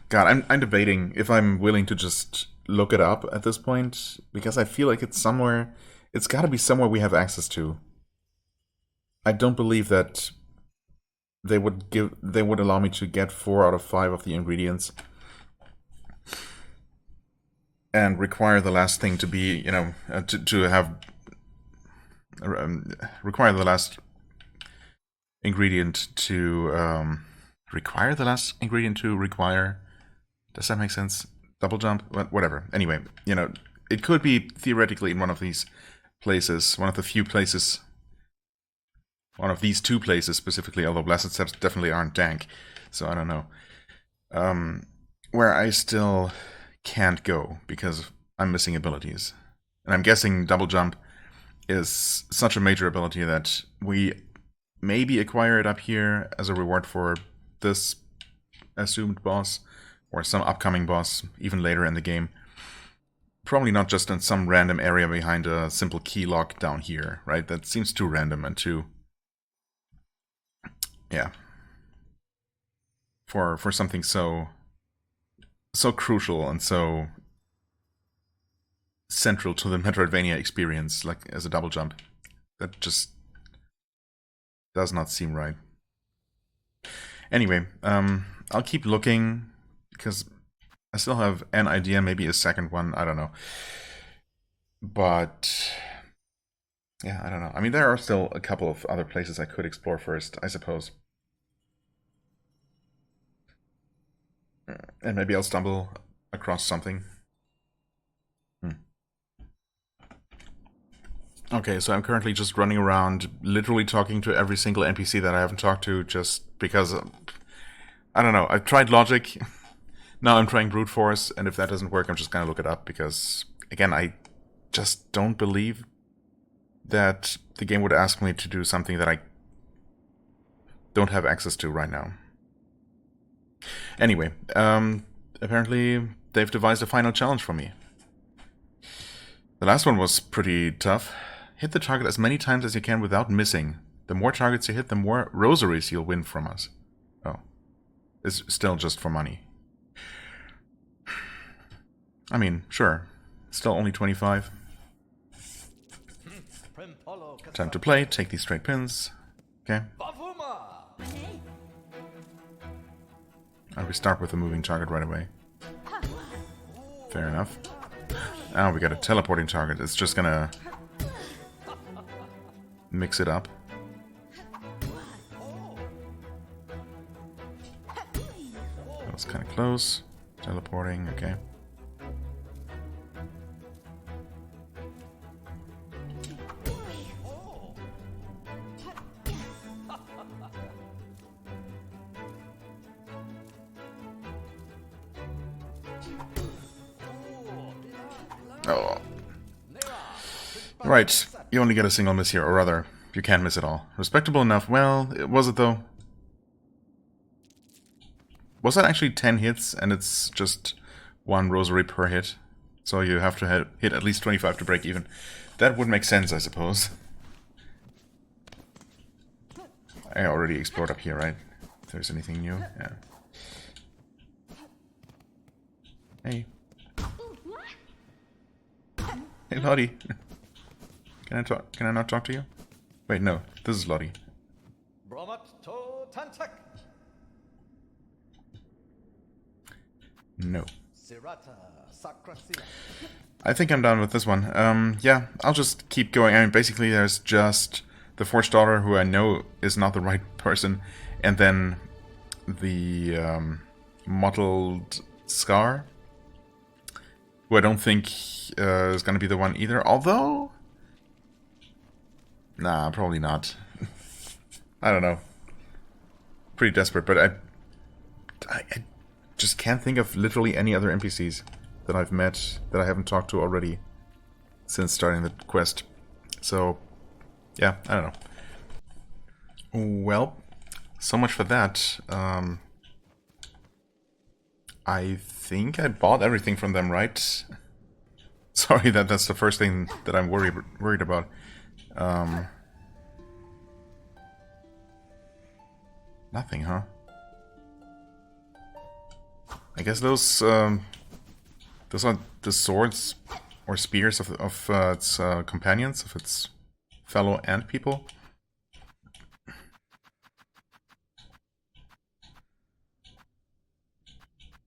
God, I'm debating if I'm willing to just look it up at this point, because I feel like it's somewhere... It's gotta be somewhere we have access to. I don't believe that they would allow me to get 4 out of 5 of the ingredients and require the last thing to be, you know, to have require the last ingredient to require the last ingredient to require. Does that make sense? Double jump, whatever. Anyway, you know, it could be theoretically in one of these places, one of the few places. One of these 2 places specifically, although Blessed Steps definitely aren't dank, so I don't know. Where I still can't go because I'm missing abilities. And I'm guessing double jump is such a major ability that we maybe acquire it up here as a reward for this assumed boss, or some upcoming boss, even later in the game. Probably not just in some random area behind a simple key lock down here, right? That seems too random and too... Yeah. For something so crucial and so central to the Metroidvania experience, like as a double jump. That just does not seem right. Anyway, I'll keep looking, because I still have an idea, maybe a second one, I don't know. But yeah, I don't know. I mean, there are still a couple of other places I could explore first, I suppose. And maybe I'll stumble across something. Okay, so I'm currently just running around, literally talking to every single NPC that I haven't talked to, just because, I don't know, I've tried logic, now I'm trying brute force, and if that doesn't work, I'm just gonna look it up, because, again, I just don't believe that the game would ask me to do something that I don't have access to right now. Anyway, apparently they've devised a final challenge for me. The last one was pretty tough. Hit the target as many times as you can without missing. The more targets you hit, the more rosaries you'll win from us. Oh. It's still just for money. I mean, sure. Still only 25. Time to play. Take these straight pins. Okay. And we start with a moving target right away. Fair enough. Now we got a teleporting target. It's just gonna mix it up. That was kind of close. Teleporting, okay. Oh. Right, you only get a single miss here, or rather, you can't miss it all. Respectable enough. Well, was it though? Was that actually 10 hits, and it's just one rosary per hit? So you have to hit at least 25 to break even. That would make sense, I suppose. I already explored up here, right? If there's anything new, yeah. Hey. Hey, Lottie. Can I not talk to you? Wait, no. This is Lottie. No. I think I'm done with this one. Yeah, I'll just keep going. I mean, basically, there's just the Forged Daughter, who I know is not the right person, and then the mottled Scar, who I don't think is going to be the one either. Although, nah, probably not. I don't know. Pretty desperate, but I just can't think of literally any other NPCs that I've met that I haven't talked to already since starting the quest. So, yeah, I don't know. Well, so much for that. I think I bought everything from them, right? Sorry, that's the first thing that I'm worried about. Nothing, huh? I guess those are the swords or spears of its companions, of its fellow ant people.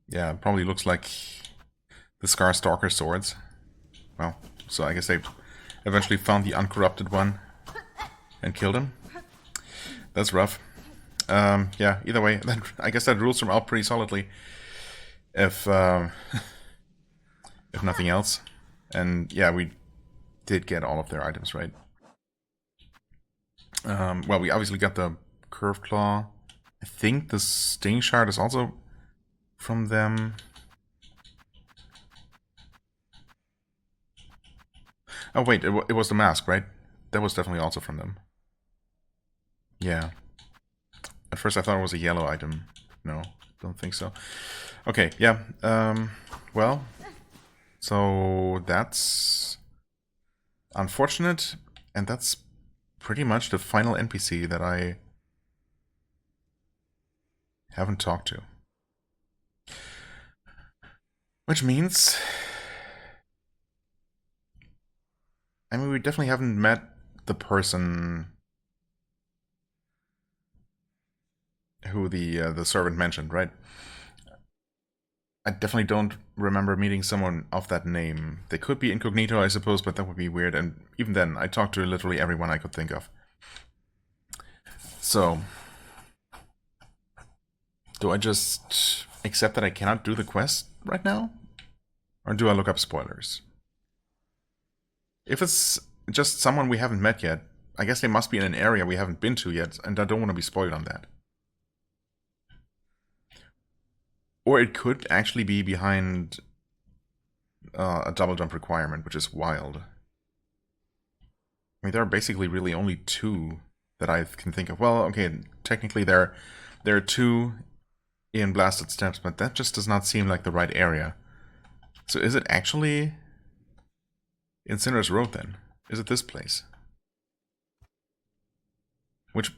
Yeah, it probably looks like the Scar Stalker swords. Well, so I guess they eventually found the uncorrupted one and killed him. That's rough. Yeah, either way, I guess that rules them out pretty solidly. If nothing else. And yeah, we did get all of their items, right? Well, we obviously got the Curved Claw. I think the Sting Shard is also from them. Oh wait, it was the mask, right? That was definitely also from them. Yeah. At first I thought it was a yellow item. No, don't think so. Okay, yeah. Well, so that's unfortunate, and that's pretty much the final NPC that I haven't talked to. Which means, I mean, we definitely haven't met the person who the servant mentioned, right? I definitely don't remember meeting someone of that name. They could be incognito, I suppose, but that would be weird. And even then, I talked to literally everyone I could think of. So, do I just accept that I cannot do the quest right now? Or do I look up spoilers? If it's just someone we haven't met yet. I guess they must be in an area we haven't been to yet, and I don't want to be spoiled on that. Or it could actually be behind a double jump requirement, which is wild. I mean, there are basically really only two that I can think of. Well, okay, technically there are two in Blasted Steps, but that just does not seem like the right area. So is it actually in Sinner's Road then? Is it this place? Which,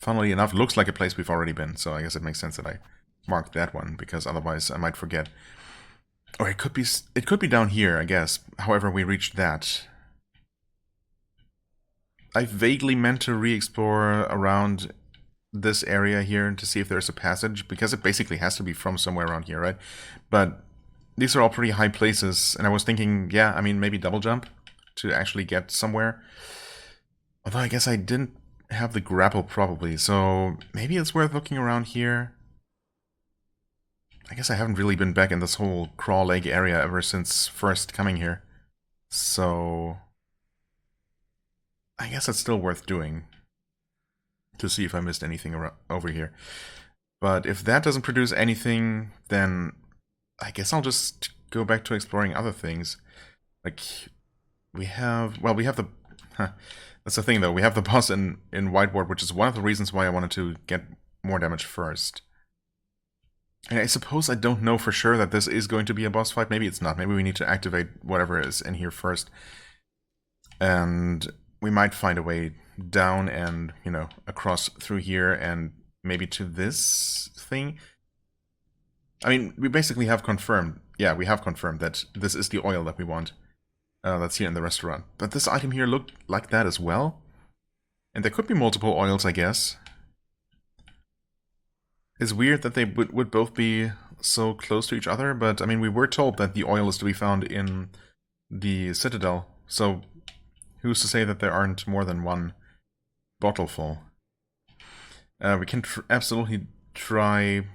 funnily enough, looks like a place we've already been, so I guess it makes sense that I marked that one, because otherwise I might forget. Or it could be down here, I guess. However, we reached that. I vaguely meant to re-explore around this area here to see if there's a passage, because it basically has to be from somewhere around here, right? But these are all pretty high places, and I was thinking, yeah, I mean, maybe double jump to actually get somewhere. Although I guess I didn't have the grapple probably, so maybe it's worth looking around here. I guess I haven't really been back in this whole crawl lake area ever since first coming here. So I guess it's still worth doing to see if I missed anything over here. But if that doesn't produce anything, then I guess I'll just go back to exploring other things. Like, we have the... That's the thing, though. We have the boss in Whiteboard, which is one of the reasons why I wanted to get more damage first. And I suppose I don't know for sure that this is going to be a boss fight. Maybe it's not. Maybe we need to activate whatever is in here first. And we might find a way down and, you know, across through here and maybe to this thing. I mean, we basically have confirmed. Yeah, we have confirmed that this is the oil that we want. That's here in the restaurant. But this item here looked like that as well. And there could be multiple oils, I guess. It's weird that they would both be so close to each other, but I mean, we were told that the oil is to be found in the Citadel, so who's to say that there aren't more than one bottle full? We can absolutely try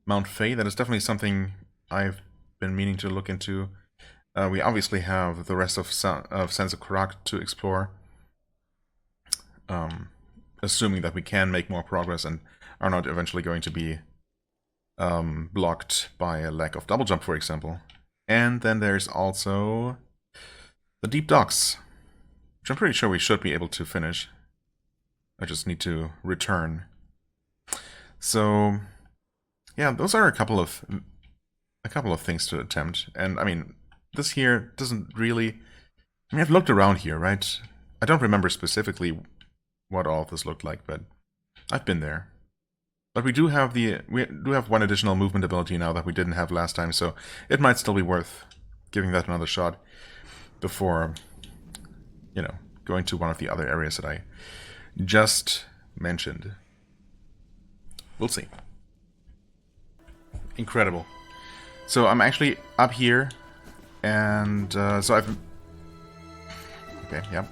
Mount Fay. That is definitely something I've been meaning to look into. We obviously have the rest of Sands of Karak to explore, assuming that we can make more progress and are not eventually going to be blocked by a lack of double jump, for example. And then there's also the Deep Docks, which I'm pretty sure we should be able to finish. I just need to return. So, yeah, those are a couple of things to attempt. And I mean, this here doesn't really... I mean, I've looked around here, right? I don't remember specifically what all of this looked like, but I've been there. But we do have one additional movement ability now that we didn't have last time, so it might still be worth giving that another shot before, you know, going to one of the other areas that I just mentioned. We'll see. Incredible. So I'm actually up here, and so I've... Okay, yeah.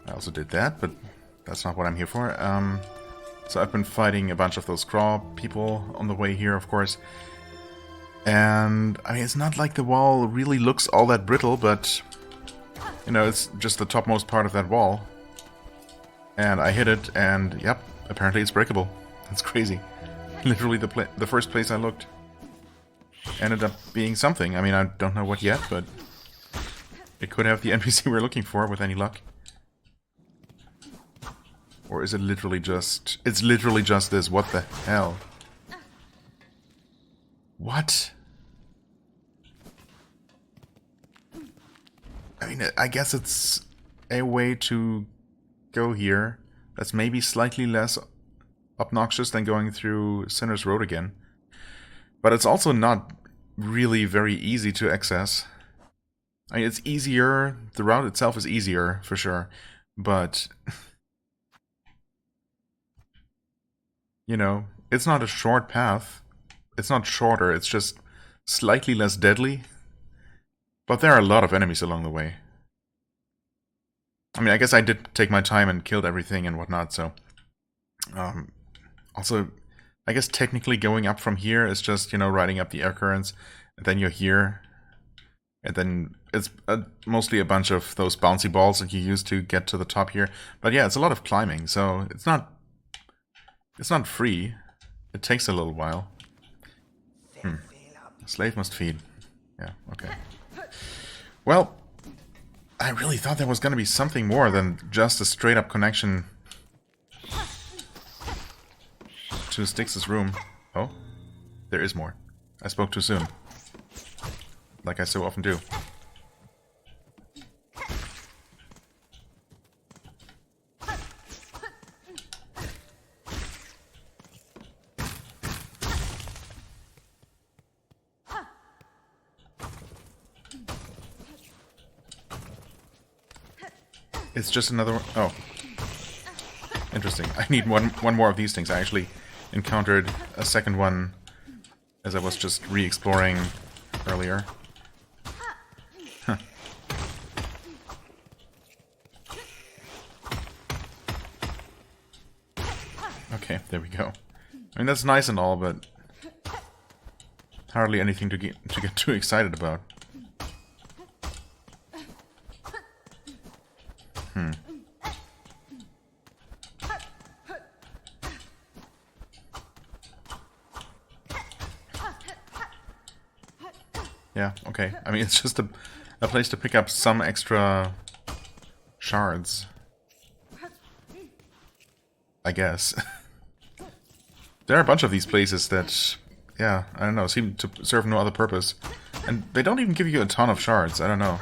I also did that, but that's not what I'm here for. So I've been fighting a bunch of those crawl people on the way here, of course. And, I mean, it's not like the wall really looks all that brittle, but, you know, it's just the topmost part of that wall. And I hit it, and, yep, apparently it's breakable. That's crazy. Literally the first place I looked ended up being something. I mean, I don't know what yet, but it could have the NPC we're looking for with any luck. Or is it literally just... It's literally just this. What the hell? What? I mean, I guess it's a way to go here that's maybe slightly less obnoxious than going through Sinner's Road again. But it's also not really very easy to access. I mean, it's easier. The route itself is easier, for sure. But... you know, it's not a short path. It's not shorter, it's just slightly less deadly. But there are a lot of enemies along the way. I mean, I guess I did take my time and killed everything and whatnot, so... also, I guess technically going up from here is just, you know, riding up the air currents, and then you're here. And then it's mostly a bunch of those bouncy balls that you use to get to the top here. But yeah, it's a lot of climbing, so it's not free. It takes a little while. Slave must feed. Yeah, okay. Well, I really thought there was going to be something more than just a straight up connection to Styx's room. Oh, there is more. I spoke too soon. Like I so often do. It's just another one. Oh. Interesting. I need one more of these things. I actually encountered a second one as I was just re-exploring earlier. Huh. Okay, there we go. I mean, that's nice and all, but hardly anything to get too excited about. Yeah, okay. I mean, it's just a place to pick up some extra shards. I guess. There are a bunch of these places that, yeah, I don't know, seem to serve no other purpose. And they don't even give you a ton of shards, I don't know.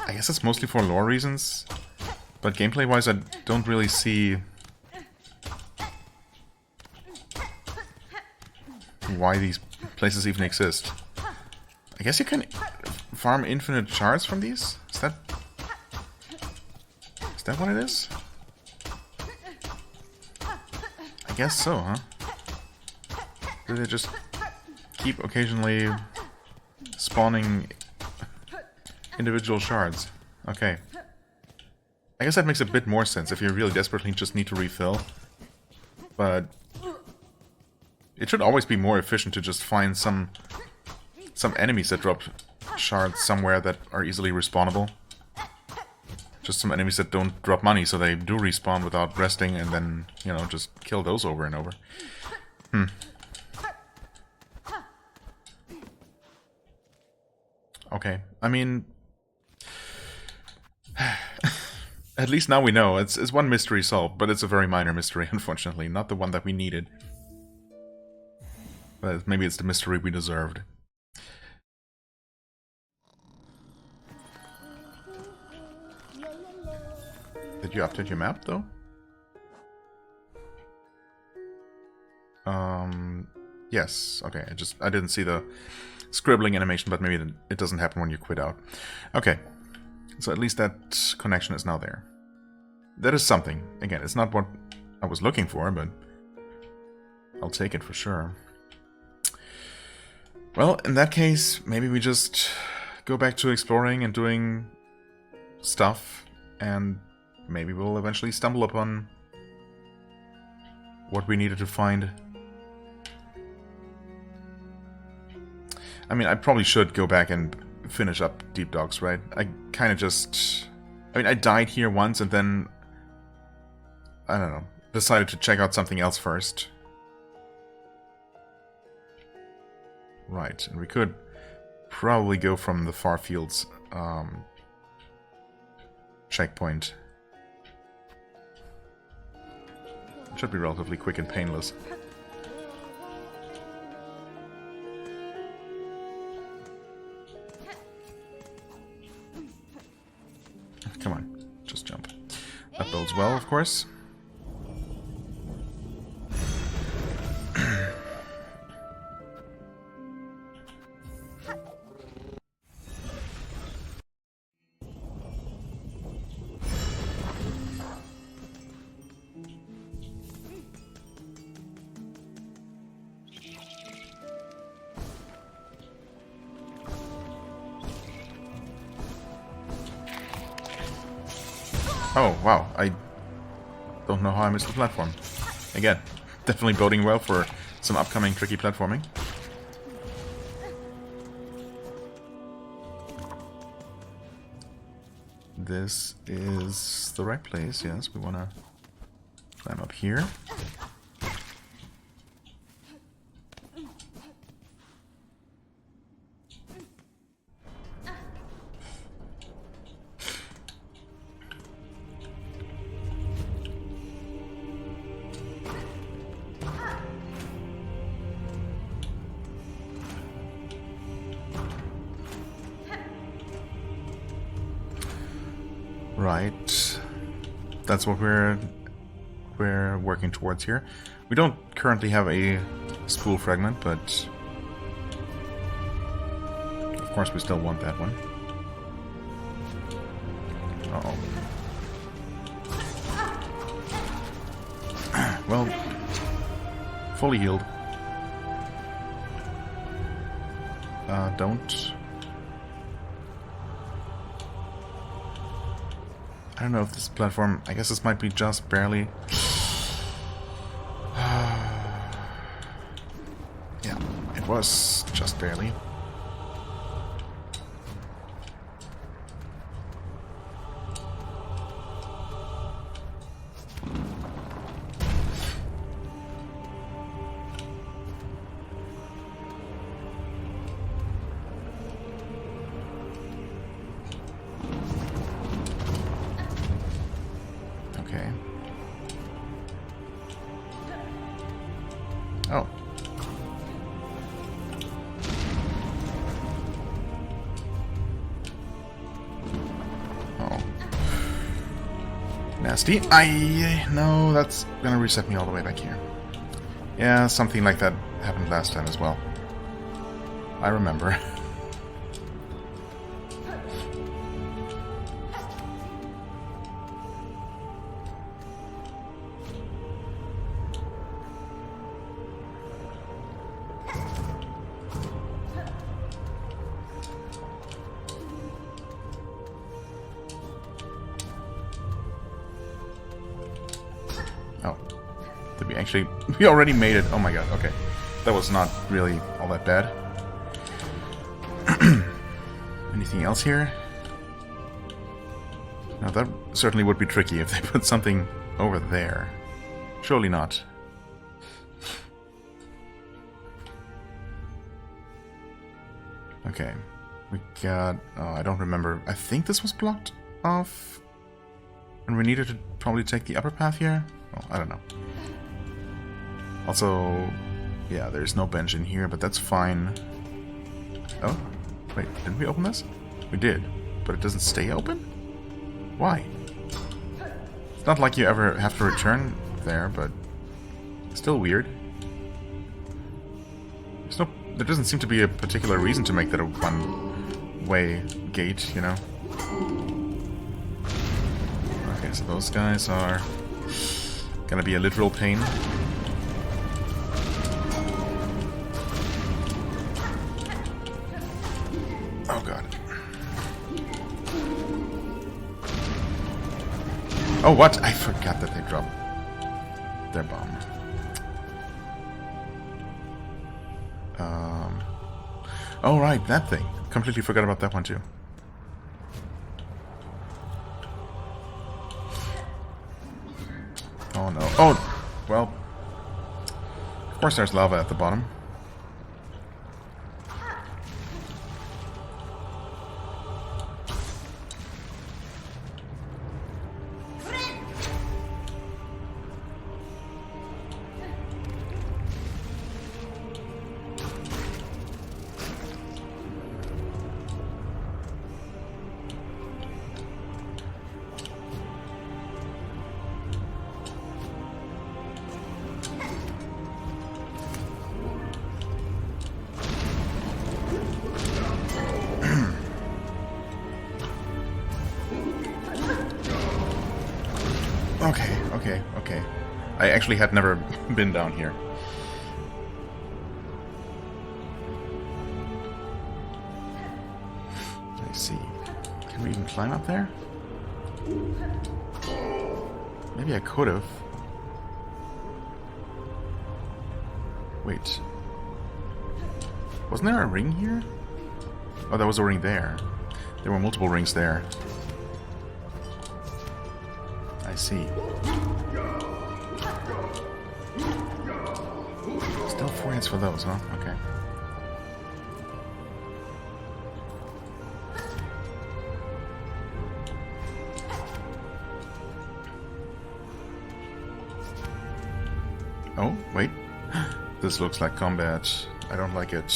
I guess it's mostly for lore reasons. But gameplay-wise, I don't really see why these places even exist. I guess you can farm infinite shards from these? Is that what it is? I guess so, huh? Do they just keep occasionally spawning individual shards? Okay. I guess that makes a bit more sense if you really desperately just need to refill. But it should always be more efficient to just find some enemies that drop shards somewhere that are easily respawnable. Just some enemies that don't drop money, so they do respawn without resting, and then, you know, just kill those over and over. Okay, I mean... At least now we know. It's one mystery solved, but it's a very minor mystery, unfortunately. Not the one that we needed. But maybe it's the mystery we deserved. Did you update your map, though? Yes. Okay, I didn't see the scribbling animation, but maybe it doesn't happen when you quit out. Okay. So at least that connection is now there. That is something. Again, it's not what I was looking for, but I'll take it for sure. Well, in that case, maybe we just go back to exploring and doing stuff, and maybe we'll eventually stumble upon what we needed to find. I mean, I probably should go back and finish up Deep Dogs, right? I kind of just... I mean, I died here once and then... I don't know. Decided to check out something else first. Right, and we could probably go from the far fields checkpoint. It should be relatively quick and painless. Come on, just jump. That bodes well, of course. Oh, wow. I don't know how I missed the platform. Again, definitely boding well for some upcoming tricky platforming. this is the right place. Yes, we want to climb up here. Right, that's what we're working towards here. We don't currently have a spool fragment, but of course we still want that one. Uh-oh. Well, fully healed. Don't. I don't know if this platform... I guess this might be just barely... Yeah, it was just barely. Oh. Oh. Nasty. No, that's gonna reset me all the way back here. Yeah, something like that happened last time as well. I remember. We already made it. Oh my god, okay. That was not really all that bad. Anything else here? Now that certainly would be tricky if they put something over there. Surely not. Okay. We got... Oh, I don't remember. I think this was blocked off. And we needed to probably take the upper path here? Oh, I don't know. Also, yeah, there's no bench in here, but that's fine. Oh, wait, didn't we open this? We did, but it doesn't stay open? Why? It's not like you ever have to return there, but still weird. There doesn't seem to be a particular reason to make that a one-way gate, you know? Okay, so those guys are gonna be a literal pain. Oh god. Oh, what? I forgot that they dropped their bomb. Oh right, that thing. Completely forgot about that one too. Oh no. Oh! Well... Of course there's lava at the bottom. Okay. I actually had never been down here. I see. Can we even climb up there? Maybe I could have. Wait. Wasn't there a ring here? Oh, there was a ring there. There were multiple rings there. see. Still 4 hits for those, huh? Okay. Oh, wait. This looks like combat. I don't like it.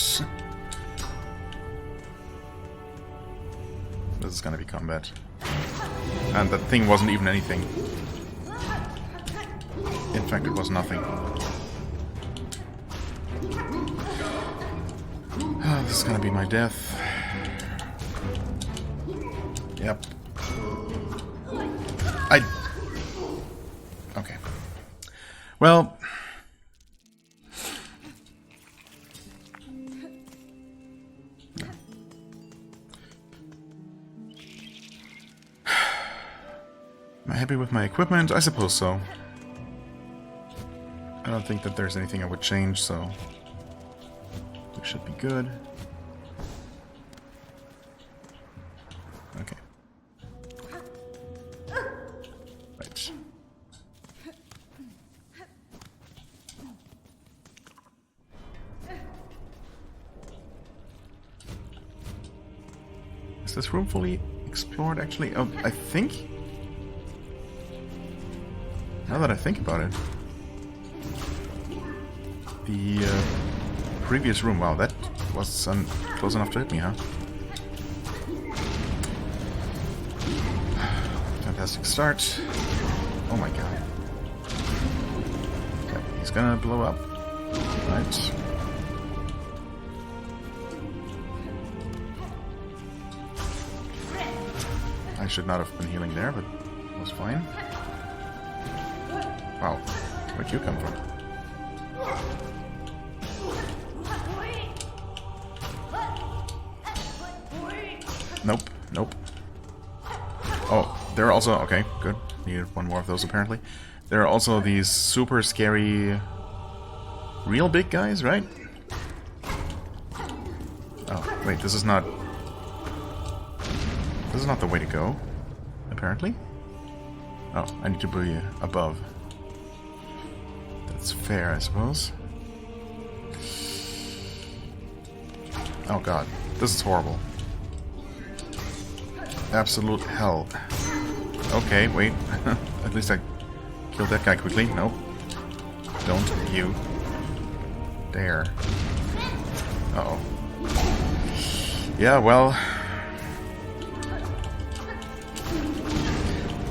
This is gonna be combat. And that thing wasn't even anything. In fact, it was nothing. This is gonna be my death. Yep. Okay. Well... Am I happy with my equipment? I suppose so. I don't think that there's anything I would change, so... we should be good. Okay. Right. Is this room fully explored, actually? Oh, I think... now that I think about it. The previous room, wow, that was close enough to hit me, huh? Fantastic start. Oh my god. Okay, he's gonna blow up. Right. I should not have been healing there, but it was fine. Wow, where'd you come from? Nope, nope. Oh, there are also... okay, good. Needed one more of those, apparently. There are also these super scary... real big guys, right? Oh, wait, this is not... this is not the way to go, apparently. Oh, I need to be above. That's fair, I suppose. Oh god, this is horrible. Absolute hell. Okay, wait. At least I killed that guy quickly. Nope. Don't you dare. Uh-oh. Yeah, well...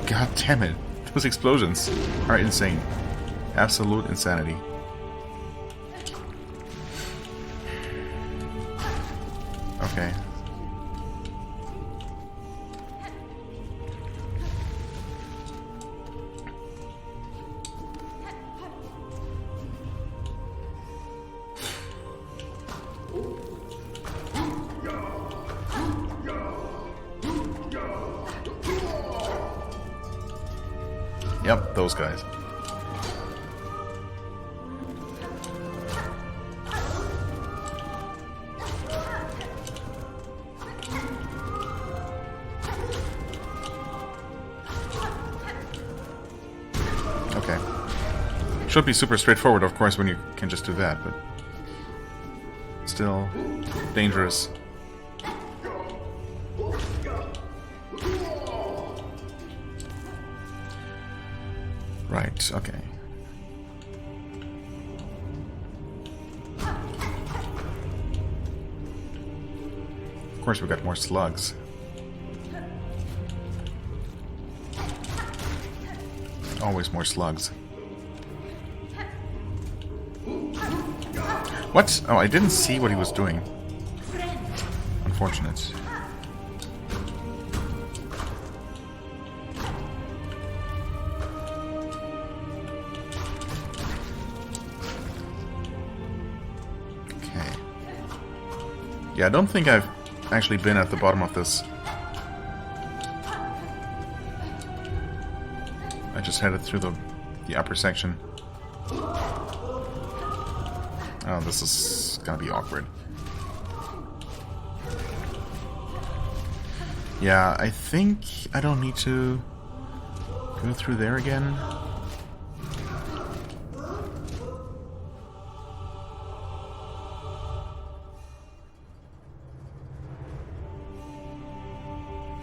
god damn it. Those explosions are insane. Absolute insanity. Okay. Yep, those guys. Okay. Should be super straightforward, of course, when you can just do that, but... still... dangerous. Right, okay. Of course we got more slugs. Always more slugs. What? Oh, I didn't see what he was doing. Unfortunate. Yeah, I don't think I've actually been at the bottom of this. I just headed through the upper section. Oh, this is gonna be awkward. Yeah, I think I don't need to Go through there again.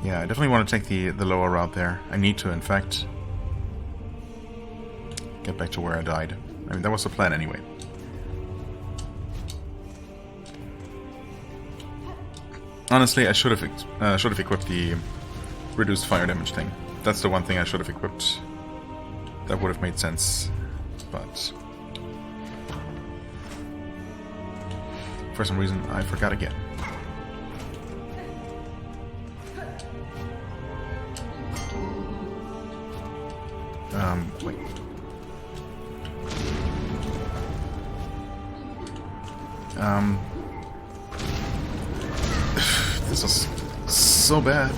Yeah, I definitely want to take the lower route there. I need to, in fact, get back to where I died. I mean, that was the plan anyway. Honestly, I should have equipped the reduced fire damage thing. That's the one thing I should have equipped. That would have made sense, but for some reason I forgot again. Wait. This is so bad.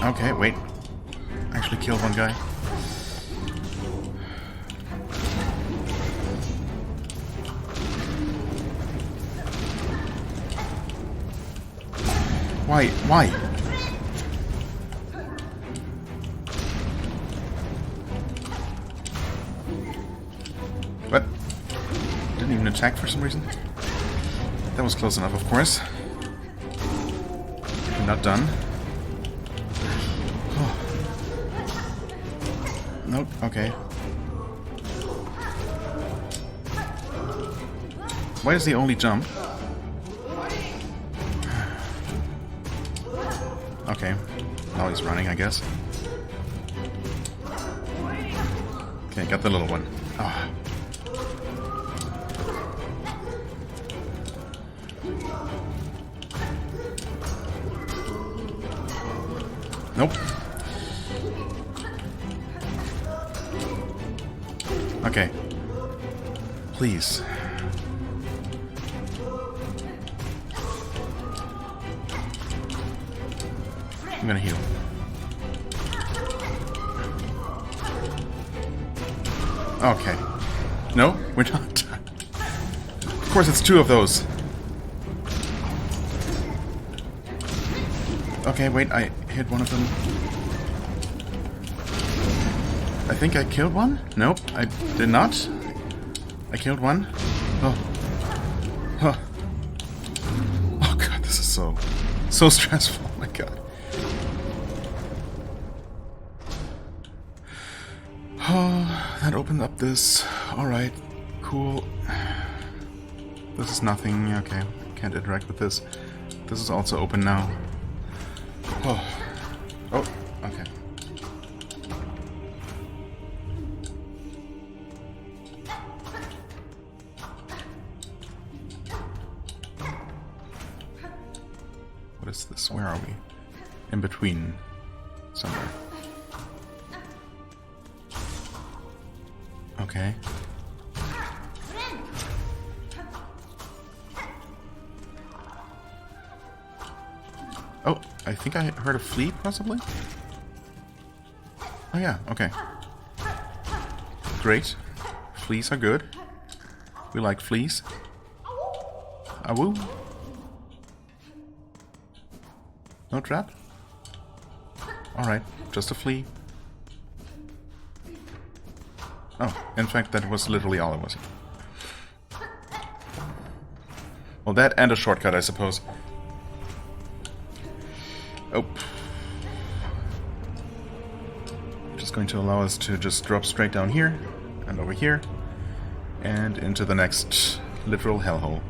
Okay, wait. Actually killed one guy. Why? Why? What? Didn't even attack for some reason? That was close enough, of course. Not done. Nope, okay. Why does he only jump? Okay. Now he's running, I guess. Okay, got the little one. Ah. Nope. Okay. Please. I'm gonna heal. Okay. No, we're not. Of course, it's two of those. Okay, wait, I hit one of them. I think I killed one? Nope, I did not. I killed one. Oh. Huh. Oh god, this is so stressful. Oh my god. Oh, that opened up this. Alright, cool. This is nothing. Okay, can't interact with this. This is also open now. Oh. Oh, okay. What is this? Where are we? In between. Somewhere. Okay. Oh, I think I heard a flea, possibly? Oh yeah, okay. Great. Fleas are good. We like fleas. Awoo. No trap? Alright, just a flea. Oh, in fact, that was literally all it was. Well, that and a shortcut, I suppose. Oh. Just going to allow us to just drop straight down here, and over here, and into the next literal hellhole.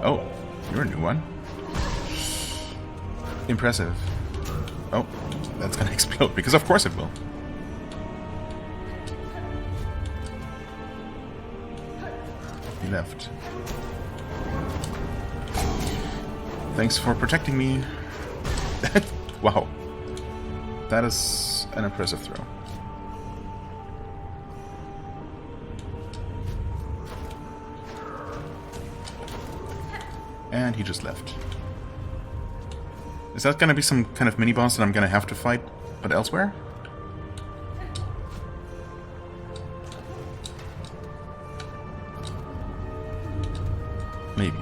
Oh, you're a new one. Impressive. Oh, that's gonna explode, because of course it will. He left. Thanks for protecting me. Wow. That is an impressive throw. And he just left. Is that gonna be some kind of mini-boss that I'm gonna have to fight, but elsewhere? Maybe.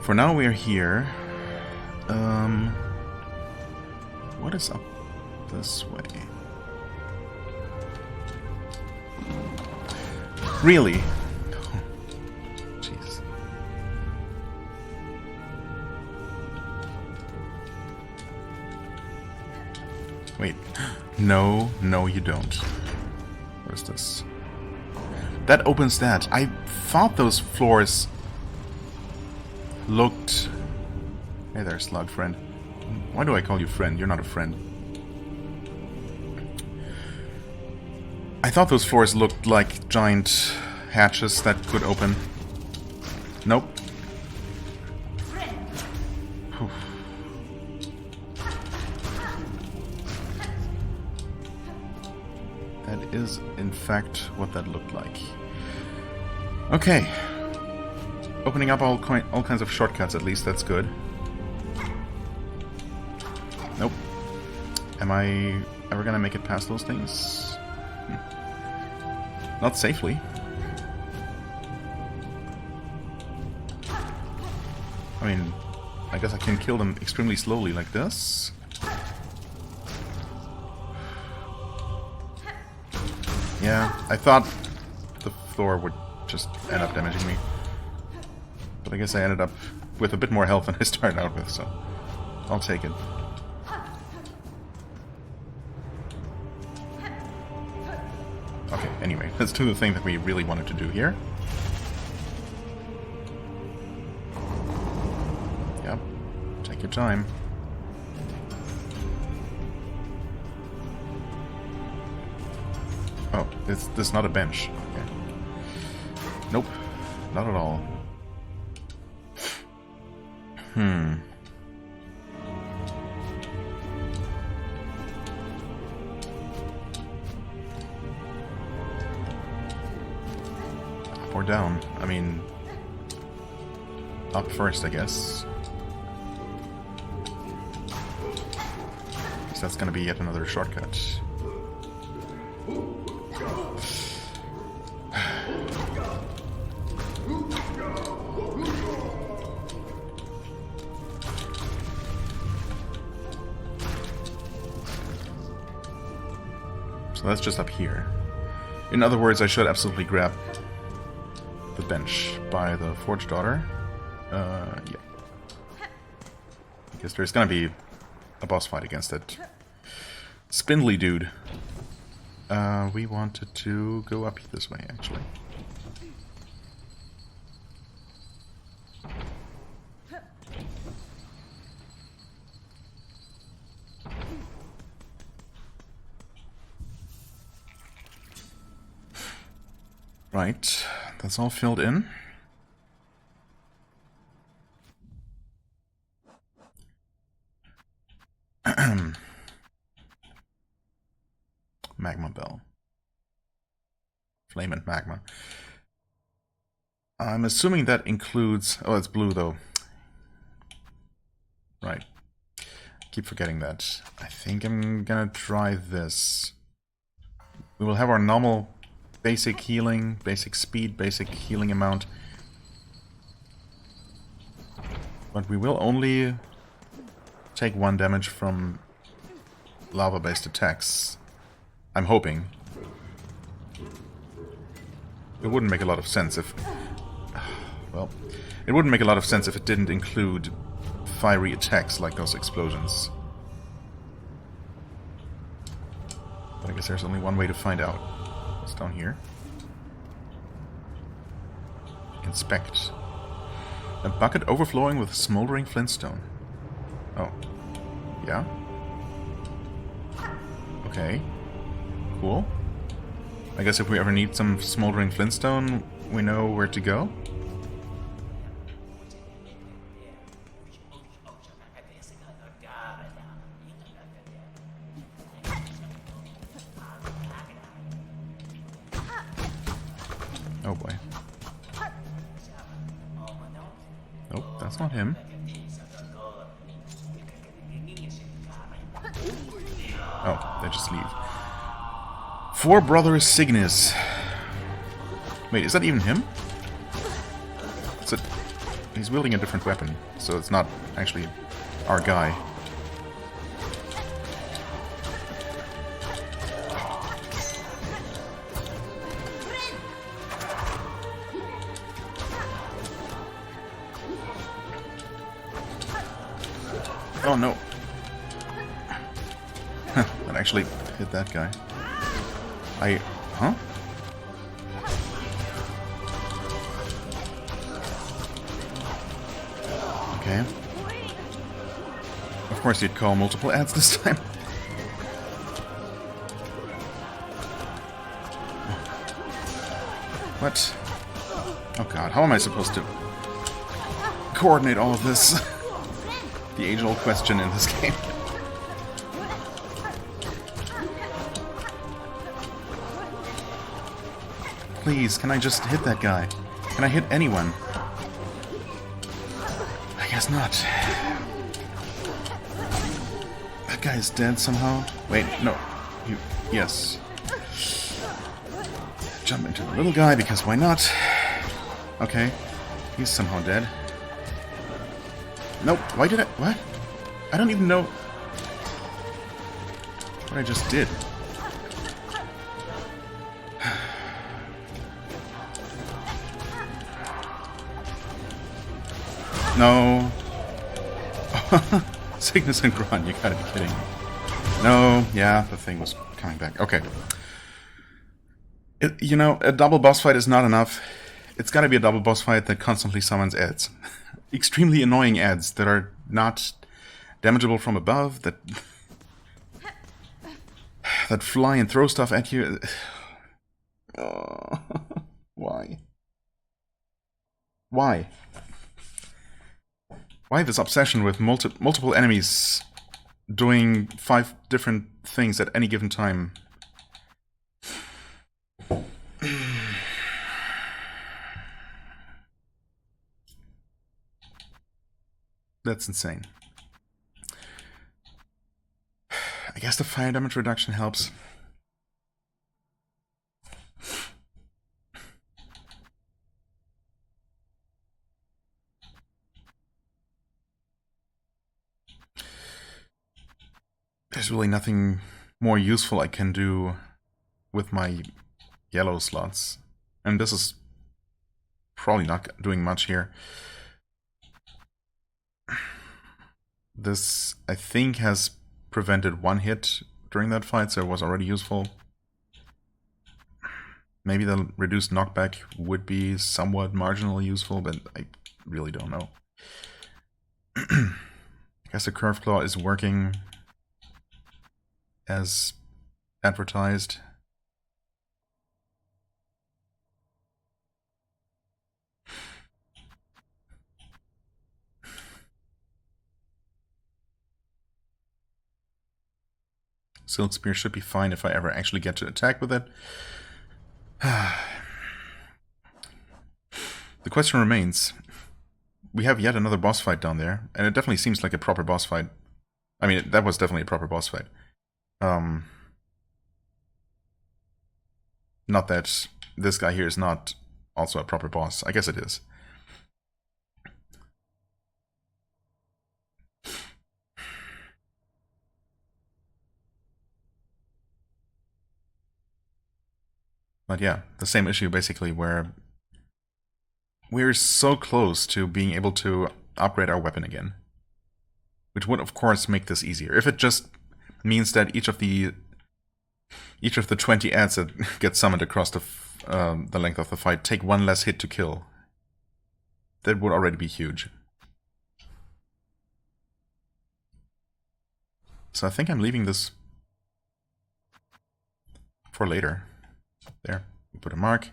For now we're here. What is up this way? Really? Oh, jeez. Wait. No, you don't. What is this? That opens that. I thought those floors looked... Hey there, slug friend. Why do I call you friend? You're not a friend. I thought those floors looked like giant hatches that could open. Nope. Whew. That is, in fact, what that looked like. Okay. Opening up all kinds of shortcuts, at least, that's good. Nope. Am I ever gonna make it past those things? Not safely. I mean, I guess I can kill them extremely slowly like this. Yeah, I thought the floor would just end up damaging me. But I guess I ended up with a bit more health than I started out with, so I'll take it. Okay, anyway, let's do the thing that we really wanted to do here. Yep, take your time. Oh, this is not a bench. Okay. Nope, not at all. Up or down? I mean, up first, I guess. So that's gonna be yet another shortcut. So that's just up here. In other words, I should absolutely grab the bench by the Forge Daughter. Yeah. Because there's gonna be a boss fight against that spindly dude. We wanted to go up this way, actually. Right, that's all filled in. Magma bell. Flame and magma. I'm assuming that includes... Oh, it's blue, though. Right. Keep forgetting that. I think I'm gonna try this. We will have our normal basic healing, basic speed, basic healing amount. But we will only take 1 damage from lava-based attacks. I'm hoping. It wouldn't make a lot of sense if... Well, it wouldn't make a lot of sense if it didn't include fiery attacks like those explosions. But I guess there's only one way to find out. What's down here? Inspect. A bucket overflowing with smoldering flintstone. Oh. Yeah? Okay. Cool. I guess if we ever need some smoldering flintstone, we know where to go. Oh boy. That's not him. Oh, they just leave. Four Brothers Cygnus. Wait, is that even him? Is it... He's wielding a different weapon, so it's not actually our guy. Oh no. That actually hit that guy. Huh? Okay. Of course you'd call multiple ads this time. What? Oh god, how am I supposed to coordinate all of this? The age-old question in this game. Please, can I just hit that guy? Can I hit anyone? I guess not. That guy is dead somehow. Wait, no. Yes. Jump into the little guy, because why not? Okay. He's somehow dead. Nope. Why did I... What? I don't even know what I just did. No. Cygnus and Grun, you gotta be kidding me. No, yeah, the thing was coming back. Okay. You know, a double boss fight is not enough. It's gotta be a double boss fight that constantly summons ads. Extremely annoying ads that are not damageable from above, that fly and throw stuff at you. Oh, why? Why? Why this obsession with multiple enemies doing 5 different things at any given time? That's insane. I guess the fire damage reduction helps. There's really nothing more useful I can do with my yellow slots. And this is probably not doing much here. This, I think, has prevented 1 hit during that fight, so it was already useful. Maybe the reduced knockback would be somewhat marginally useful, but I really don't know. I guess the Curved Claw is working as advertised. Silk Spear should be fine if I ever actually get to attack with it. The question remains, we have yet another boss fight down there, and it definitely seems like a proper boss fight. I mean, that was definitely a proper boss fight. Not that this guy here is not also a proper boss. I guess it is. But yeah, the same issue basically, where we're so close to being able to upgrade our weapon again. Which would of course make this easier. If it just means that each of the 20 ads that get summoned across the length of the fight take 1 less hit to kill, that would already be huge. So I think I'm leaving this for later. There, we put a mark.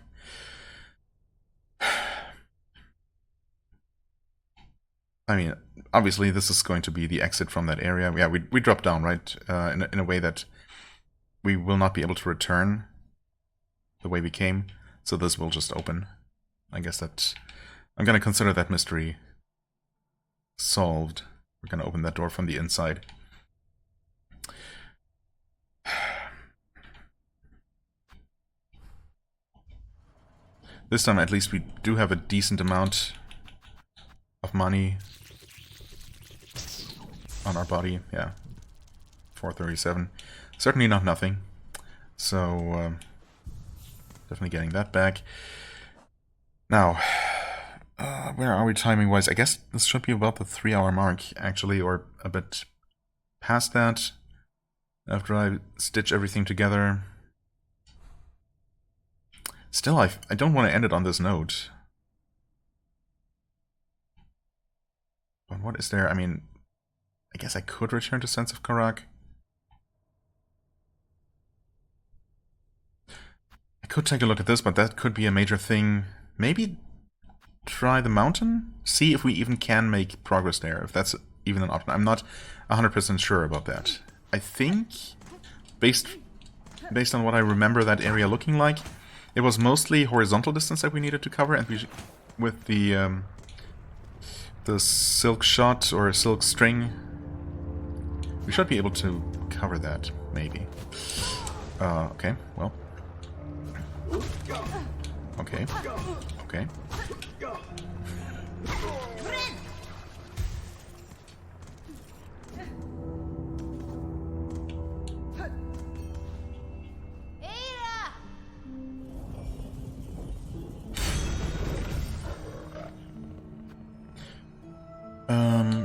I mean, obviously this is going to be the exit from that area. Yeah, we drop down, right? In a way that we will not be able to return the way we came. So this will just open. I guess that I'm gonna consider that mystery solved. We're gonna open that door from the inside. This time at least we do have a decent amount of money on our body. Yeah, 437. Certainly not nothing. So definitely getting that back. Now, where are we timing-wise? I guess this should be about the 3-hour mark, actually, or a bit past that. After I stitch everything together. Still, I don't want to end it on this note. But what is there? I mean, I guess I could return to Sense of Karak. I could take a look at this, but that could be a major thing. Maybe try the mountain? See if we even can make progress there, if that's even an option. I'm not 100% sure about that. I think, based on what I remember that area looking like, it was mostly horizontal distance that we needed to cover, and we with the silk shot or silk string, we should be able to cover that, maybe. Okay, well. Okay. Okay.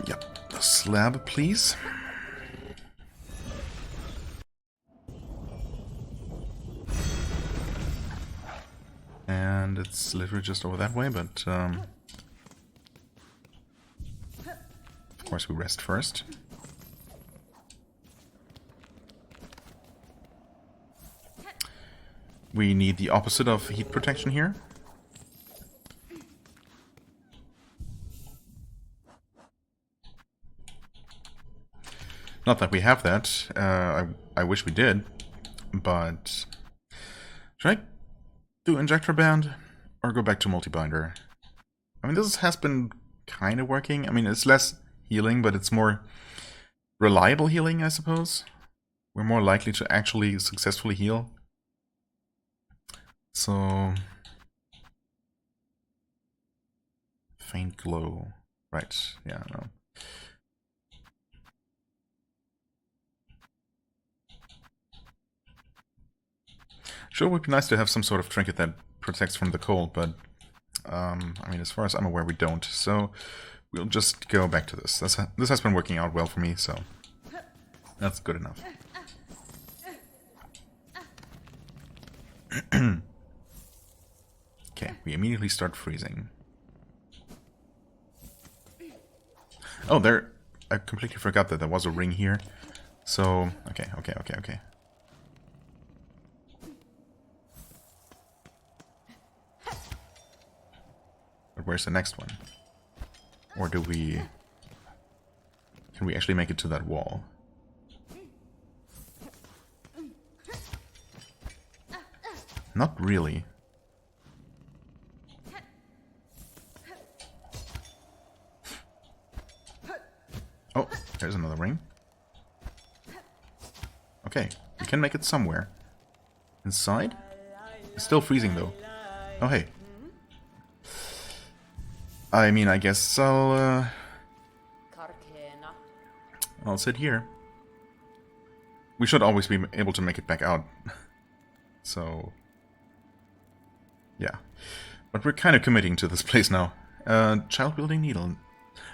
Yep. The slab, please. And it's literally just over that way, but of course we rest first. We need the opposite of heat protection here. Not that we have that. I wish we did, but should I do injector band or go back to multi-binder? I mean, this has been kind of working. I mean, it's less healing, but it's more reliable healing, I suppose. We're more likely to actually successfully heal. So, faint glow. Right, yeah, no. Sure, it would be nice to have some sort of trinket that protects from the cold, but I mean, as far as I'm aware, we don't. So we'll just go back to this. This has been working out well for me, so that's good enough. Okay, we immediately start freezing. Oh, there! I completely forgot that there was a ring here. So, okay. But where's the next one? Or do we... Can we actually make it to that wall? Not really. Oh, there's another ring. Okay, we can make it somewhere. Inside? It's still freezing though. Oh hey. I mean, I guess I'll sit here. We should always be able to make it back out. So, yeah. But we're kind of committing to this place now. Child-building needle.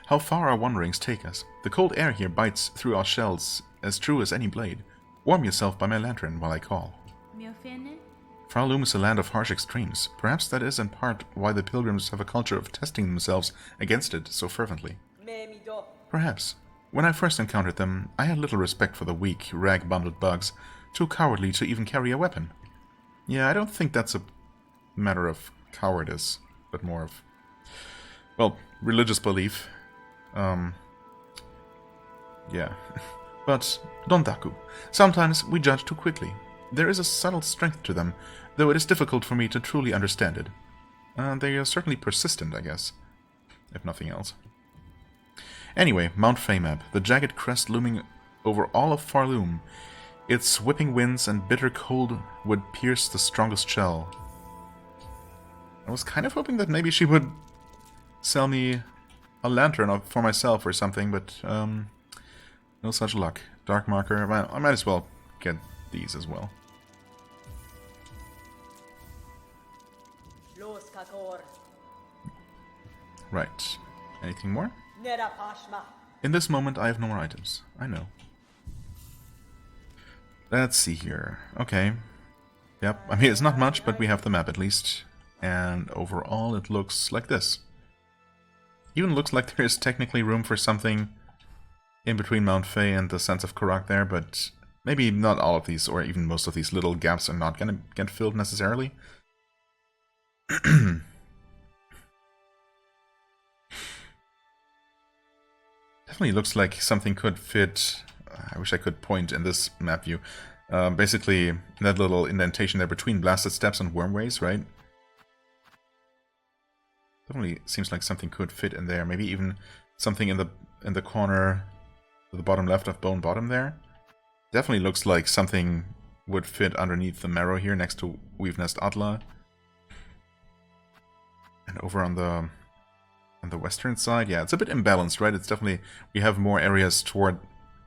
How far our wanderings take us. The cold air here bites through our shells as true as any blade. Warm yourself by my lantern while I call. Fralum is a land of harsh extremes. Perhaps that is in part why the pilgrims have a culture of testing themselves against it so fervently. Perhaps. When I first encountered them, I had little respect for the weak, rag-bundled bugs, too cowardly to even carry a weapon. Yeah, I don't think that's a matter of cowardice, but more of, well, religious belief. Yeah. But, Dondaku, sometimes we judge too quickly. There is a subtle strength to them, though it is difficult for me to truly understand it. They are certainly persistent, I guess, if nothing else. Anyway, Mount Fay map. The jagged crest looming over all of Farloom. Its whipping winds and bitter cold would pierce the strongest shell. I was kind of hoping that maybe she would sell me a lantern for myself or something, but no such luck. Dark marker. Well, I might as well get these as well. Right. Anything more? In this moment, I have no more items. I know. Let's see here. Okay. Yep. I mean, it's not much, but we have the map at least. And overall, it looks like this. Even looks like there is technically room for something in between Mount Fay and the Sense of Karak there, but maybe not all of these, or even most of these little gaps are not going to get filled necessarily. Definitely looks like something could fit. I wish I could point in this map view. Basically, that little indentation there between Blasted Steps and Wormways, right? Definitely seems like something could fit in there. Maybe even something in the corner, to the bottom left of Bone Bottom there. Definitely looks like something would fit underneath the Marrow here, next to Weave Nest Atla. And over on the western side, yeah, it's a bit imbalanced, right? It's definitely, we have more areas toward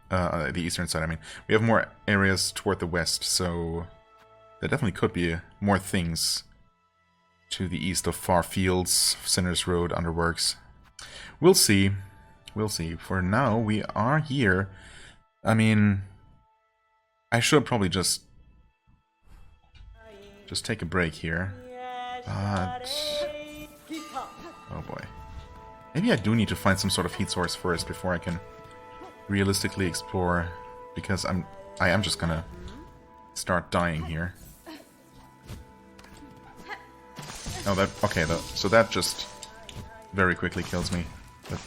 the eastern side. I mean, we have more areas toward the west, so there definitely could be more things to the east of Far Fields, Sinner's Road, Underworks. We'll see. We'll see. For now, we are here. I mean, I should probably just take a break here. But oh boy. Maybe I do need to find some sort of heat source first before I can realistically explore, because I am just gonna start dying here. Oh, so that just very quickly kills me. That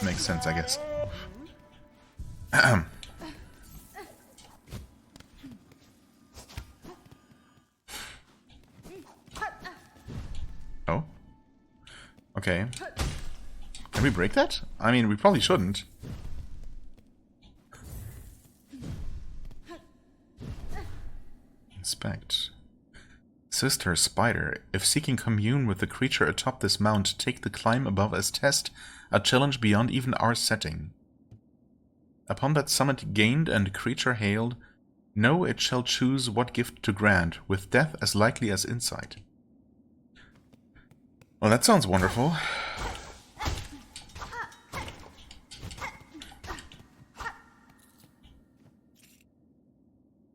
makes sense, I guess. Oh. Okay. Can we break that? I mean, we probably shouldn't. Inspect. Sister Spider, if seeking commune with the creature atop this mount, take the climb above as test, a challenge beyond even our setting. Upon that summit gained and creature hailed, know it shall choose what gift to grant, with death as likely as insight. Well, that sounds wonderful.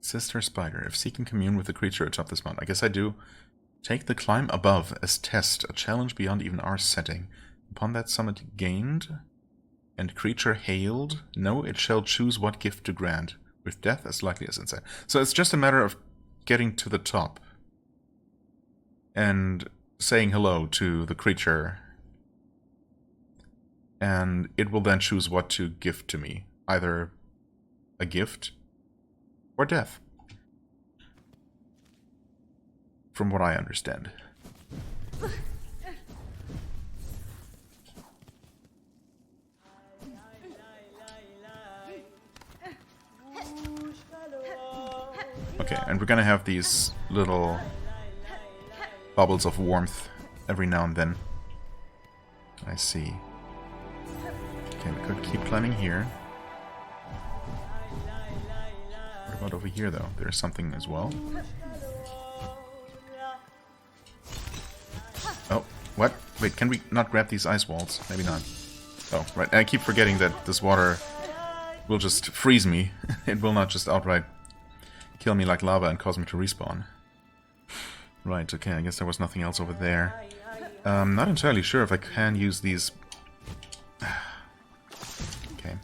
Sister Spider, if seeking commune with the creature atop this mount. I guess I do. Take the climb above as test, a challenge beyond even our setting. Upon that summit gained, and creature hailed, know it shall choose what gift to grant, with death as likely as insight. So it's just a matter of getting to the top and saying hello to the creature, and it will then choose what to gift to me. Either a gift or death. From what I understand. Okay, and we're gonna have these little bubbles of warmth every now and then. I see. Okay, we could keep climbing here. What about over here, though? There's something as well. Oh, what? Wait, can we not grab these ice walls? Maybe not. Oh, right. I keep forgetting that this water will just freeze me. It will not just outright kill me like lava and cause me to respawn. Right, okay, I guess there was nothing else over there. Not entirely sure if I can use these... Okay.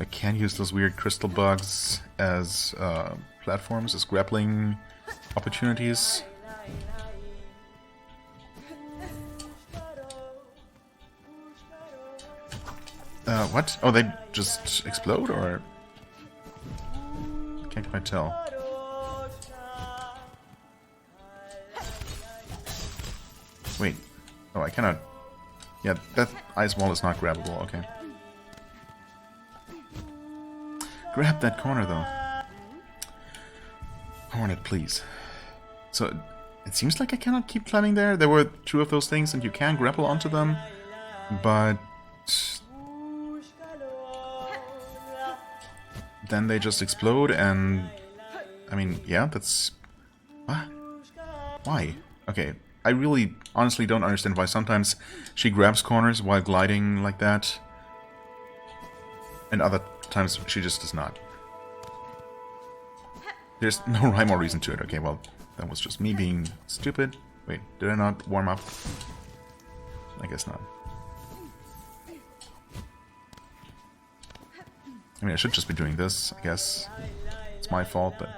I can use those weird crystal bugs as platforms, as grappling opportunities. What? Oh, they just explode, or...? Can't quite tell. Wait. Oh, I cannot... Yeah, that ice wall is not grabbable, okay. Grab that corner, though. Hornet, please. So, it seems like I cannot keep climbing there. There were 2 of those things, and you can grapple onto them, but then they just explode, and I mean, yeah, that's... What? Why? Okay, I really honestly don't understand why sometimes she grabs corners while gliding like that, and other times she just does not. There's no rhyme or reason to it. Okay, well, that was just me being stupid. Wait, did I not warm up? I guess not. I mean, I should just be doing this, I guess. It's my fault, but...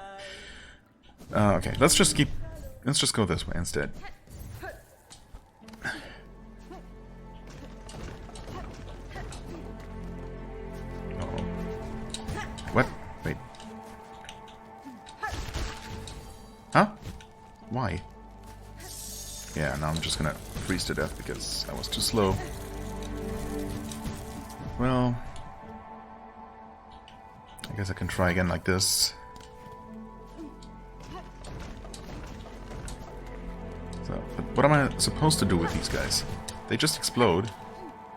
okay, let's just go this way instead. Uh-oh. What? Wait. Huh? Why? Yeah, now I'm just gonna freeze to death because I was too slow. Well... I guess I can try again like this. So, but what am I supposed to do with these guys? They just explode.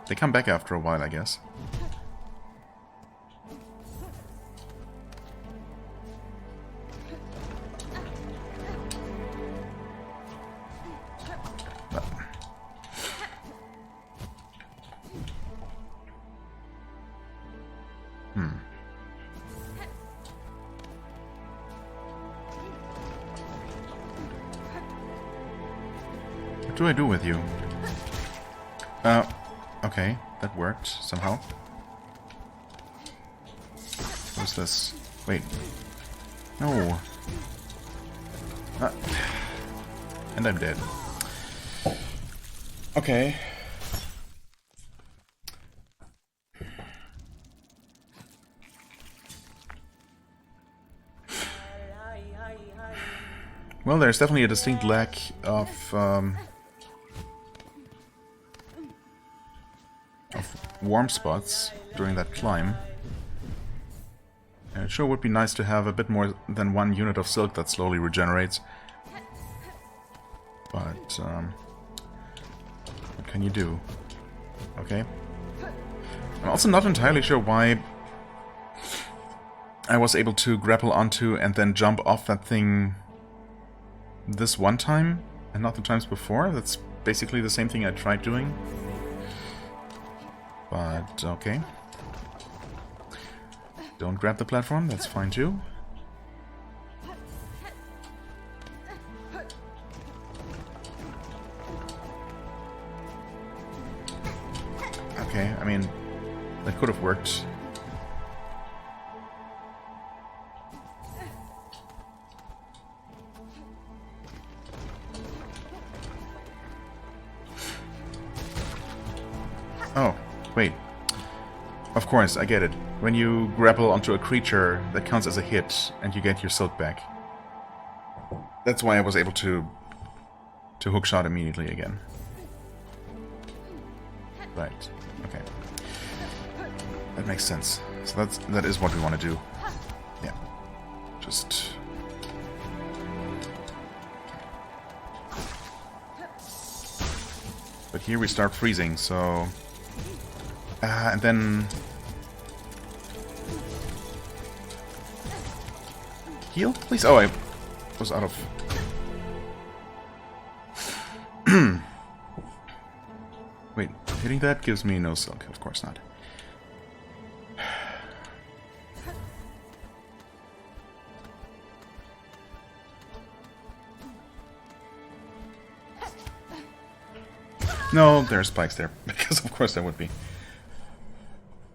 They come back after a while, I guess. No. What do I do with you? Okay, that worked somehow. What's this? Wait. No. And I'm dead. Okay. Well, there's definitely a distinct lack of warm spots during that climb. And it sure would be nice to have a bit more than 1 unit of silk that slowly regenerates. But, what can you do? Okay. I'm also not entirely sure why I was able to grapple onto and then jump off that thing this one time and not the times before. That's basically the same thing I tried doing. But, okay. Don't grab the platform, that's fine too. Okay, I mean, that could have worked. Oh, wait. Of course, I get it. When you grapple onto a creature, that counts as a hit, and you get your silk back. That's why I was able to hookshot immediately again. Right. Okay. That makes sense. So that is what we want to do. Yeah. Just... But here we start freezing, so... and then... Heal, please? Oh, I was out of... Wait, hitting that gives me no silk. Of course not. No, there are spikes there, because of course there would be.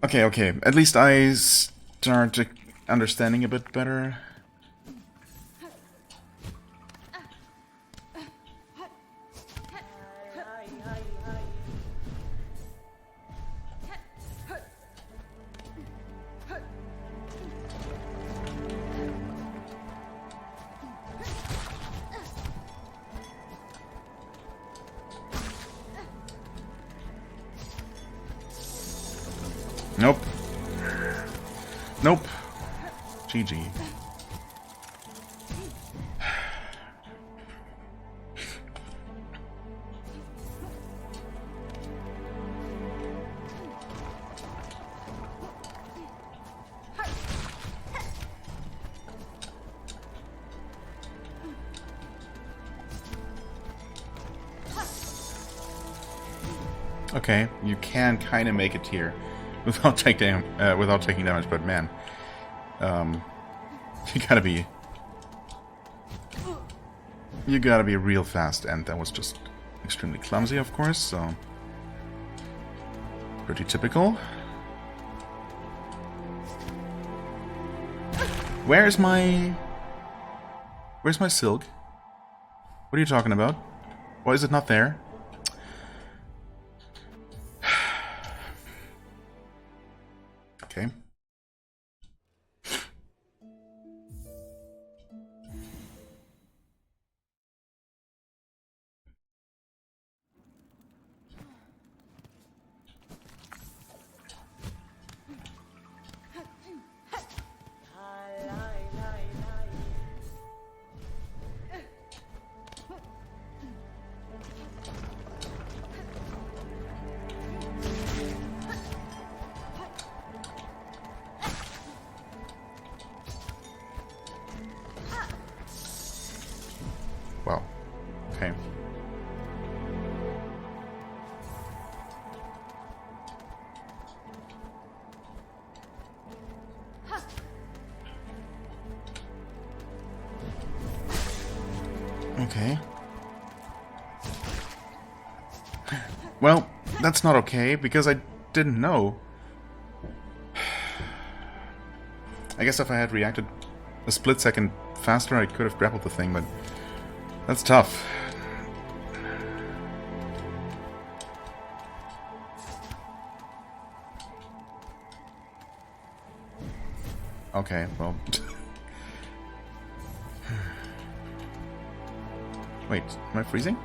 Okay, okay. At least I start understanding a bit better. Nope. Nope. GG. Okay, you can kind of make it here without taking damage, but man, you gotta be real fast, and that was just extremely clumsy, of course. So pretty typical. Where's my silk? What are you talking about? Why is it not there? Okay. Well, okay. Okay. Well, that's not okay, because I didn't know. I guess if I had reacted a split second faster, I could have grappled the thing, but that's tough. Okay, well... Wait, am I freezing?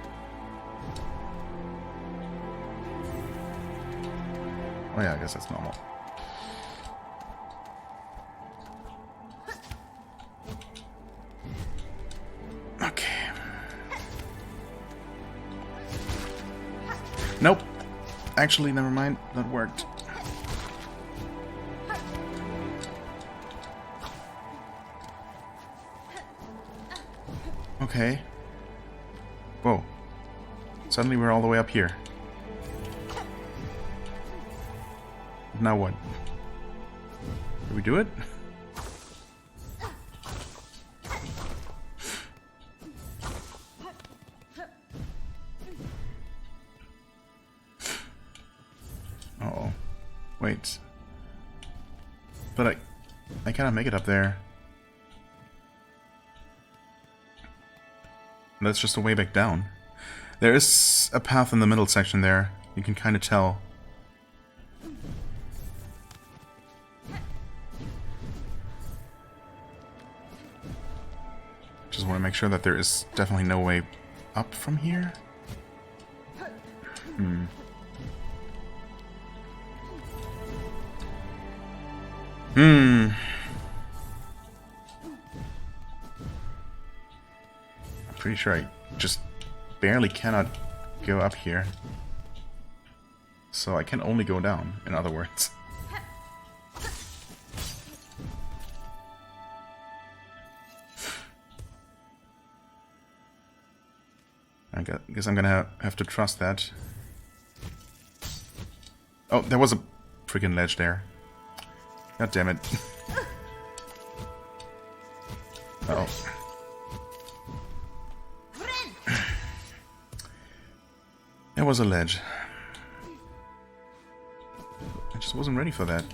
Oh yeah, I guess that's normal. Okay. Nope. Actually, never mind. That worked. Okay. Whoa. Suddenly we're all the way up here. Now what? Did we do it? Uh-oh. Wait. But I cannot make it up there. That's just a way back down. There is a path in the middle section there. You can kind of tell. Just want to make sure that there is definitely no way up from here. Hmm. Hmm. I'm pretty sure I just barely cannot go up here. So I can only go down, in other words. I guess I'm gonna have to trust that. Oh, there was a freaking ledge there. God damn it. Uh-oh. There was a ledge. I just wasn't ready for that.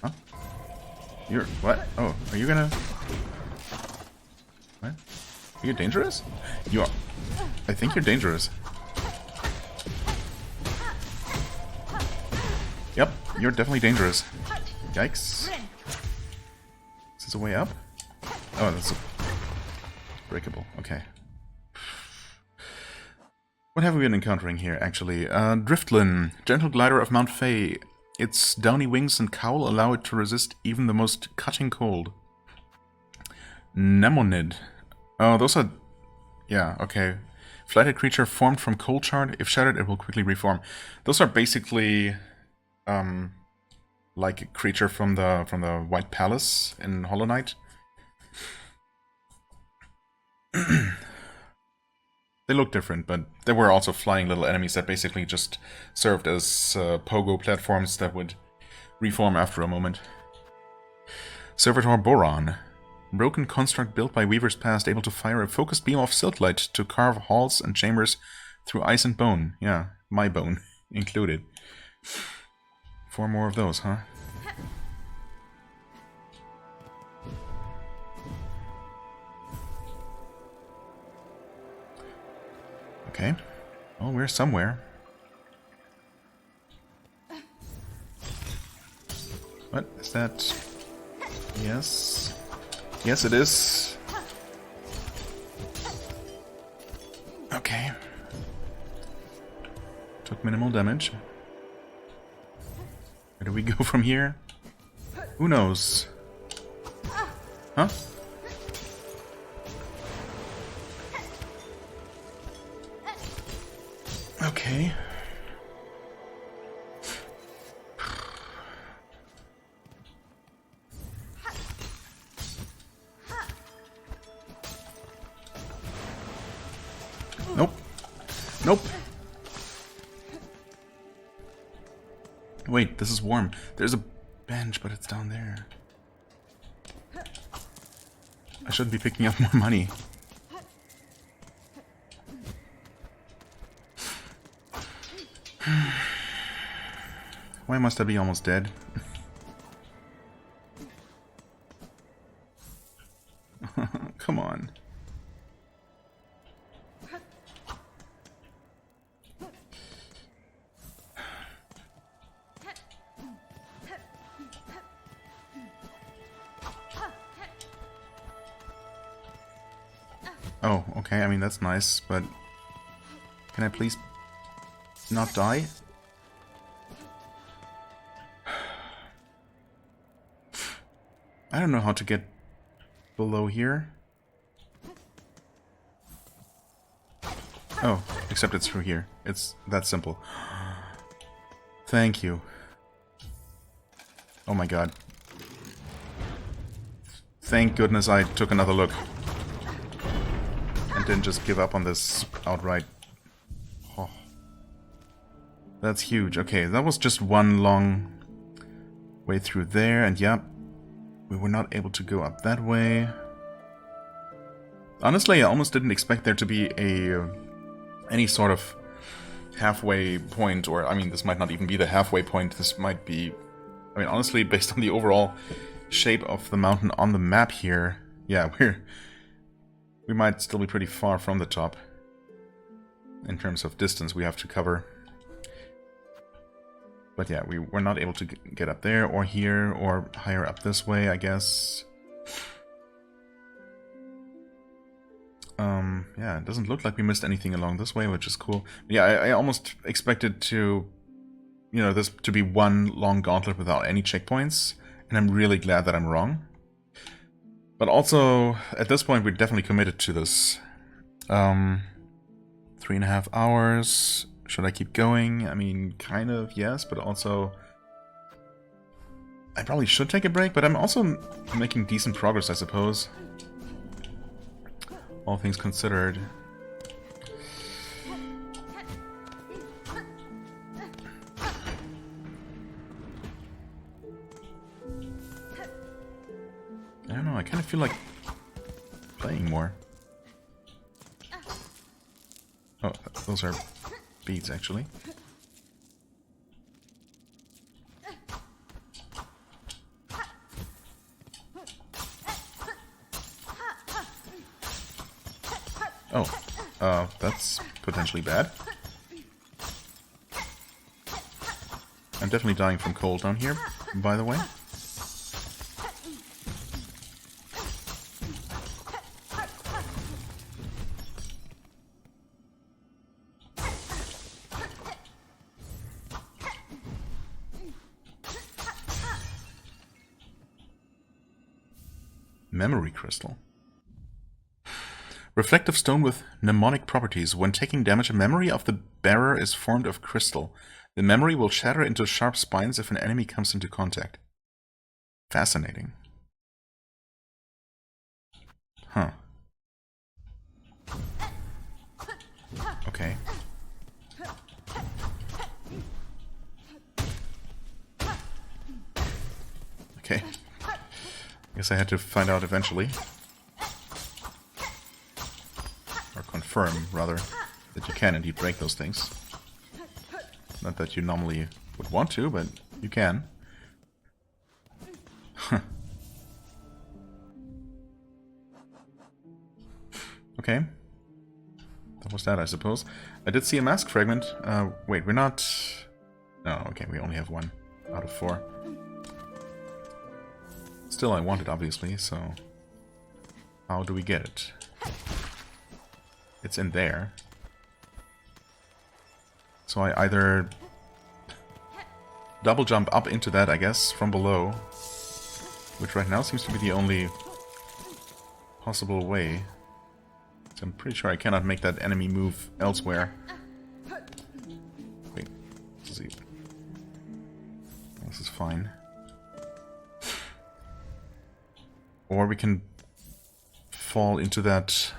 Huh? You're... what? Oh, are you gonna... what? Are you dangerous? You are... I think you're dangerous. Yep, you're definitely dangerous. Yikes. Is this a way up? Oh, that's breakable. Okay. What have we been encountering here, actually? Driftlin, gentle glider of Mount Fay. Its downy wings and cowl allow it to resist even the most cutting cold. Nemonid. Oh, those are... Yeah, okay. Flighted creature formed from cold shard. If shattered, it will quickly reform. Those are basically... like a creature from the White Palace in Hollow Knight. They look different, but there were also flying little enemies that basically just served as pogo platforms that would reform after a moment. Servitor Boron. Broken construct built by Weaver's Past, able to fire a focused beam of silk light to carve halls and chambers through ice and bone. Yeah, my bone included. 4 more of those, huh? Okay. Well, we're somewhere. What is that? Yes. Yes, it is. Okay. Took minimal damage. Where do we go from here? Who knows? Huh? Okay. Nope. Nope. Wait, this is warm. There's a bench, but it's down there. I shouldn't be picking up more money. Why must I be almost dead? Come on. Oh, okay, I mean that's nice, but can I please not die? I don't know how to get below here. Oh, except it's through here. It's that simple. Thank you. Oh my god. Thank goodness I took another look. And didn't just give up on this outright. Oh. That's huge. Okay, that was just one long way through there, and yeah, we were not able to go up that way. Honestly, I almost didn't expect there to be any sort of halfway point, or I mean, this might not even be the halfway point. This might be, I mean, honestly, based on the overall shape of the mountain on the map here, yeah, we might still be pretty far from the top in terms of distance we have to cover. But yeah, we were not able to get up there, or here, or higher up this way, I guess. Yeah, it doesn't look like we missed anything along this way, which is cool. Yeah, I almost expected to, you know, this to be one long gauntlet without any checkpoints, and I'm really glad that I'm wrong. But also, at this point, we're definitely committed to this. 3.5 hours. Should I keep going? I mean, kind of, yes, but also... I probably should take a break, but I'm also making decent progress, I suppose. All things considered. I don't know, I kind of feel like playing more. Oh, those are beads, actually. Oh, that's potentially bad. I'm definitely dying from cold down here, by the way. Memory crystal. Reflective stone with mnemonic properties. When taking damage, a memory of the bearer is formed of crystal. The memory will shatter into sharp spines if an enemy comes into contact. Fascinating. Huh. Okay. Okay. Guess I had to find out eventually. Or confirm, rather, that you can indeed break those things. Not that you normally would want to, but you can. Huh. Okay. That was that, I suppose. I did see a mask fragment. Wait, we're not... No, okay, we only have 1 out of 4. Still, I want it, obviously, so... How do we get it? It's in there. So I either... double jump up into that, I guess, from below. Which right now seems to be the only... possible way. So I'm pretty sure I cannot make that enemy move elsewhere. Wait, let's see. This is fine. Or we can fall into that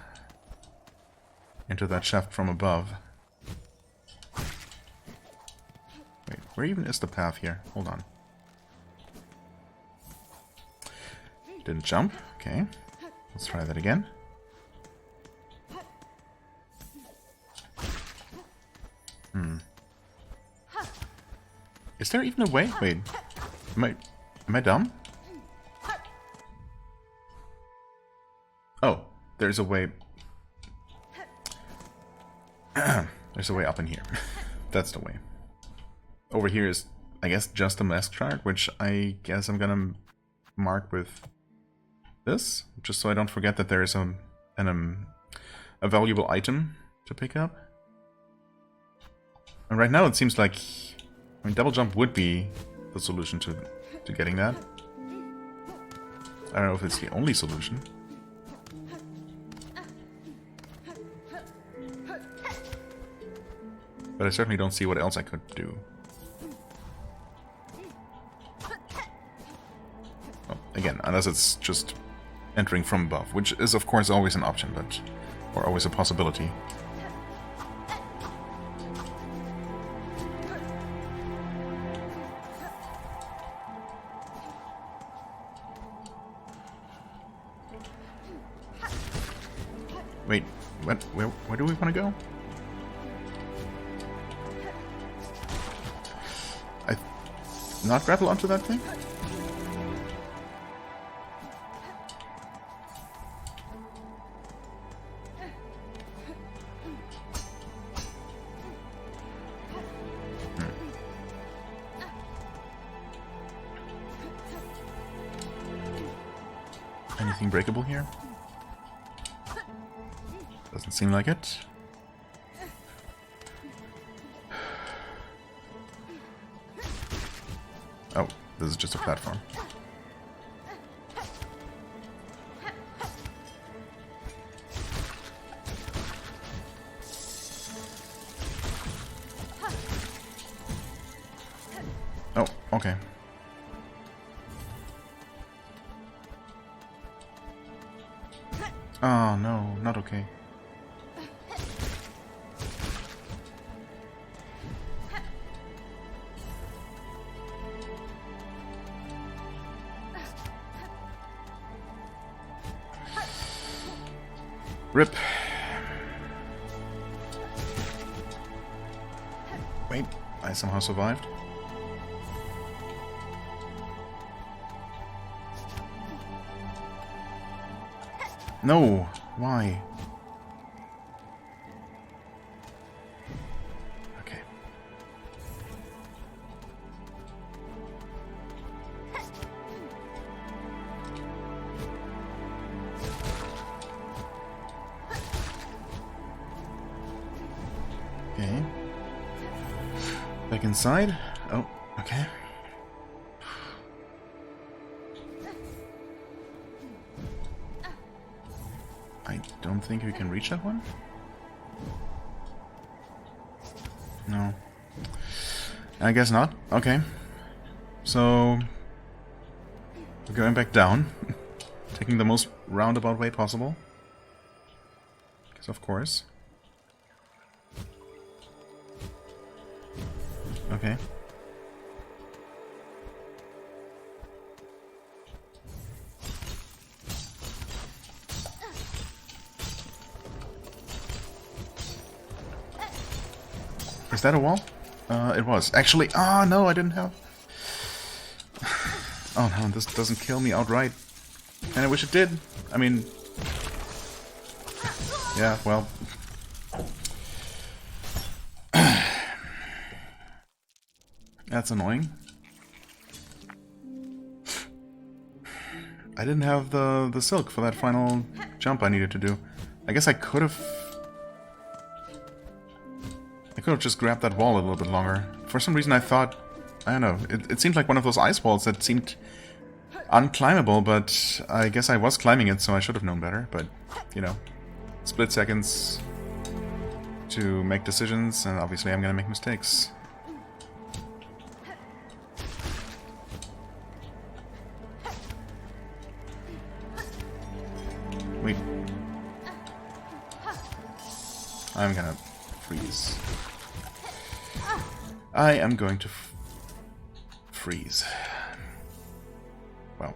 shaft from above. Wait, where even is the path here? Hold on. Didn't jump. Okay. Let's try that again. Is there even a way? Wait. Am I dumb? Oh, there's a way. There's a way up in here. That's the way. Over here is, I guess, just a mask chart, which I guess I'm gonna mark with this, just so I don't forget that there is a valuable item to pick up. And right now it seems like, I mean, double jump would be the solution to getting that. I don't know if it's the only solution. But I certainly don't see what else I could do. Well, again, unless it's just entering from above, which is of course always an option, but... or always a possibility. Wait, what? Where do we want to go? Not grapple onto that thing? Anything breakable here? Doesn't seem like it. Oh, this is just a platform. Oh, okay. Oh, no, not okay. Rip. Wait, I somehow survived. No, why? Okay. Okay. Back inside. Oh, okay. don't think we can reach that one. No. I guess not. Okay. So... we're going back down. Taking the most roundabout way possible. Because of course. Okay. Is that a wall? It was. Actually, oh no, I didn't have... Oh no, this doesn't kill me outright. And I wish it did. I mean... yeah, well... that's annoying. I didn't have the silk for that final jump I needed to do. I guess I could have... just grabbed that wall a little bit longer. For some reason I thought... I don't know, it seemed like one of those ice walls that seemed unclimbable, but I guess I was climbing it, so I should have known better. But, you know, split seconds to make decisions, and obviously I'm gonna make mistakes. Wait. I'm gonna freeze. I am going to freeze. Well.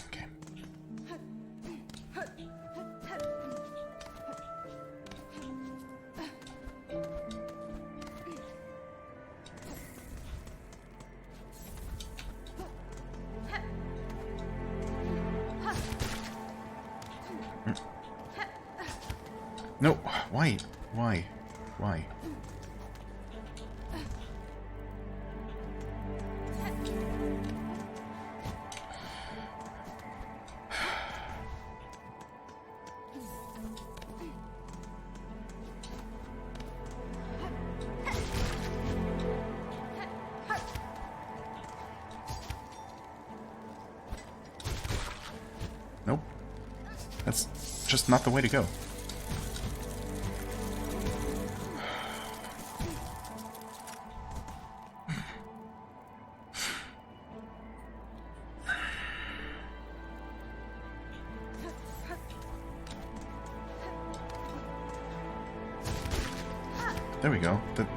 Okay. No, why? Why? Why? Nope. That's just not the way to go. There we go. That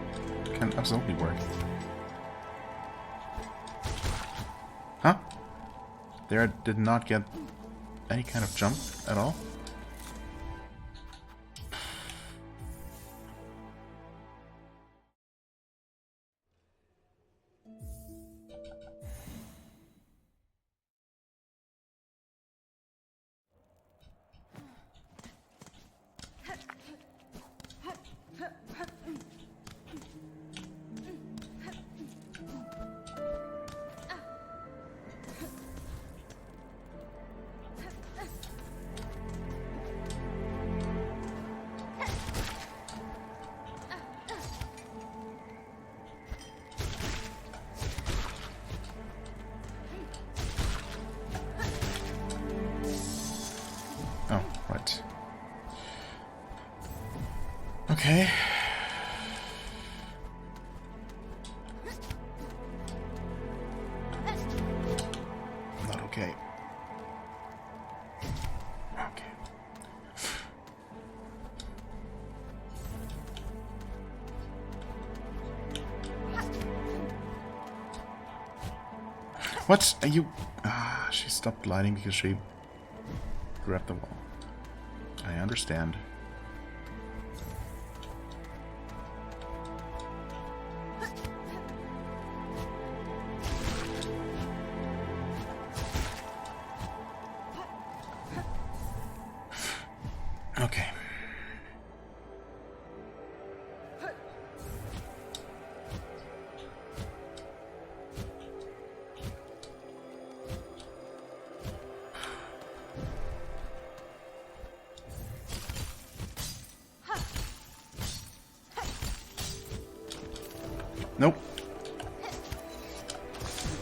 can absolutely work. Huh? There I did not get any kind of jump at all. Oh, right. Okay. Not okay. Okay. What are you? Ah, she stopped gliding because she grabbed the wall. I understand. Okay. Nope.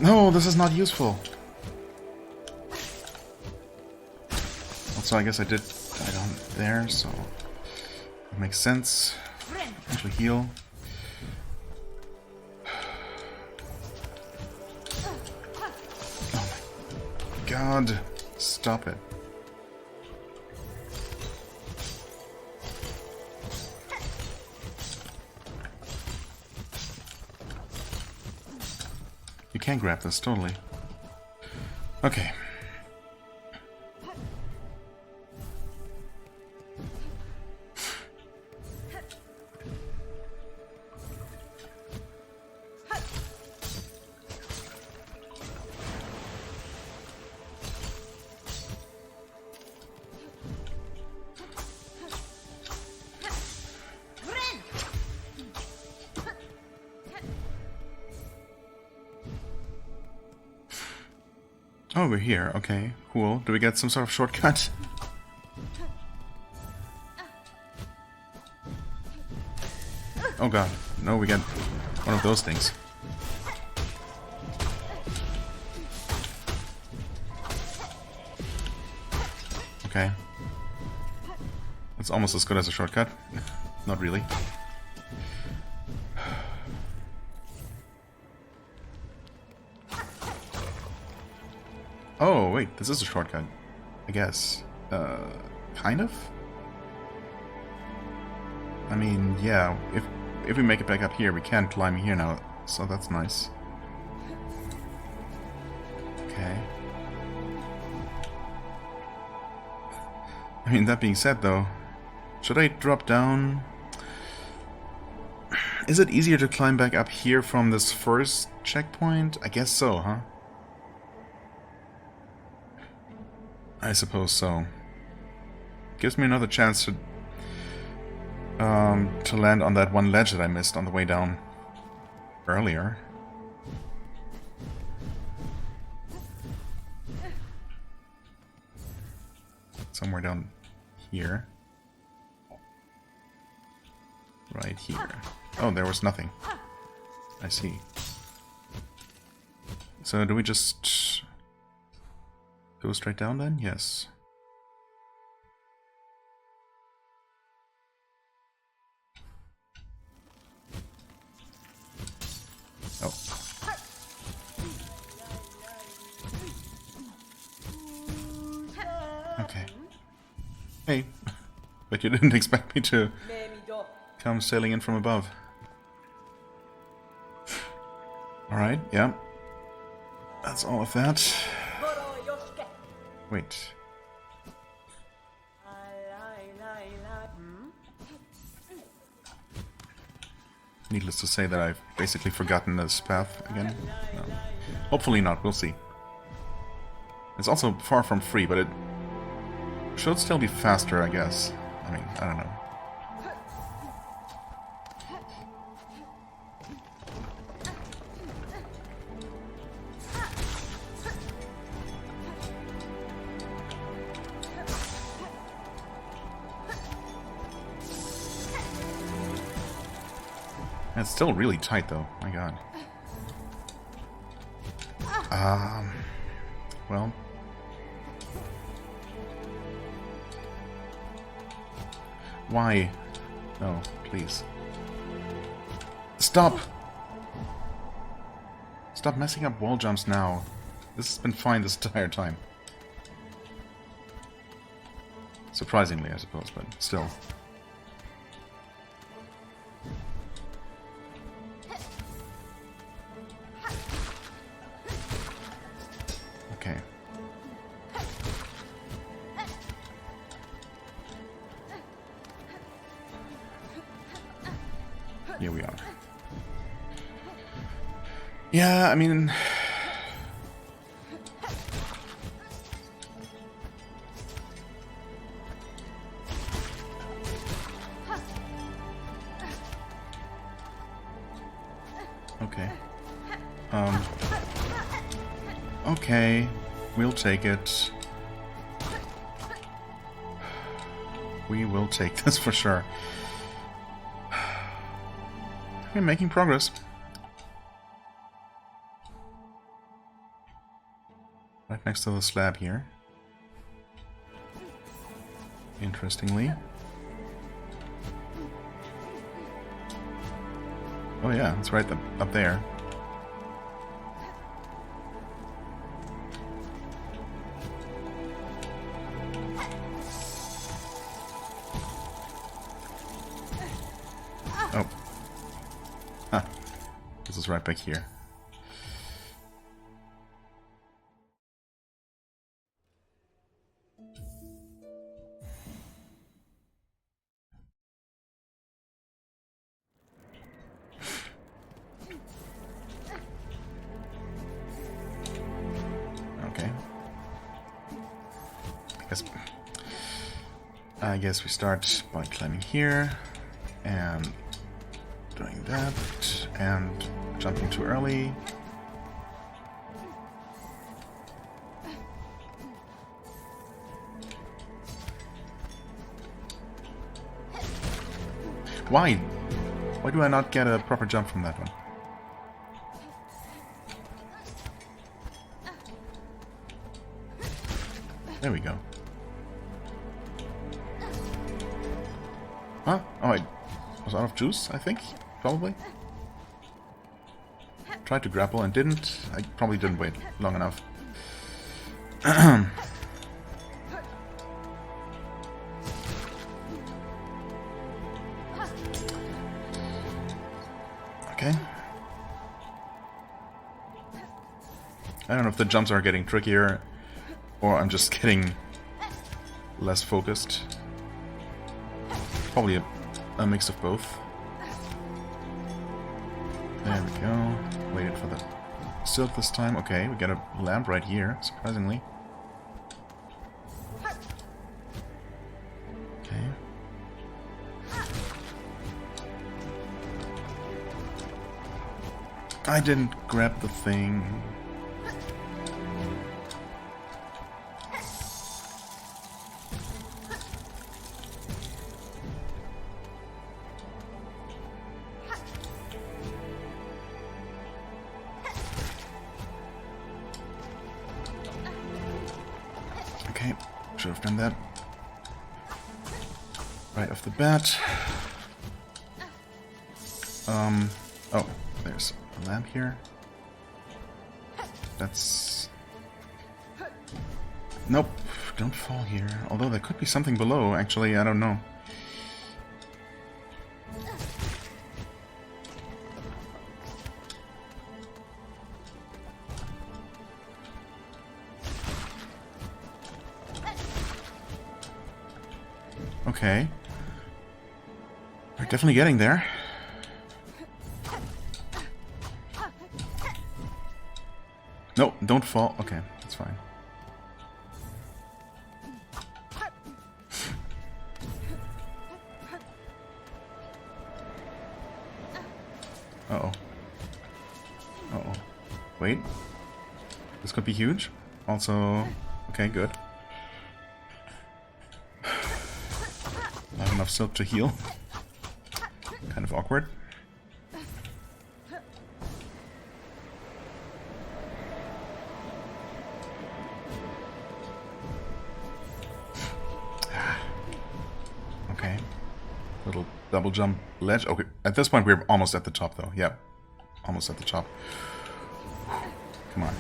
No, this is not useful. Also, I guess I did die down there, so it makes sense. Actually heal. Oh my god. Stop it. You can grab this, totally. Okay. Oh, we're here. Okay, cool. Do we get some sort of shortcut? Oh god. No, we get one of those things. Okay. It's almost as good as a shortcut. Not really. Oh, wait, this is a shortcut, I guess. Kind of? I mean, yeah, if we make it back up here, we can climb here now, so that's nice. Okay. I mean, that being said, though, should I drop down? Is it easier to climb back up here from this first checkpoint? I guess so, huh? I suppose so. Gives me another chance to land on that one ledge that I missed on the way down earlier. Somewhere down here. Right here. Oh, there was nothing. I see. So do we just go straight down then? Yes. Oh. Okay. Hey. But you didn't expect me to come sailing in from above. Alright, yeah. That's all of that. Wait. Needless to say that I've basically forgotten this path again. No. Hopefully not, we'll see. It's also far from free, but it should still be faster, I guess. I mean, I don't know. It's still really tight, though. My god. Well. Why? No, please. Stop! Stop messing up wall jumps now. This has been fine this entire time. Surprisingly, I suppose, but still. Okay. Here we are. Yeah, I mean... Okay. Okay. We'll take it. We will take this for sure. We're making progress. Right next to the slab here. Interestingly. Oh yeah, it's right up there. Oh. Huh. This is right back here. Okay. I guess we start by climbing here and doing that and jumping too early. Why? Why do I not get a proper jump from that one? There we go. Huh? Oh, I was out of juice, I think? Probably? Tried to grapple and didn't. I probably didn't wait long enough. Okay. I don't know if the jumps are getting trickier or I'm just getting less focused. Probably a mix of both. There we go. Waited for the silk this time. Okay, we got a lamp right here, surprisingly. Okay. I didn't grab the thing. Okay, should have done that right off the bat. Oh, there's a lamp here. That's... Nope, don't fall here. Although there could be something below, actually, I don't know. Okay. We're definitely getting there. No, don't fall. Okay, that's fine. Uh-oh. Uh-oh. Wait. This could be huge. Also... Okay, good. Not enough silk to heal. Kind of awkward. Okay. Little double jump ledge. Okay, at this point we're almost at the top though. Yep. Almost at the top. Come on.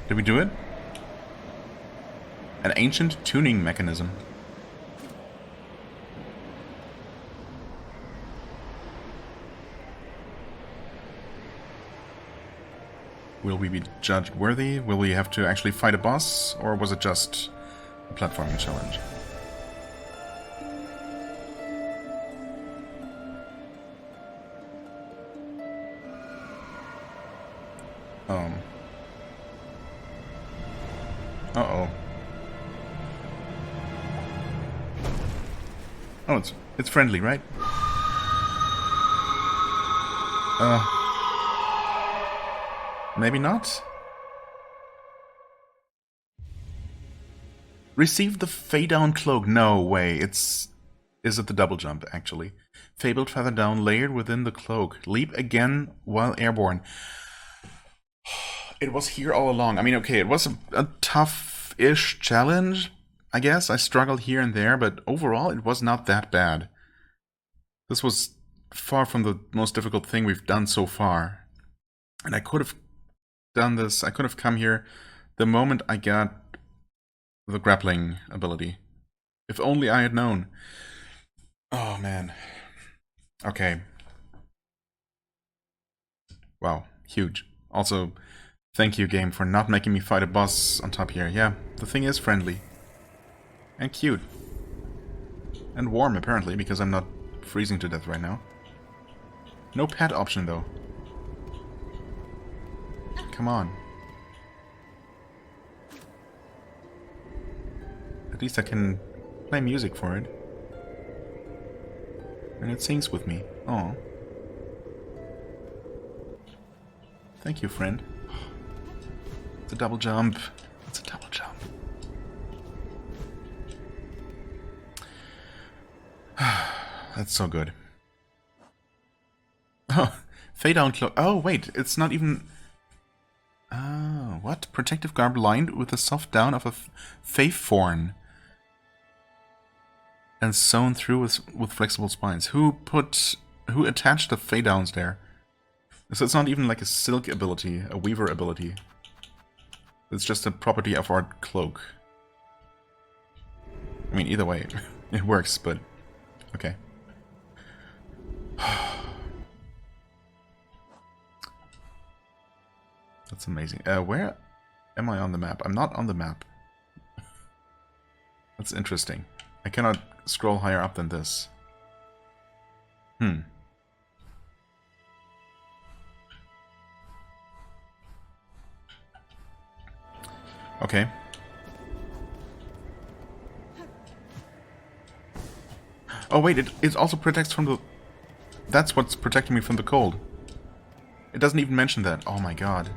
Did we do it? An ancient tuning mechanism. Will we be judged worthy? Will we have to actually fight a boss? Or was it just a platforming challenge? Uh-oh. Oh, it's friendly, right? Maybe not? Receive the Fade Down Cloak. No way. Is it the double jump, actually? Fabled Feather Down layered within the cloak. Leap again while airborne. It was here all along. I mean, okay, it was a tough-ish challenge, I guess. I struggled here and there, but overall it was not that bad. This was far from the most difficult thing we've done so far. And I could have done this, I could have come here the moment I got the grappling ability. If only I had known. Oh, man. Okay. Wow, huge. Also, thank you, game, for not making me fight a boss on top here. Yeah, the thing is friendly. And cute. And warm, apparently, because I'm not freezing to death right now. No pet option, though. Come on. At least I can play music for it. And it sings with me. Oh. Thank you, friend. It's a double jump. It's a double jump. That's so good. Oh, fade down cloak. Oh, wait, it's not even... Oh, what? Protective garb lined with a soft down of a faith thorn. And sewn through with flexible spines. Who attached the fade downs there? So it's not even like a silk ability, a weaver ability. It's just a property of our cloak. I mean, either way, it works, but... Okay. That's amazing. Where am I on the map? I'm not on the map. That's interesting. I cannot scroll higher up than this. Okay. Oh wait, it also protects from the... That's what's protecting me from the cold. It doesn't even mention that. Oh my god.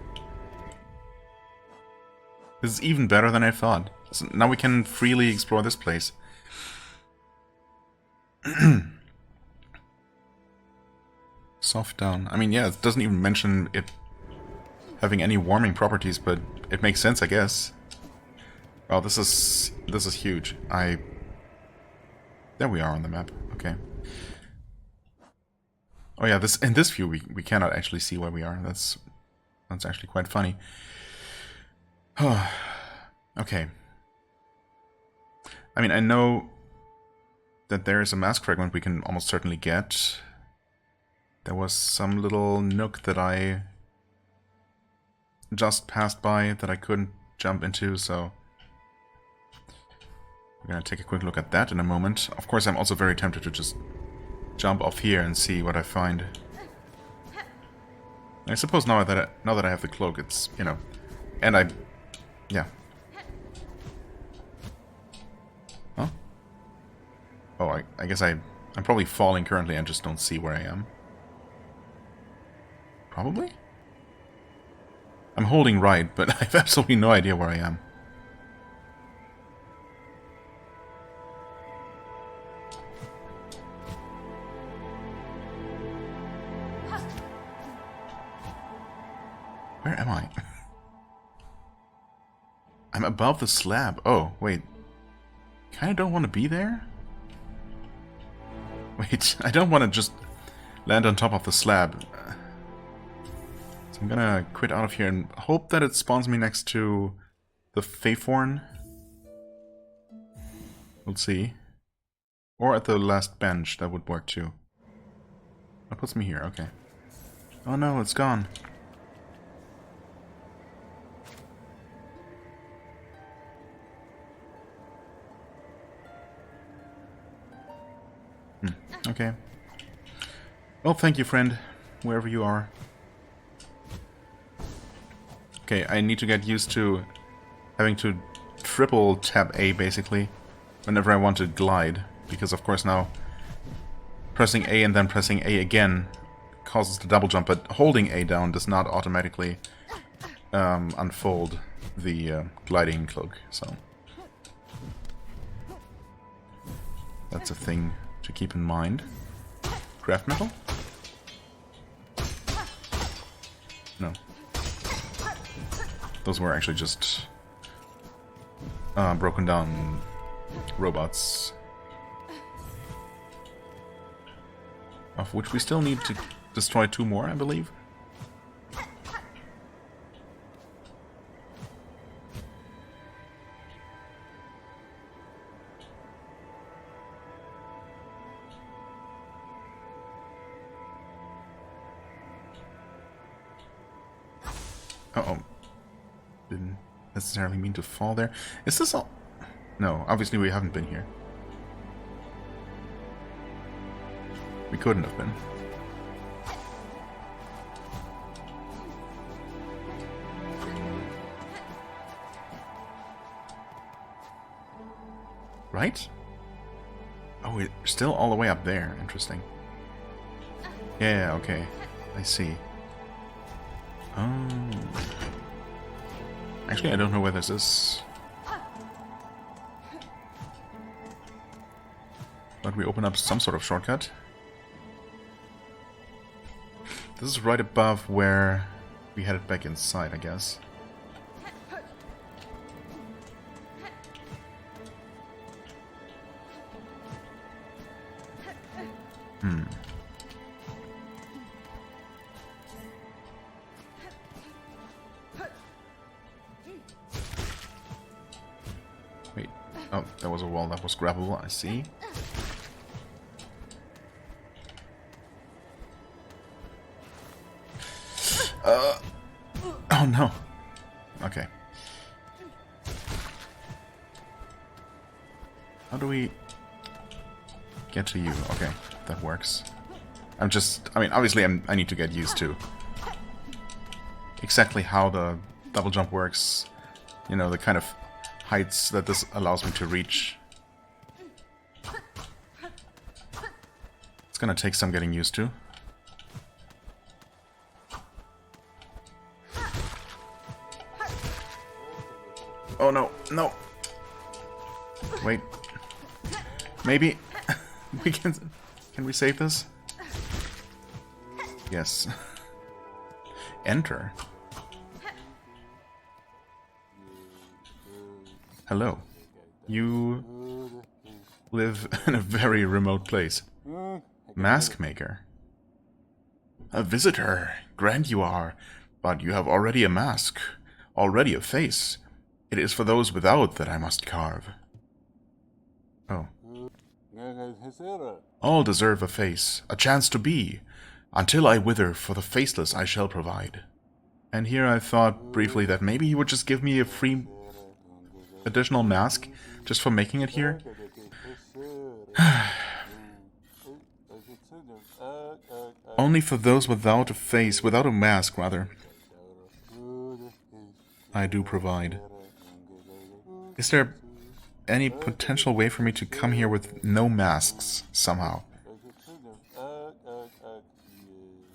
This is even better than I thought. So now we can freely explore this place. Soft down. I mean, yeah, it doesn't even mention it having any warming properties, but it makes sense, I guess. Oh, this is huge. There we are on the map. Okay. Oh yeah, in this view we cannot actually see where we are. That's actually quite funny. Okay. I mean, I know that there is a mask fragment we can almost certainly get. There was some little nook that I just passed by that I couldn't jump into, so we're gonna take a quick look at that in a moment. Of course, I'm also very tempted to just jump off here and see what I find. I suppose now that I have the cloak, it's, you know, and yeah. Huh? Oh, I guess I'm probably falling currently and just don't see where I am. Probably? I'm holding right, but I have absolutely no idea where I am. Where am I? I'm above the slab. Oh, wait. Kinda don't want to be there? Wait, I don't want to just land on top of the slab. So I'm gonna quit out of here and hope that it spawns me next to the Faithorn. We'll see. Or at the last bench, that would work too. That puts me here, okay. Oh no, it's gone. Okay. Well, thank you, friend, wherever you are. Okay, I need to get used to having to triple tap A, basically, whenever I want to glide. Because, of course, now pressing A and then pressing A again causes the double jump, but holding A down does not automatically unfold the gliding cloak, so that's a thing to keep in mind. Craft metal? No. Those were actually just broken down robots. Of which we still need to destroy 2 more, I believe. Uh-oh. Didn't necessarily mean to fall there. Is this all... No, obviously we haven't been here. We couldn't have been. Right? Oh, we're still all the way up there. Interesting. Yeah, okay. I see. Oh. Actually, I don't know where this is. But we open up some sort of shortcut. This is right above where we headed back inside, I guess. Wait. Oh, there was a wall that was grabbable, I see. Oh no. Okay. How do we get to you? Okay, that works. I mean, obviously I need to get used to exactly how the double jump works. You know, the kind of heights that this allows me to reach. It's gonna take some getting used to. Oh no, no. Wait. Maybe we can we save this? Yes. Enter. Hello. You live in a very remote place. Mask maker. A visitor. Grand you are, but you have already a mask, already a face. It is for those without that I must carve. Oh. All deserve a face, a chance to be. Until I wither, for the faceless I shall provide. And here I thought briefly that maybe he would just give me a free additional mask just for making it here. Only for those without a face, without a mask, rather. I do provide. Is there any potential way for me to come here with no masks, somehow?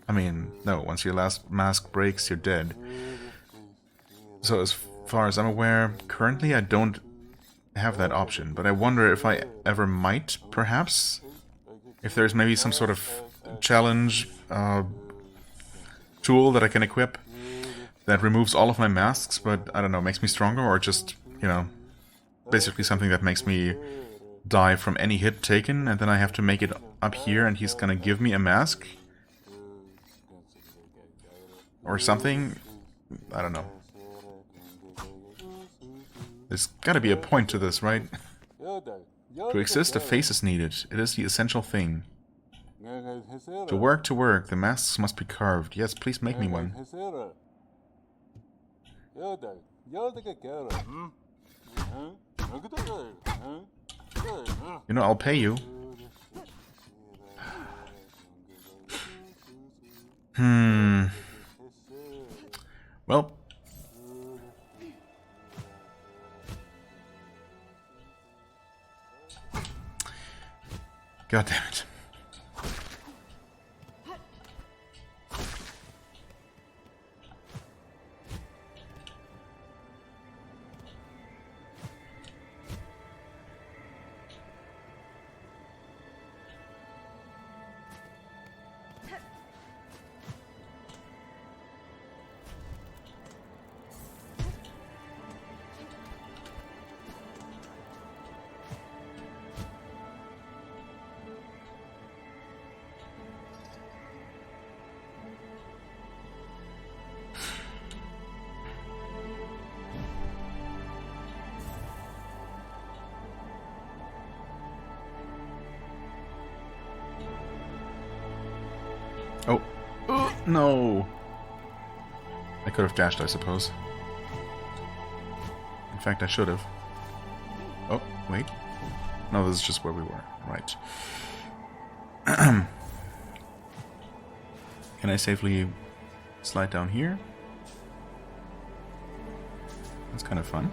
I mean, no, once your last mask breaks, you're dead. So as far as I'm aware, currently I don't have that option, but I wonder if I ever might, perhaps? If there's maybe some sort of challenge tool that I can equip that removes all of my masks, but, I don't know, makes me stronger, or just, you know, basically something that makes me die from any hit taken, and then I have to make it up here, and he's gonna give me a mask? Or something? I don't know. There's gotta be a point to this, right? To exist, a face is needed. It is the essential thing. To work, the masks must be carved. Yes, please make me one. You know, I'll pay you. Well. God damn it. Oh. No! I could have dashed, I suppose. In fact, I should have. Oh, wait. No, this is just where we were. Right. Can I safely slide down here? That's kind of fun.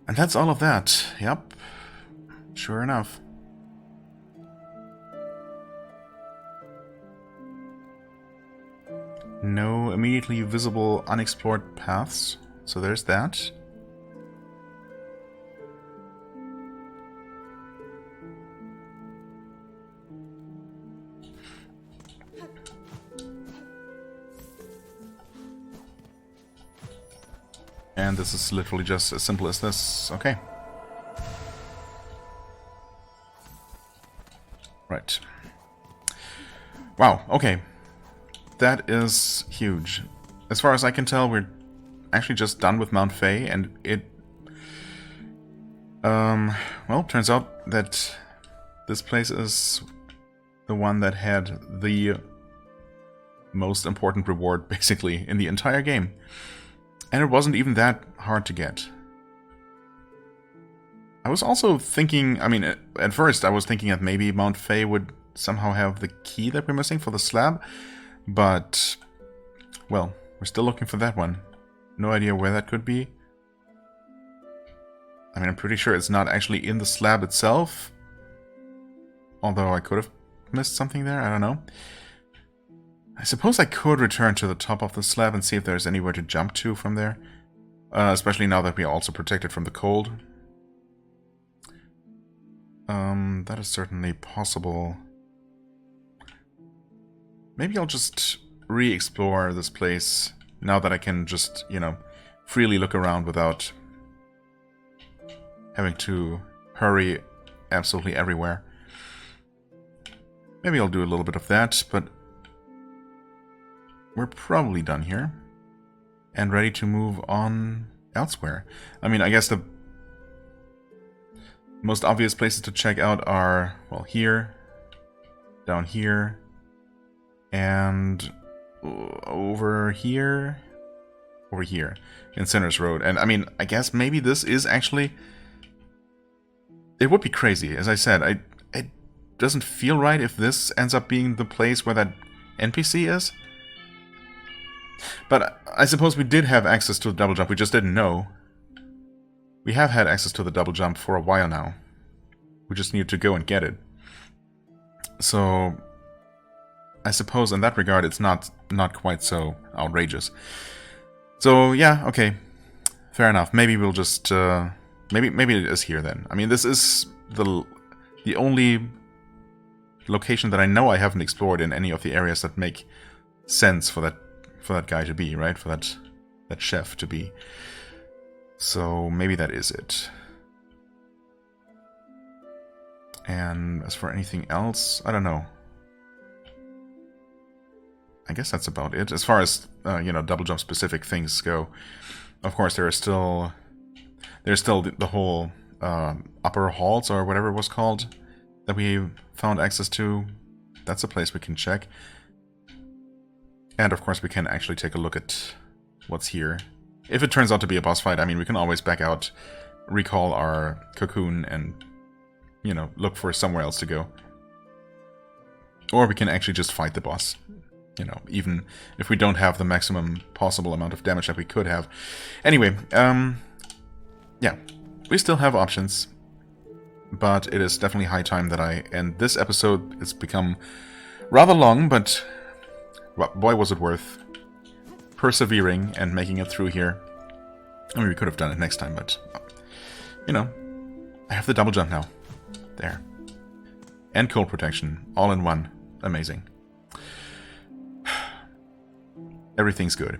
And that's all of that. Yep. Sure enough. No immediately visible unexplored paths. So there's that. And this is literally just as simple as this. Okay. Right. Wow, okay. That is huge. As far as I can tell, we're actually just done with Mount Fay, and it... well, turns out that this place is the one that had the most important reward, basically, in the entire game. And it wasn't even that hard to get. I was also thinking, I mean, at first I was thinking that maybe Mount Fay would somehow have the key that we're missing for the slab. But, well, we're still looking for that one. No idea where that could be. I mean, I'm pretty sure it's not actually in the slab itself. Although I could have missed something there, I don't know. I suppose I could return to the top of the slab and see if there's anywhere to jump to from there. Especially now that we are also protected from the cold. That is certainly possible. Maybe I'll just re-explore this place now that I can just, you know, freely look around without having to hurry absolutely everywhere. Maybe I'll do a little bit of that, but we're probably done here and ready to move on elsewhere. I mean, I guess the most obvious places to check out are, well, here, down here, and over here, in Sinners Road. And I mean, I guess maybe this is actually... It would be crazy, as I said. It doesn't feel right if this ends up being the place where that NPC is. But I suppose we did have access to the double jump, we just didn't know. We have had access to the double jump for a while now. We just needed to go and get it. So, I suppose in that regard it's not quite so outrageous. So, yeah, okay. Fair enough. Maybe we'll just... maybe it is here then. I mean, this is the only location that I know I haven't explored in any of the areas that make sense for that guy to be, right? For that chef to be. So maybe that is it. And as for anything else, I don't know. I guess that's about it. As far as, you know, double jump specific things go. Of course, there's still the whole upper halls, or whatever it was called, that we found access to. That's a place we can check. And of course we can actually take a look at what's here. If it turns out to be a boss fight, I mean, we can always back out, recall our cocoon, and, you know, look for somewhere else to go. Or we can actually just fight the boss. You know, even if we don't have the maximum possible amount of damage that we could have. Anyway, yeah, we still have options. But it is definitely high time that I end this episode. It's become rather long, but boy was it worth persevering and making it through here. I mean, we could have done it next time, but, you know, I have the double jump now. There. And cold protection, all in one. Amazing. Everything's good.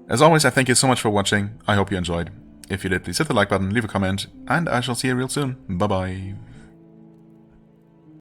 As always, I thank you so much for watching. I hope you enjoyed. If you did, please hit the like button, leave a comment, and I shall see you real soon. Bye-bye.